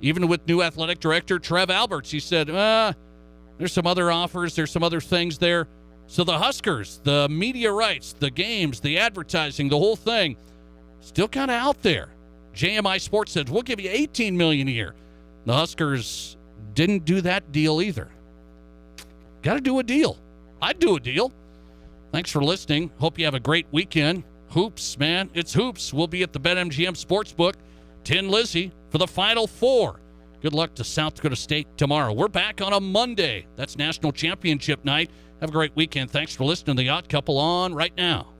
Even with new athletic director Trev Alberts, he said, there's some other offers, there's some other things there. So the Huskers, the media rights, the games, the advertising, the whole thing, still kind of out there. JMI Sports said, we'll give you $18 million a year. The Huskers didn't do that deal either. Got to do a deal. I'd do a deal. Thanks for listening. Hope you have a great weekend. Hoops, man. It's hoops. We'll be at the BetMGM Sportsbook, Tin Lizzie, for the Final Four. Good luck to South Dakota State tomorrow. We're back on a Monday. That's National Championship night. Have a great weekend. Thanks for listening to The Odd Couple on right now.